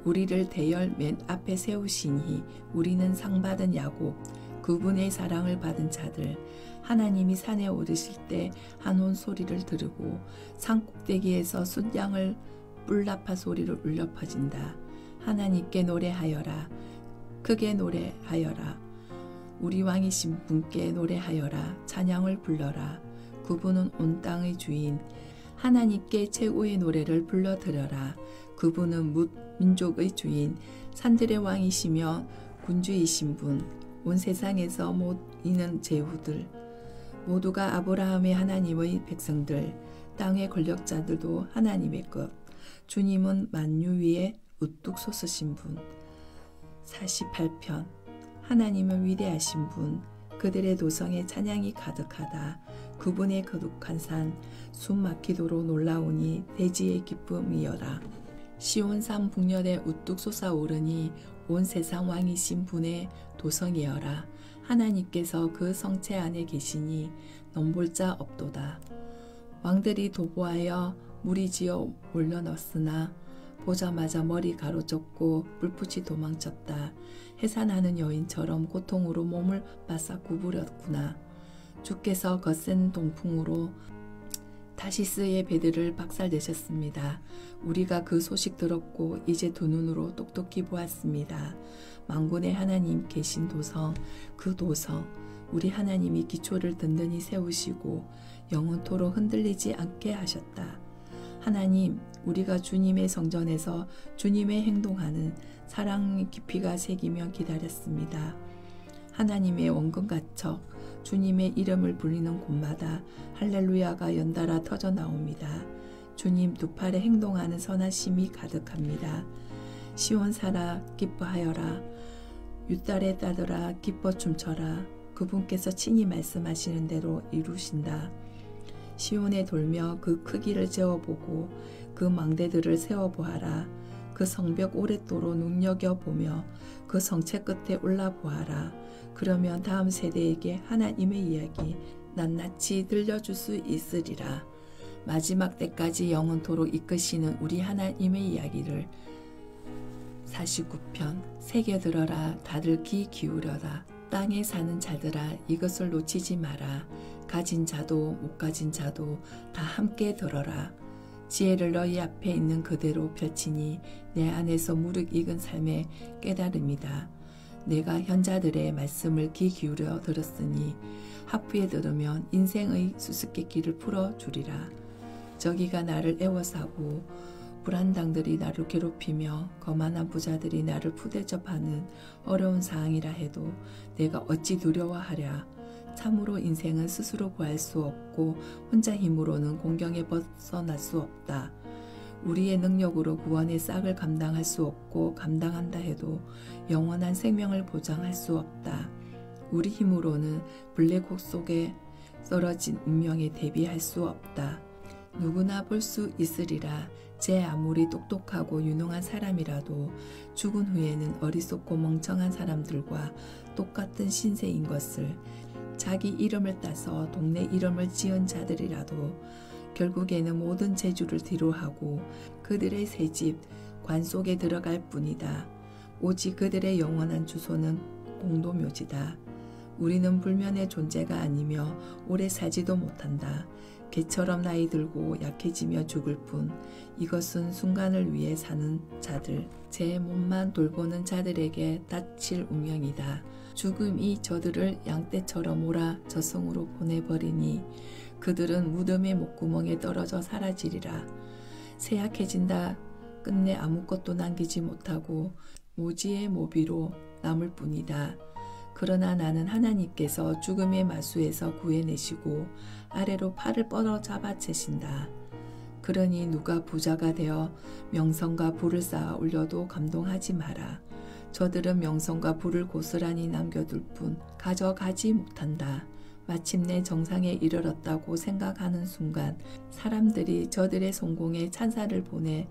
우리를 대열 맨 앞에 세우시니 우리는 상받은 야곱, 그분의 사랑을 받은 자들. 하나님이 산에 오르실 때 한온 소리를 들으고 산 꼭대기에서 순양을 뿔나파 소리를 울려 퍼진다. 하나님께 노래하여라. 크게 노래하여라. 우리 왕이신 분께 노래하여라. 찬양을 불러라. 그분은 온 땅의 주인. 하나님께 최고의 노래를 불러드려라. 그분은 뭇 민족의 주인, 산들의 왕이시며 군주이신 분, 온 세상에서 모이는 제후들, 모두가 아브라함의 하나님의 백성들, 땅의 권력자들도 하나님의 것. 주님은 만유 위에 우뚝 솟으신 분. 48편. 하나님은 위대하신 분, 그들의 도성에 찬양이 가득하다. 그분의 거룩한 산, 숨 막히도록 놀라우니 대지의 기쁨이여라. 시온산 북녘에 우뚝 솟아오르니 온 세상 왕이신 분의 도성이여라. 하나님께서 그 성체 안에 계시니 넘볼 자 없도다. 왕들이 도보하여 무리지어 올려넣었으나 보자마자 머리 가로젓고 불붙이 도망쳤다. 해산하는 여인처럼 고통으로 몸을 바싹 구부렸구나. 주께서 거센 동풍으로 다시스의 배들을 박살내셨습니다. 우리가 그 소식 들었고 이제 두 눈으로 똑똑히 보았습니다. 만군의 하나님 계신 도성, 그 도성, 우리 하나님이 기초를 든든히 세우시고 영원토록 흔들리지 않게 하셨다. 하나님, 우리가 주님의 성전에서 주님의 행동하는 사랑의 깊이가 새기며 기다렸습니다. 하나님의 원금 가척, 주님의 이름을 불리는 곳마다 할렐루야가 연달아 터져 나옵니다. 주님 두 팔에 행동하는 선하심이 가득합니다. 시온사라 기뻐하여라. 유달의 딸들아 기뻐 춤춰라. 그분께서 친히 말씀하시는 대로 이루신다. 시온에 돌며 그 크기를 재어보고 그 망대들을 세워보아라. 그 성벽 오랫도록 눈여겨보며 그 성체 끝에 올라보아라. 그러면 다음 세대에게 하나님의 이야기 낱낱이 들려줄 수 있으리라. 마지막 때까지 영원토록 이끄시는 우리 하나님의 이야기를. 49편. 새겨들어라. 다들 귀 기울여라. 땅에 사는 자들아, 이것을 놓치지 마라. 가진 자도 못 가진 자도 다 함께 들어라. 지혜를 너희 앞에 있는 그대로 펼치니 내 안에서 무릇 익은 삶의 깨달음이다. 내가 현자들의 말씀을 귀 기울여 들었으니 하프에 들으면 인생의 수수께끼를 풀어주리라. 저기가 나를 애워싸고 불안당들이 나를 괴롭히며 거만한 부자들이 나를 푸대접하는 어려운 상황이라 해도 내가 어찌 두려워하랴. 참으로 인생은 스스로 구할 수 없고 혼자 힘으로는 공경에 벗어날 수 없다. 우리의 능력으로 구원의 싹을 감당할 수 없고 감당한다 해도 영원한 생명을 보장할 수 없다. 우리 힘으로는 블랙홀 속에 떨어진 운명에 대비할 수 없다. 누구나 볼 수 있으리라. 제 아무리 똑똑하고 유능한 사람이라도 죽은 후에는 어리석고 멍청한 사람들과 똑같은 신세인 것을 자기 이름을 따서 동네 이름을 지은 자들이라도 결국에는 모든 재주를 뒤로하고 그들의 새집 관 속에 들어갈 뿐이다. 오직 그들의 영원한 주소는 공도묘지다. 우리는 불면의 존재가 아니며 오래 살지도 못한다. 개처럼 나이 들고 약해지며 죽을 뿐. 이것은 순간을 위해 사는 자들, 제 몸만 돌보는 자들에게 닥칠 운명이다. 죽음이 저들을 양떼처럼 몰아 저승으로 보내버리니 그들은 무덤의 목구멍에 떨어져 사라지리라. 쇠약해진다. 끝내 아무것도 남기지 못하고 모지의 모비로 남을 뿐이다. 그러나 나는 하나님께서 죽음의 마수에서 구해내시고 아래로 팔을 뻗어 잡아채신다. 그러니 누가 부자가 되어 명성과 부를 쌓아 올려도 감동하지 마라. 저들은 명성과 부를 고스란히 남겨둘 뿐 가져가지 못한다. 마침내 정상에 이르렀다고 생각하는 순간 사람들이 저들의 성공에 찬사를 보내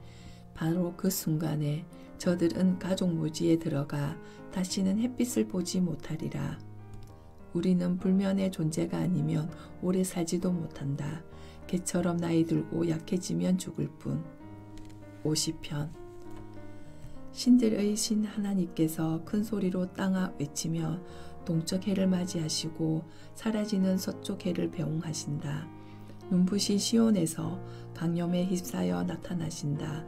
바로 그 순간에 저들은 가족 묘지에 들어가 다시는 햇빛을 보지 못하리라. 우리는 불면의 존재가 아니면 오래 살지도 못한다. 개처럼 나이 들고 약해지면 죽을 뿐. 50편. 신들의 신 하나님께서 큰 소리로 땅아 외치며 동쪽 해를 맞이하시고 사라지는 서쪽 해를 배웅하신다. 눈부신 시온에서 강염에 휩싸여 나타나신다.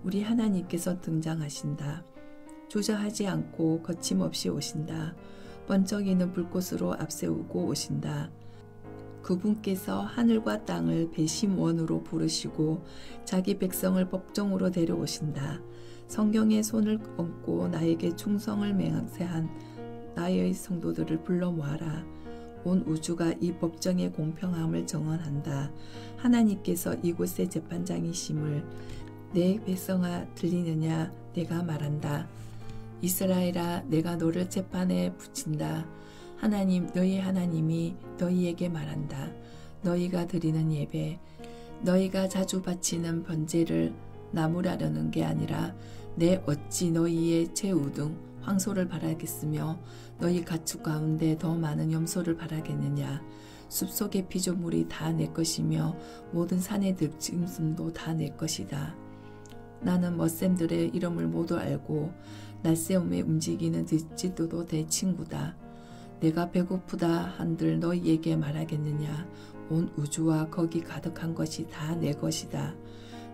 우리 하나님께서 등장하신다. 주저하지 않고 거침없이 오신다. 번쩍이는 불꽃으로 앞세우고 오신다. 그분께서 하늘과 땅을 배심원으로 부르시고 자기 백성을 법정으로 데려오신다. 성경에 손을 얹고 나에게 충성을 맹세한 나의 성도들을 불러 모아라. 온 우주가 이 법정의 공평함을 정언한다. 하나님께서 이곳의 재판장이심을 내 백성아 들리느냐? 내가 말한다. 이스라엘아, 내가 너를 재판에 붙인다. 하나님, 너희 하나님이 너희에게 말한다. 너희가 드리는 예배, 너희가 자주 바치는 번제를 나무라려는 게 아니라 내 어찌 너희의 최우 등 황소를 바라겠으며 너희 가축 가운데 더 많은 염소를 바라겠느냐. 숲속의 피조물이 다 내 것이며 모든 산의 들짐승도 다 내 것이다. 나는 멋샘들의 이름을 모두 알고 날새움에 움직이는 들쥐도 내 친구다. 내가 배고프다 한들 너희에게 말하겠느냐. 온 우주와 거기 가득한 것이 다 내 것이다.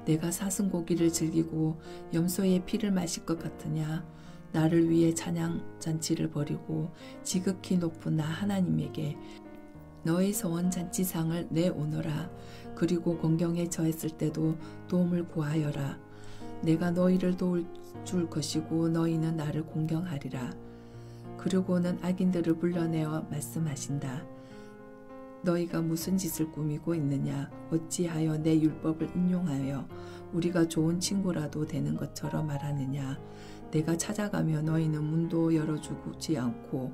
내가 사슴고기를 즐기고 염소의 피를 마실 것 같으냐. 나를 위해 찬양 잔치를 벌이고 지극히 높은 나 하나님에게 너의 소원 잔치상을 내오너라. 그리고 공경에 처했을 때도 도움을 구하여라. 내가 너희를 도울 것이고 너희는 나를 공경하리라. 그리고는 악인들을 불러내어 말씀하신다. 너희가 무슨 짓을 꾸미고 있느냐. 어찌하여 내 율법을 인용하여 우리가 좋은 친구라도 되는 것처럼 말하느냐. 내가 찾아가며 너희는 문도 열어주지 않고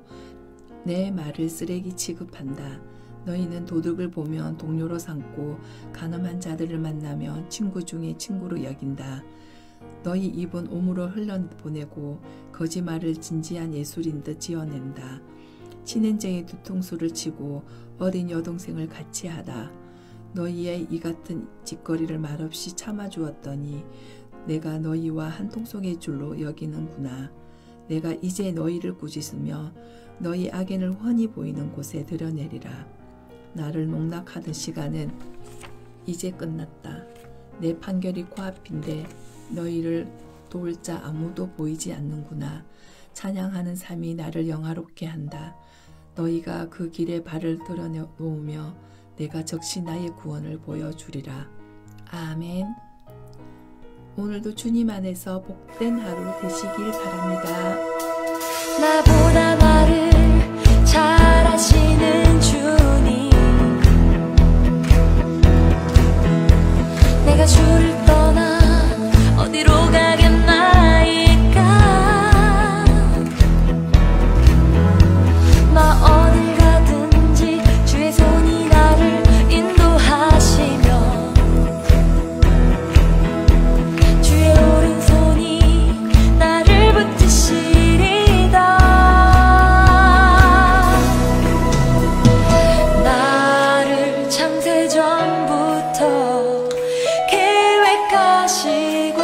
내 말을 쓰레기 취급한다. 너희는 도둑을 보면 동료로 삼고 간음한 자들을 만나면 친구 중에 친구로 여긴다. 너희 입은 오물을 흘러보내고 거짓말을 진지한 예술인 듯 지어낸다. 친hen쟁이 뒤통수를 치고 어린 여동생을 같이 하다. 너희의 이 같은 짓거리를 말없이 참아주었더니 내가 너희와 한 통속의 줄로 여기는구나. 내가 이제 너희를 꾸짖으며 너희 악인을 훤히 보이는 곳에 드러내리라. 나를 농락하던 시간은 이제 끝났다. 내 판결이 코앞인데 너희를 도울 자 아무도 보이지 않는구나. 찬양하는 삶이 나를 영화롭게 한다. 너희가 그 길에 발을 들여놓으며 내가 적시 나의 구원을 보여주리라. 아멘. 오늘도 주님 안에서 복된 하루 되시길 바랍니다. 나보다 나를 잘 아시는 주님, 내가 주를 떠나 어디로 가겠나이까. 나 어딜 가든지 주의 손이 나를 인도하시며 주의 오른손이 나를 붙드시리다. 나를 창세전부터 계획하시고